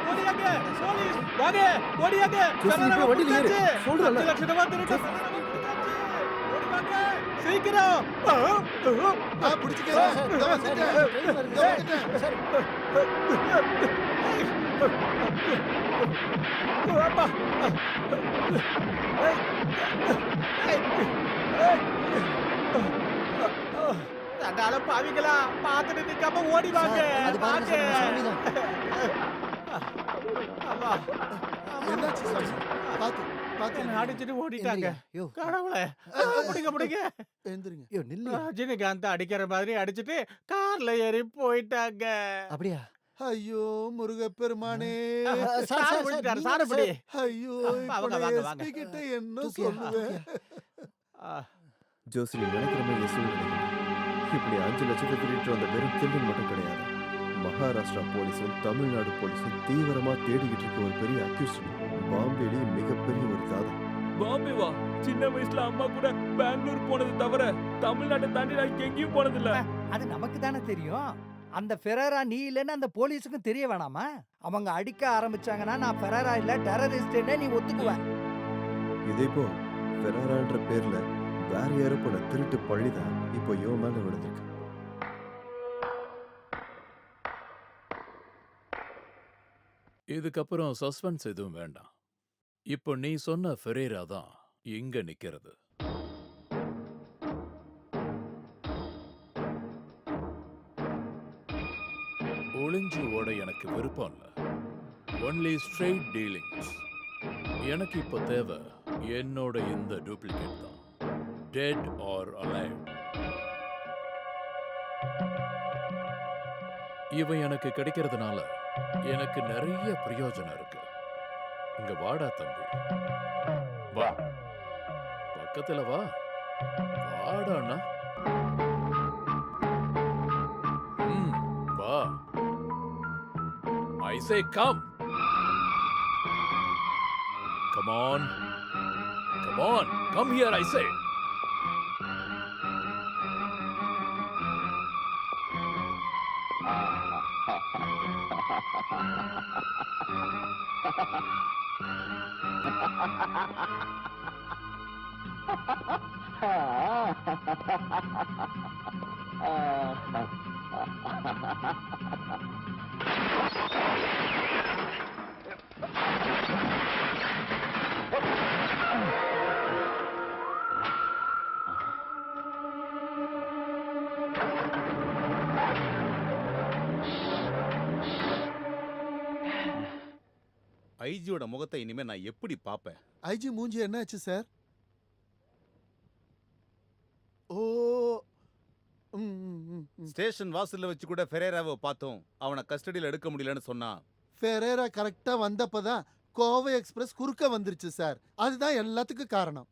ஓடியாங்க. போலீஸ் வாங்க, ஓடியாங்க. ஃபெரேராவை பிடிச்சாச்சு. சொல்றல. 5 லட்சம் ரூபாய் திருட்டு ஃபெரேராவை பிடிச்சாச்சு. ஓடி வாங்க சீக்கிரம். நான் பிடிச்சிக்கிறேன். அப்பா. அடால பாவிங்களா, பாத்துட்டு நிக்காம ஓடி வாங்க. அது பாருங்க சார், நம்ம சாமி தான். ஆமா. என்னாச்சு சாமி? பாத்து என்ன அடிச்சுட்டு ஓடிட்டாங்க. யோ, கடவுளே, முடிங்க. எந்திரிங்க. யோ நில்லு. ரஜினிகாந்த் அடிக்கிற மாதிரி அடிச்சுட்டு கார்ல ஏறி போயிட்டாங்க. அப்படியா? ஐயோ முருகப்பெருமானே. சாரு பிடிச்சிட்டாரு, சாரு பிடி. ஐயோ, இப்ப வாங்க, நான் வாங்க. SP கிட்ட என்ன தூக்கியா? சொல்லுவேன்? ஜோசி, நீ நினைக்கிற மாதிரி சூழ்நிலை இப்படி 5 லட்சத்தை திருட்டு வந்த வெறும் திருடன் மட்டும் கிடையாது. மகாராஷ்டிரா போலீஸும் தமிழ்நாடு போலீஸும் தீவிரமா தேடிக்கிட்டு இருக்க ஒரு பெரிய அக்யூஸ்ட். பாம்பேலி மிகப்பெரிய ஒரு தாதா. பாம்பே வா. சின்ன வயசுல அம்மா கூட பெங்களூர் போனது தவிர தமிழ்நாட்டை தாண்டி நான் எங்கேயும் போனதில்ல. அது நமக்கு தானே தெரியும். அந்த ஃபெரேரா நீ இல்லைன்னு அந்த போலீஸுக்கும் தெரிய வேணாமா? அவங்க அடிக்க ஆரம்பிச்சாங்கன்னா நான் ஃபெரேரா இல்ல டெரரிஸ்ட்னே நீ ஒத்துக்குவ. இதே இப்போ ஃபெராரான்ற பேர்ல வேற யாரோ போல திருட்டு பழிதான் இப்போ இவன் மேல விழுந்திருக்கு. இதுக்கப்புறம் சஸ்பென்ஸ் எதுவும் வேண்டாம். இப்போ நீ சொன்ன ஃபெரேரா தான் இங்க நிக்கிறது. ஒளிஞ்சு ஓட எனக்கு விருப்பம் இல்ல. Only straight dealings. எனக்கு இப்போ தேவை என்னோட இந்த டூப்ளிகேட் தான். Dead or alive. இவன் எனக்கு கிடைக்கிறதுனால எனக்கு நிறைய பிரயோஜனம் இருக்கு. இங்க வாடா தம்பி, வா, பக்கத்துல வா, வாடாண்ணா. வா, I say come. Come on, come on, come here, I say. ஐஜியோட முகத்தை இனிமே நான் எப்படி பாப்பேன்? ஐஜி மூஞ்சி என்னாச்சு சார்? ஓ, ஸ்டேஷன் வாசல்ல வச்சு கூட ஃபெரேராவை பார்த்தோம். அவனை கஸ்டடியில் எடுக்க முடியலன்னு சொன்னான். ஃபெரேரா கரெக்டா வந்தப்பதான் கோவை எக்ஸ்பிரஸ் குறுக்க வந்துருச்சு சார். அதுதான் எல்லாத்துக்கும் காரணம்.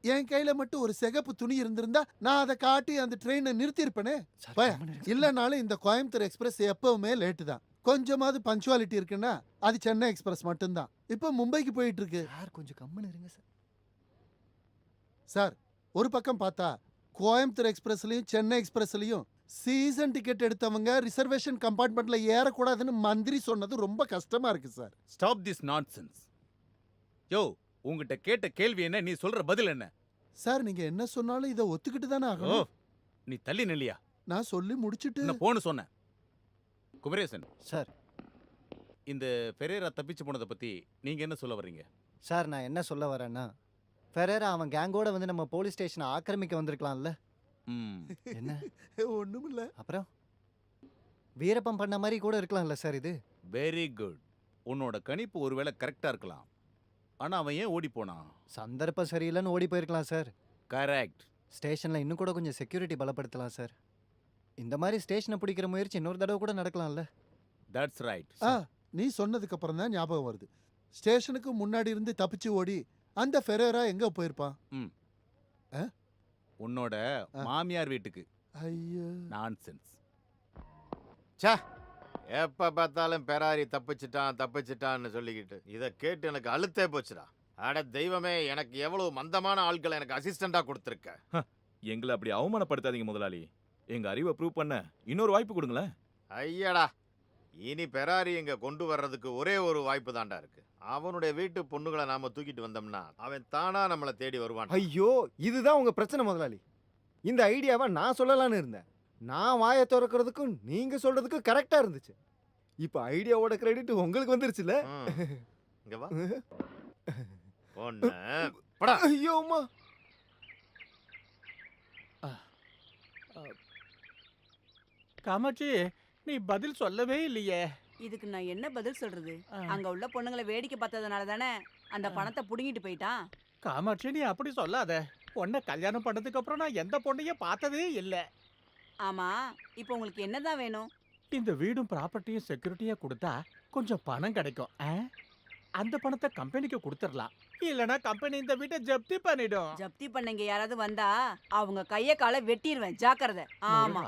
என் கையில மட்டும் ஒரு சிகப்பு துணி இருந்திருந்தா நான் அதை காட்டி அந்த ட்ரெயினை நிறுத்தியிருப்பேனே. இல்லைனாலும் இந்த கோயம்புத்தூர் எக்ஸ்பிரஸ் எப்பவுமே லேட்டு தான். கொஞ்சமாவது பஞ்சுவாலிட்டி இருக்குன்னா அது சென்னை எக்ஸ்பிரஸ் மட்டும்தான். இப்போ மும்பைக்கு போயிட்டு இருக்கு. சார் கொஞ்சம் கம்முன்னு இருங்க சார். சார் ஒரு பக்கம் பார்த்தா கோயம்புத்தூர் எக்ஸ்பிரஸ்லயும் சென்னை எக்ஸ்பிரஸ்லயும் சீசன் டிக்கெட் எடுத்தவங்க ரிசர்வேஷன் கம்பார்ட்மெண்ட்ல ஏறக்கூடாதுன்னு மந்திரி சொன்னது ரொம்ப கஷ்டமா இருக்கு சார். Stop this nonsense. யோ, உங்ககிட்ட கேட்ட கேள்வி என்ன, நீ சொல்ற பதில் என்ன? சார் நீங்க என்ன சொன்னாலும் இதை ஒத்துக்கிட்டு தானே ஆகணும். நீ தள்ளி நில்லியா? நான் சொல்லி முடிச்சிட்டு போன்னு சொன்னேன். குமரேசன் சார், இந்த ஃபெரேரா தப்பிச்சு போனதை பத்தி நீங்க என்ன சொல்ல வர்றீங்க? சார் நான் என்ன சொல்ல வரேன்னா, ஃபெரேரா அவன் கேங்கோட வந்து நம்ம போலீஸ் ஸ்டேஷனை ஆக்கிரமிக்க வந்திருக்கலாம்ல. என்ன ஒண்ணுமில்ல. அப்புறம் வீரப்பம் பண்ண மாதிரி கூட இருக்கலாம்ல சார் இது. Very good. உன்னோட கணிப்பு ஒருவேளை கரெக்டா இருக்கலாம். ஆனா அவன் ஏன் ஓடி போனான்? சந்தர்ப்பம் சரியில்லைன்னு ஓடி போயிருக்கலாம் சார். கரெக்ட். ஸ்டேஷன்ல இன்னும் கூட கொஞ்சம் செக்யூரிட்டி பலப்படுத்தலாம் சார். இந்த மாதிரி ஸ்டேஷனை பிடிக்கிற முயற்சி இன்னொரு தடவை கூட நடக்கலாம்ல. That's right. நீ சொன்னதுக்கு அப்புறம் தான் ஞாபகம் வருது. ஸ்டேஷனுக்கு முன்னாடி இருந்து தப்பிச்சு ஓடி அந்த ஃபெரேரா எங்க போயிருப்பான்? உன்னோட மாமியார் வீட்டுக்கு. ஐயோ, நான்சென்ஸ். ச்சே, எப்ப பார்த்தாலும் பெராரி தப்பிச்சிட்டான்னு சொல்லிக்கிட்டு இதை கேட்டு எனக்கு அழுத்தே போச்சுடா. அட தெய்வமே, எனக்கு எவ்வளவு மந்தமான ஆட்களை எனக்கு அசிஸ்டண்டா கொடுத்துருக்க. எங்களை அப்படி அவமானப்படுத்தாதீங்க முதலாளி. எங்க அறிவை ப்ரூவ் பண்ண இன்னொரு வாய்ப்பு கொடுங்களேன். ஐயடா, இனி பெராரி இங்க கொண்டு வர்றதுக்கு ஒரே ஒரு வாய்ப்பு தாண்டா இருக்கு. அவனுடைய வீட்டு பொண்ணுகளை நாம தூக்கிட்டு வந்தோம்னா அவன் தானா நம்மளை தேடி வருவான். ஐயோ, இதுதான் உங்க பிரச்சனை முதலாளி. இந்த ஐடியாவை நான் சொல்லலான்னு இருந்தேன். நான் வாயை திறக்கிறதுக்கும் நீங்க சொல்றதுக்கும் கரெக்டா இருந்துச்சு. இப்ப ஐடியாவோட கிரெடிட் உங்களுக்கு வந்துருச்சுல. இங்க வா. பொண்ணு படா. ஐயோ அம்மா. காமாட்சி, நீ பதில் சொல்லவே இல்லையே. இதுக்கு நான் என்ன பதில் சொல்றது? அங்க உள்ள பொண்ணுங்களை வேடிக்கை பார்த்ததுனால தானே அந்த பணத்தை புடுங்கிட்டு போயிட்டான். காமாட்சி, நீ அப்படி சொல்லாத. பொண்ணை கல்யாணம் பண்ணதுக்கு அப்புறம் நான் எந்த பொண்ணையும் பார்த்ததே இல்லை. ஆமா, இப்போ உங்களுக்கு என்னதான் வேணும்? இந்த வீடும் ப்ராப்பர்ட்டியும் செக்யூரிட்டியா கொடுத்தா கொஞ்சம் பணம் கிடைக்கும். அந்த பணத்தை கம்பெனிக்கு கொடுத்துடலாம். இல்லனா கம்பெனி இந்த வீட்டை ஜப்தி பண்ணிடும். ஜப்தி பண்ணீங்க யாராவது வந்தா அவங்க கைய காலை வெட்டிடுவேன், ஜாக்கிரதை. ஆமா.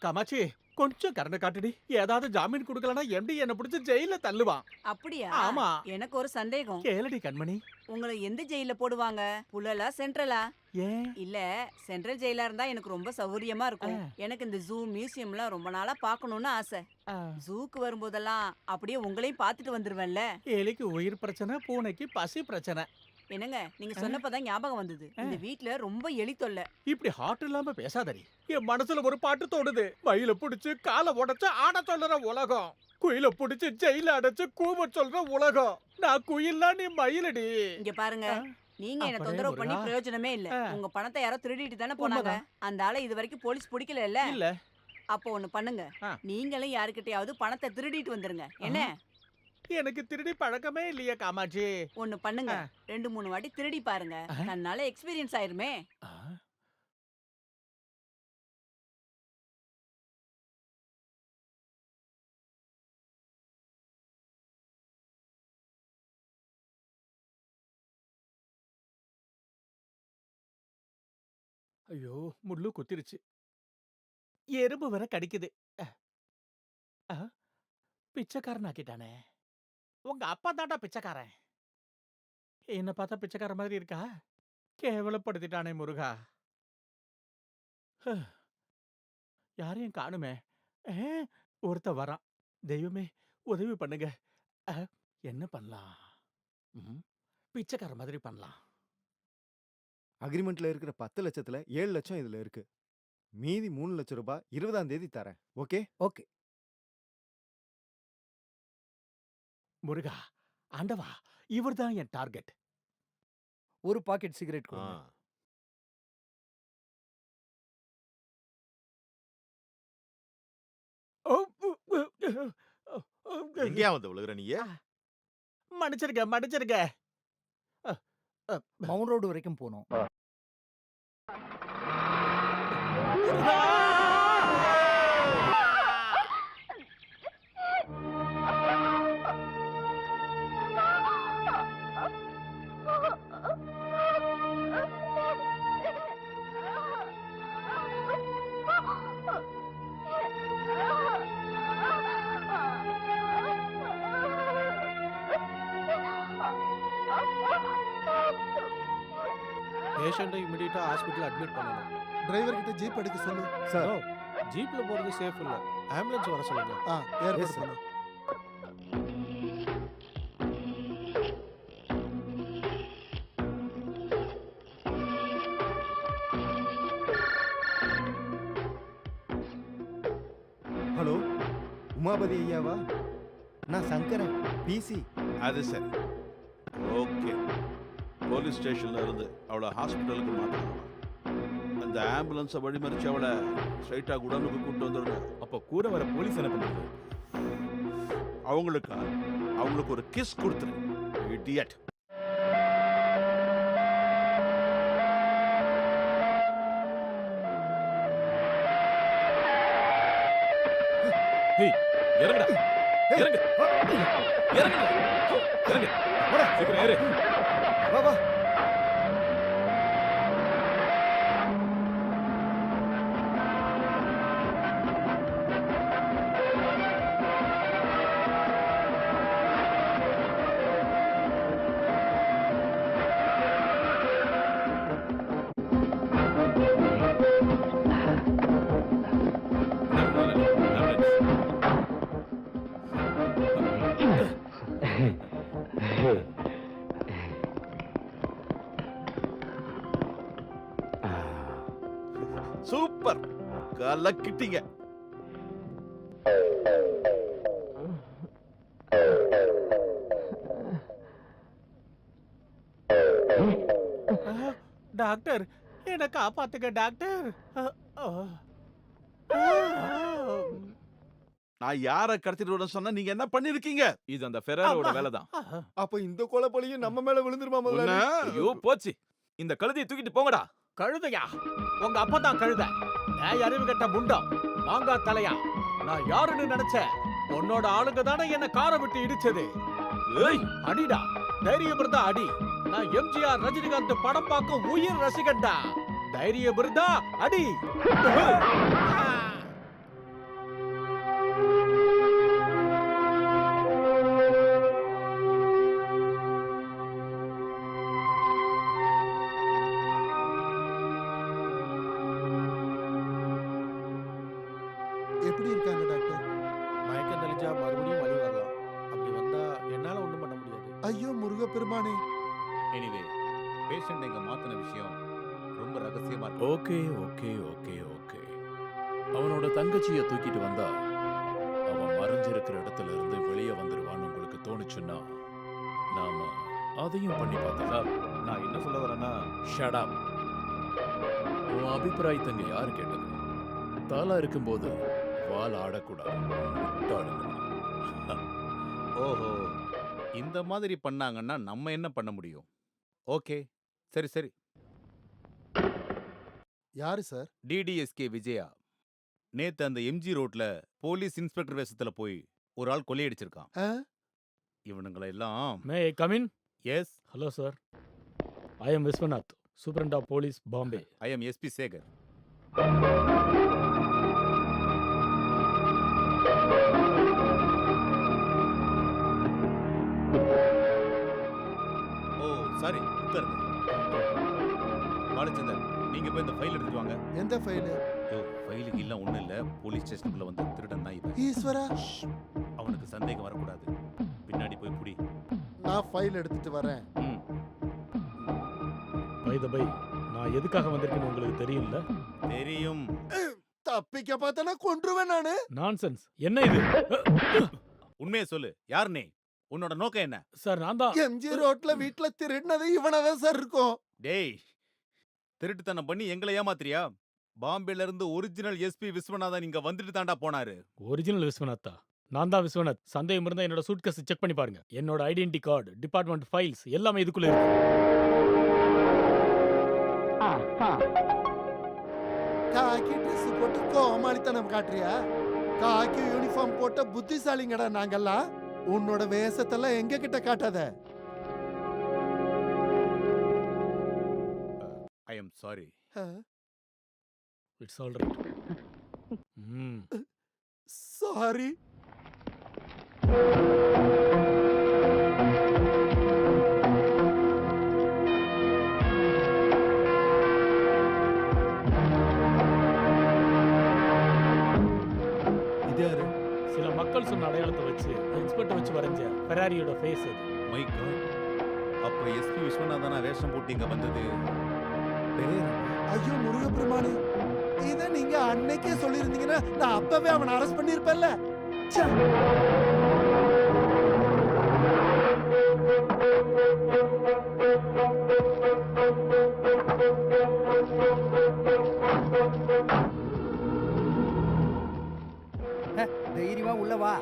காமாட்சி, கொஞ்சம் கரண்ட் காட்டுடி. ஏதாவது ஜாமீன் கொடுக்கலனா எம்டி என்ன பிடிச்சு ஜெயில தள்ளுவான். அப்படியா? ஆமா. எனக்கு ஒரு சந்தேகம். கேளடி கண்மணி. உங்களை எந்த ஜெயில போடுவாங்க? புலலா சென்ட்ரலா? ஏன்? இல்ல, சென்ட்ரல் ஜெயிலா இருந்தா எனக்கு ரொம்ப சௌகரியமா இருக்கும். எனக்கு இந்த ஜூ மியூசியம்லாம் ரொம்ப நாளா பார்க்கணும்னு ஆசை. ஜூக்கு வரும்போதெல்லாம் அப்படியே உங்களையும் பார்த்துட்டு வந்துருவேன்ல. எலிக்கு உயிர் பிரச்சனை, பூனைக்கு பசி பிரச்சனை. என்னங்க, நீங்க சொன்னப்பதான் ஞாபகம் வந்தது. இந்த வீட்ல ரொம்ப எலி தொல்லை. இப்படி ஹார்ட் இல்லாம பேசாதடி. என் மனசுல ஒரு பாட்டு தோடுது. வயில புடிச்சு காலை உடைச்சு ஆட சொல்லுற உலகம். குயில புடிச்சு ஜெயில அடைச்சு கூவ சொல்ற உலகம். நான் குயில்னா நீ மயிலடி. இங்க பாருங்க, நீங்க என்ன அப்படியே தொந்தரவு பண்ணி முருகா. பிரயோஜனமே இல்ல. உங்க பணத்தை யாரோ திருடிட்டு தானே போனாங்க. அந்த ஆளை இது வரைக்கும் போலீஸ் பிடிக்கல இல்ல. இல்ல. அப்போ ஒண்ணு பண்ணுங்க, நீங்களும் யாருக்கிட்டயாவது பணத்தை திருடிட்டு வந்துருங்க. என்ன? எனக்கு திருடி பழக்கமே இல்லையே காமாட்சி. ஒண்ணு பண்ணுங்க, 2-3 வாட்டி திருடி பாருங்க. தன்னால எக்ஸ்பீரியன்ஸ் ஆயிருமே. ஐயோ, முள்ளு குத்திருச்சு. எறும்பு வேற கடிக்குது. பிச்சைக்காரன் ஆக்கிட்டானே. உங்க அப்பா தாண்டா பிச்சைக்காரன். என்ன பார்த்தா பிச்சைக்கார மாதிரி இருக்கா? கேவலப்படுத்திட்டானே முருகா. யாரையும் காணுமே. ஒருத்த வரான். தெய்வமே உதவி பண்ணுங்க. என்ன பண்ணலாம்? பிச்சைக்கார மாதிரி பண்ணலாம். அக்ரிமெண்ட்ல இருக்கிற 10 லட்சத்துல 7 லட்சம் இதுல இருக்கு. மீதி 3 லட்சம் ரூபாய் 20ஆம் தேதி தரேன். ஓகே? ஓகே. முருகா, ஆண்டவா, இவர்தான் என் டார்கெட். ஒரு பாக்கெட் சிகரெட் கொடுங்க. எங்கேயா வந்து விழுகிற நீ? மன்னிச்சிருக்க, மன்னிச்சிருக்க. மவுண்ட் ரோடு வரைக்கும் போனோம். பேஷண்ட்டை இமிடியேட்டா ஹாஸ்பிட்டல் அட்மிட் பண்ணணும். டிரைவர் கிட்ட ஜீப் எடுக்க சொல்லு. சார், ஜீப்ல போறது சேஃப் இல்ல. ஆம்புலன்ஸ் வர சொல்லுங்க. ஏற்பாடு பண்ணு. ஹலோ, உமாபதி ஐயாவா? நான் சங்கரன், பிசி. அது சரி. ஓகே. போலீஸ் ஸ்டேஷன்ல இருந்து அவளை ஹாஸ்பிட்டலுக்கு மாற்றணும். அந்த ஆம்புலன்ஸை வழிமறிச்சு அவளை ஸ்ட்ரைட்டா குடனுக்கு கூட்டு வந்துடுங்க. அப்ப கூட வர போலீஸ் என்ன பண்றது? அவங்களுக்கு ஒரு கிஸ் கொடுத்துரு. இடியட். இறங்குடா, இறங்கு, இறங்கு, இறங்கு. சீக்கிரம் ஏறு. வா வா. சூப்பர், கலக்கிட்டீங்க. டாக்டர், என்ன காப்பாத்துங்க டாக்டர். நான் யாரை கடத்திட்டு வர சொன்னா நீங்க என்ன பண்ணிருக்கீங்க? இது அந்த ஃபெராரோட வேலைதான். அப்ப இந்த கொலைப்பழியும் நம்ம மேல விழுந்துருமா முதல்ல? ஐயோ போச்சு. இந்த கழுதையை தூக்கிட்டு போங்கடா. கழுதையா? உங்க அப்பா தான் கழுத. நான் அறிவு கட்ட முண்டம், மாங்கா தலையா. நான் யாருன்னு நினைச்சேன்? உன்னோட ஆளுங்க தானே என்ன காரை விட்டு இடிச்சது. ஏய், அடிடா, தைரியம் இருந்தா அடி. நான் எம்ஜிஆர் ரஜினிகாந்த் படம் பார்க்க உயிர் ரசிகன்டா. தைரியம் இருந்தா அடி. எப்படி இருக்காங்க டாக்டர்? மயக்கம் தெளிஞ்சா மறுபடியும் வலி வரலாம். அப்படி வந்தா என்னால ஒண்ணும் பண்ண முடியாது. ஐயோ முருகப்பெருமானே. எனிவே, பேஷண்ட் எங்க மாத்தின விஷயம் ரொம்ப ரகசியமா இருக்கு. Okay okay okay okay. அவனோட தங்கச்சியை தூக்கிட்டு வந்தா அவன் மறைஞ்சிருக்கிற இடத்துல இருந்து வெளியே வந்துருவான்னு உங்களுக்கு தோணுச்சுன்னா நாம அதையும் பண்ணி பார்த்துக்கலாம். நான் என்ன சொல்ல வரேன்னா, ஷட் அப். உன் அபிப்பிராயத்தை இங்க யாரு கேட்டது? தலை இருக்கும்போது வால் ஆடக்கூடாது. முட்டாளுங்க. ஓஹோ, இந்த மாதிரி பண்ணாங்கன்னா நம்ம என்ன பண்ண முடியும்? ஓகே, சரி சரி. யாரு சார்? டிடிஎஸ்கே விஜயா. நேத்து அந்த எம்ஜி ரோட்ல போலீஸ் இன்ஸ்பெக்டர் வேஷத்துல போய் ஒரு ஆள் கொள்ளையடிச்சிருக்கான். இவனுங்களை எல்லாம். May I come in? Yes. Hello sir, I am Viswanath, superintendent of police, Bombay. I am SP Sekar. Oh sorry, உட்காருங்க. பாலச்சந்தர், நீங்க போய் இந்த ஃபைல் எடுத்துட்டு வாங்க. எந்த ஃபைல்? ஃபைலுக்கு இல்ல ஒண்ணும் இல்ல, போலீஸ் ஸ்டேஷனுக்குள்ள வந்து திருடன் தான் இவன். ஈஸ்வரா, அவனுக்கு சந்தேகம் வரக்கூடாது. பின்னாடி போய் புடி. நான் ஃபைல் எடுத்துட்டு வரேன். பை த பை, நான் எதுக்காக வந்திருக்கேன்னு உங்களுக்கு தெரியும்ல? தெரியும். தப்பிக்க பார்த்தனா கொன்றுவேன் நானு. நான்சென்ஸ். என்ன இது? உண்மையை சொல்லு, யார் நீ? உன்னோட நோக்கம் என்ன? சார், நான் தான் எம்ஜி ரோட்ல வீட்ல திருடினது இவனதான் சார் இருக்கும். டேய், திருட்டுத்தனம் பண்ணி எங்களை ஏமாத்திரியா? பாம்பேல இருந்து ஒரிஜினல் எஸ்பி விஸ்வநாதன் இங்க வந்துட்டு தாண்டா போனாரு. ஒரிஜினல் விஸ்வநாத்தா? நான் தான் விஸ்வநாத். சந்தேகம் இருந்தா என்னோட சூட்கேஸ் செக் பண்ணி பாருங்க. என்னோட ஐடென்டி கார்டு, டிபார்ட்மெண்ட் ஃபைல்ஸ் எல்லாமே இதுக்குள்ள இருக்கு. காக்கி ட்ரெஸ் போட்டு கோமாளித்தனம் காட்டுறியா? காக்கி யூனிஃபார்ம் போட்ட புத்திசாலிங்கடா நாங்கெல்லாம். உன்னோட வேஷத்தெல்லாம் எங்க கிட்ட காட்டாத. ஐ am sorry. It's all right. Sorry. சில மக்கள் சொன்ன அடையாளத்தை வச்சு எக்ஸ்பர்ட் வச்சு வரைஞ்ச ஃபெராரியோட ஃபேஸ் அது. மை காட், அப்ப எஸ்பி விஸ்வநாதனா வேஷம் போட்டு இங்க வந்தது ஐயோ முருகப்பெருமானே, இத நீங்க அன்னைக்கே சொல்லியிருந்தீங்கன்னா நான் அப்பவே அவனை அரெஸ்ட் பண்ணிருப்பேன்ல. தைரியமா உள்ள வா,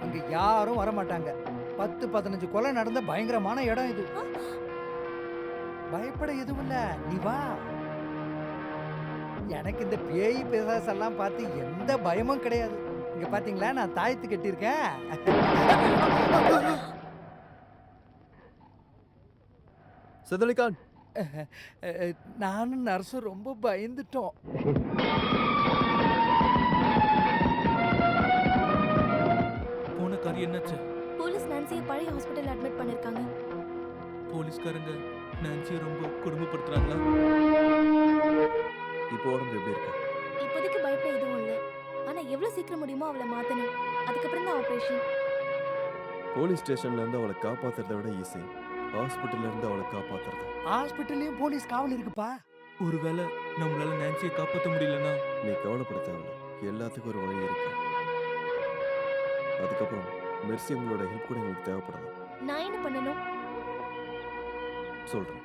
இங்க யாரும் வர மாட்டாங்க. 10-15 கொலை நடந்த பயங்கரமான இடம் இது. பயப்பட எதுவும் இல்ல, நீ வா. எனக்கு இந்த பேய் பிசாசெல்லாம் பார்த்து எந்த பயமும் கிடையாது. இங்க பாத்தீங்களா, நான் தாயத்து கட்டியிருக்கேன். சதலிகான், நானும் நர்ஸும் ரொம்ப பயந்துட்டோம். போன காரியம் என்னாச்சு? போலீஸ் நான்சியை பழைய ஹாஸ்பிட்டல் அட்மிட் பண்ணிருக்காங்க. போலீஸ்காரங்க நான்சியை ரொம்ப கொடுமைப்படுத்துறாங்களா? இப்போ உடம்பு எப்படி இருக்கு? இப்போதைக்கு பயப்பட எதுவும் இல்ல. ஆனா எவ்வளவு சீக்கிரம் முடியுமோ அவளை மாத்தணும். அதுக்கப்புறம் தான் ஆபரேஷன். போலீஸ் ஸ்டேஷன்ல இருந்து அவளை காப்பாத்துறதை விட ஈஸி ஹாஸ்பிட்டல்ல இருந்து அவளை காப்பாத்துறது. ஹாஸ்பிட்டல்லயும் போலீஸ் காவல் இருக்குப்பா. ஒருவேளை நம்மளால நான்சியை காப்பாற்ற முடியலன்னா? நீ கவலைப்பட தேவையில்ல, எல்லாத்துக்கும் ஒரு வழி இருக்கு. அதுக்கப்புறம் மெர்சி உங்களோட ஹெல்ப் கூட எங்களுக்கு தேவைப்படலாம். நான் என்ன பண்ணணும்? சொல்றேன்.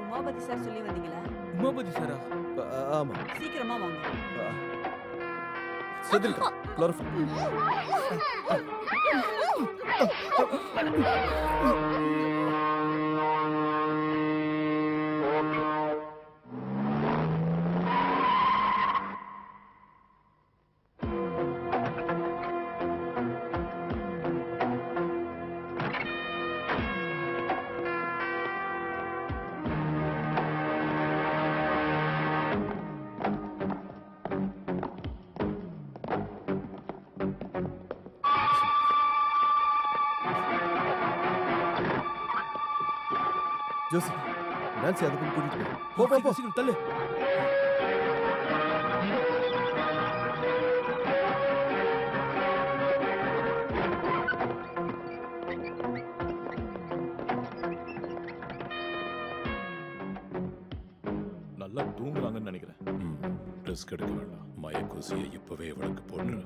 உமாபதி சார் சொல்லி வந்தீங்களா? உமாபதி சாரா? ஆமா. சீக்கிரமா வாங்க. சதில்கா, குளோரோஃபார்ம். ஜோசி, நான்சி அதுக்கு கூட்டிட்டு போ. போ போ சீக்கிரம் தள்ளு. நல்லா தூங்குறாங்கன்னு நினைக்கிறேன். ரிஸ்க் எடுக்க வேண்டாம். மயக்கூசியை இப்பவே இவளுக்கு போடுற.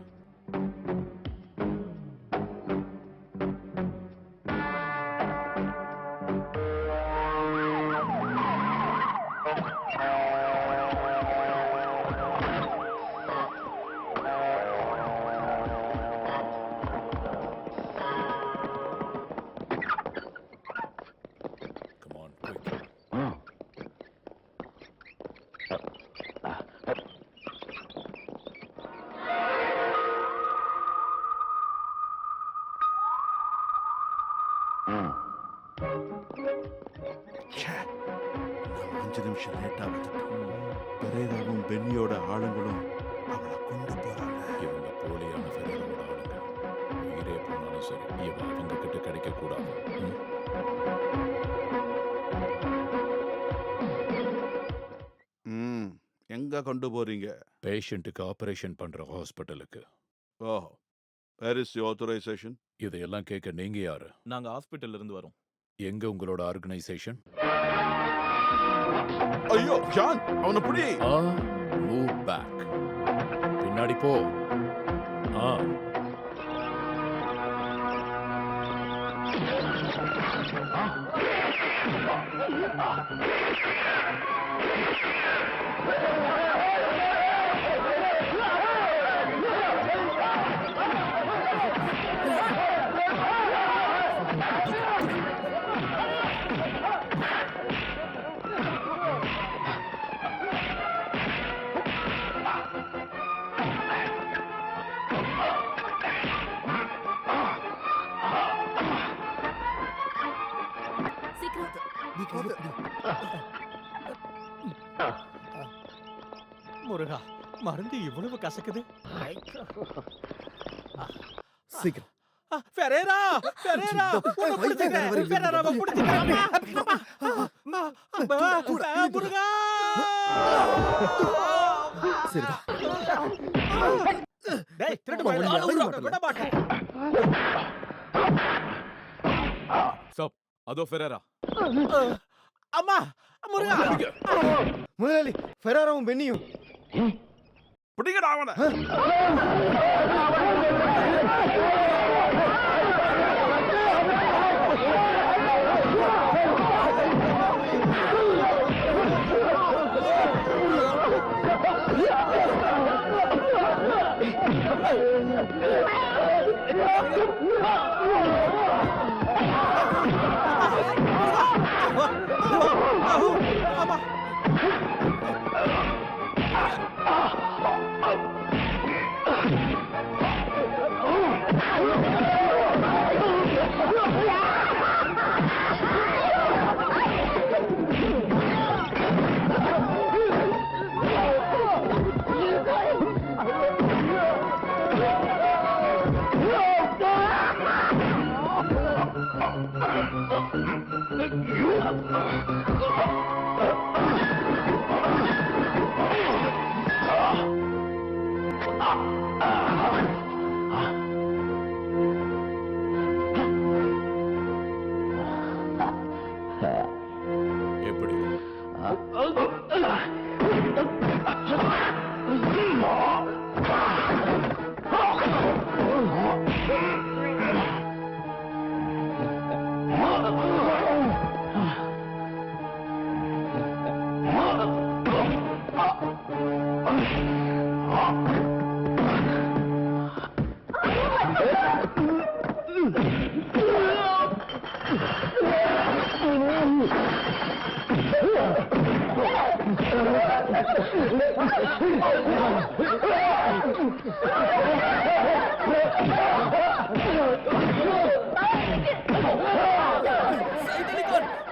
நம்ம 5 நிமிஷம் லேட்டா வந்துட்டோம். பெரேராவும் பென்னியோட ஆளுங்களும் அவளை கொண்டு போறாங்க. இவங்க போலியான ஃபெரேராவோட ஆளுங்க. உயிரே போனாலும் சரி, இவ அவங்க கிட்ட கிடைக்க கூடாது. எங்க கொண்டு போறீங்க? பேஷண்ட்டுக்கு ஆபரேஷன் பண்ற ஹாஸ்பிட்டலுக்கு. ஓஹோ, வேர் இஸ் தி ஆத்தரைசேஷன்? இதையெல்லாம் கேட்க நீங்க யாரு? நாங்க ஹாஸ்பிட்டல்ல இருந்து வரோம். எங்க உங்களோட ஆர்கனைசேஷன்? ஐயோ ஜான், அவனை புடி. Move back. பின்னாடி போ. முருகா, மருந்து இவ்வளவு கசக்குது. சீக்கிரம். ஃபெரேரா, ஃபெரேரா, உன்னை பிடிச்சிட்டேன். ஃபெரேராவை பிடிச்சிட்டேன். முருகா! சரி. டேய், திருட்டு பயலே, விட மாட்டேன். ஸ்டாப். அதோ ஃபெரேரா. அம்மா, முருகா! முதலாளி, ஃபெராராவும் பென்னியும். பிடிக்கடா அவனை.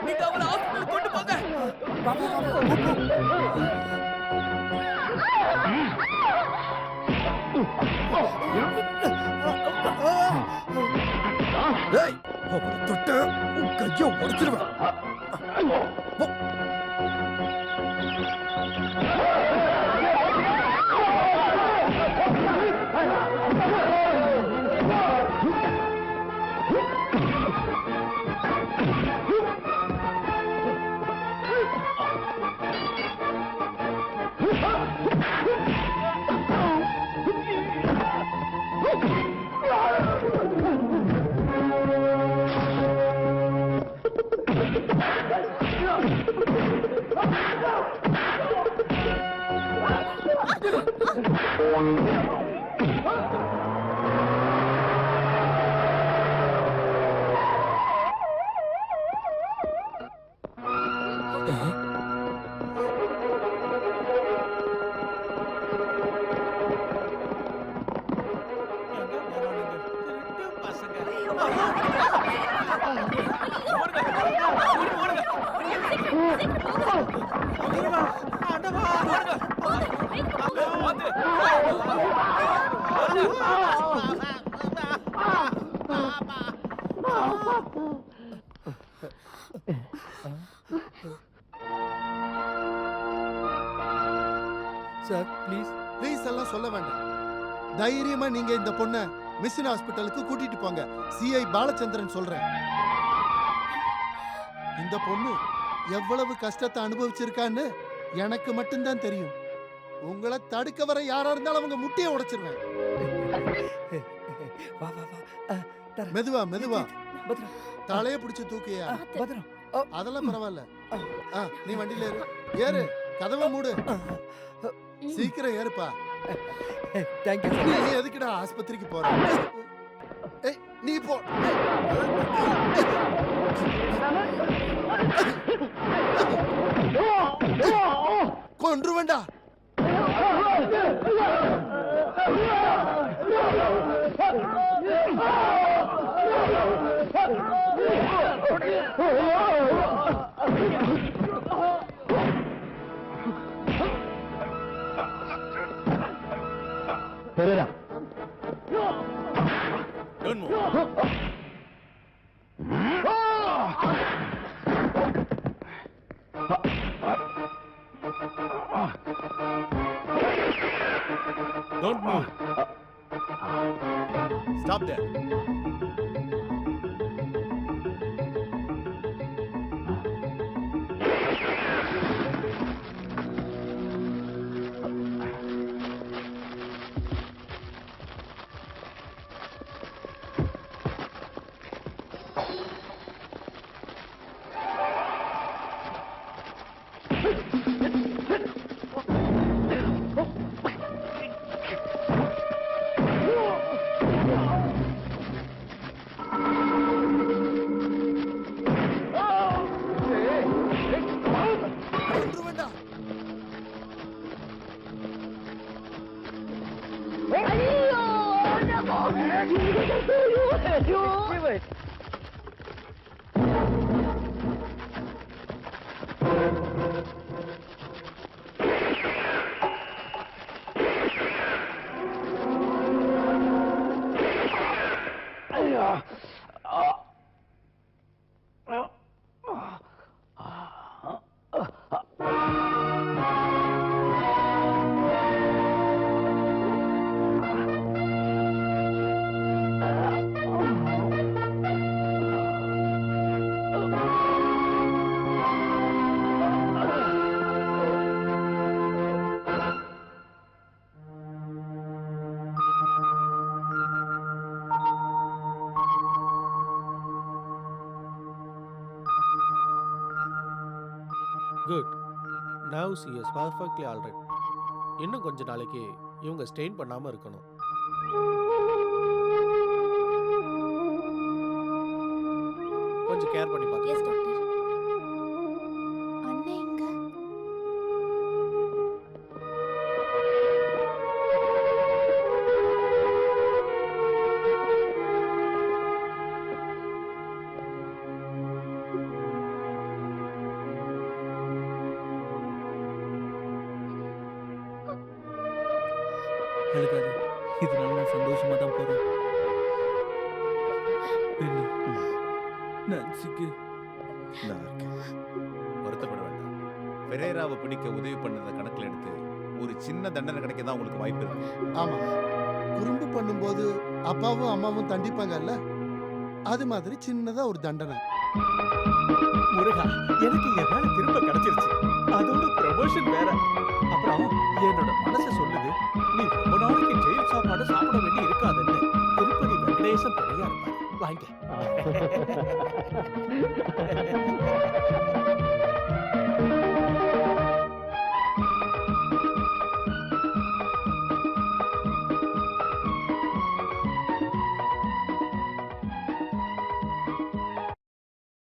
நீங்க அவரை ஹாஸ்பிடல் கொண்டு போங்க. டேய், அவனை தொட்ட உன் கையை உடைச்சிருவேன். Sir please. ப்ளீஸ் எல்லாம் சொல்ல வேண்டாம். தைரியமா நீங்க இந்த பொண்ணை மிஷன் ஹாஸ்பிட்டலுக்கு கூட்டிட்டு போங்க. சிஐ பாலச்சந்திரன் சொல்றேன். இந்த பொண்ணு எவ்வளவு கஷ்டத்தை அனுபவிச்சிருக்கான்னு எனக்கு மட்டும்தான் தெரியும். உங்களை தடுக்க வர யாரா இருந்தாலும் அவங்க முட்டையை உடைச்சிருவேன். வா வா வா. மெதுவா மெதுவா. பத்ரம். தலைய பிடிச்சு தூக்கியா? பத்ரம். அதெல்லாம் பரவாயில்ல. நீ வண்டியில ஏறு. ஏறு. கதவை மூடு. சீக்கிரம் ஏறுப்பா. Thank you. நீ எதுக்குடா ஆஸ்பத்திரிக்கு போற? ஏய் நீ போ. கொன்றுவேண்டா. Pereira. Don't move. Don't move. Stop there. Good. Now C is perfectly alright. இன்னும் கொஞ்ச நாளைக்கு இவங்க ஸ்டெயின் பண்ணாம இருக்கணும். கொஞ்சம் கேர் பண்ணி பாருங்க. Yes doctor. அண்ணே எங்க? அழுகாது. இதனால நான் சந்தோஷமா தான் போறேன். நான்சிக்கு நான் இருக்கேன். வருத்தப்பட வேண்டாம். பெரேராவை பிடிக்க உதவி பண்ணதை கணக்கில் எடுத்து ஒரு சின்ன தண்டனை கிடைக்க தான் உங்களுக்கு வாய்ப்பு இருக்கு. ஆமா, குறும்பு பண்ணும்போது அப்பாவும் அம்மாவும் தண்டிப்பாங்கல்ல, அது மாதிரி சின்னதா ஒரு தண்டனை. முருகா, எனக்கு என் வேலை திரும்ப கிடைச்சிருச்சு. அதோட ப்ரமோஷன் வேற. அப்புறம் என்னோட மனசு சொல்லுது, நீ ரொம்ப நாளைக்கு ஜெயில் சாப்பாடு சாப்பிட வேண்டி இருக்காதுன்னு. திருப்பதி வெங்கடேசன் தனியா இருப்பாரு. வாங்க.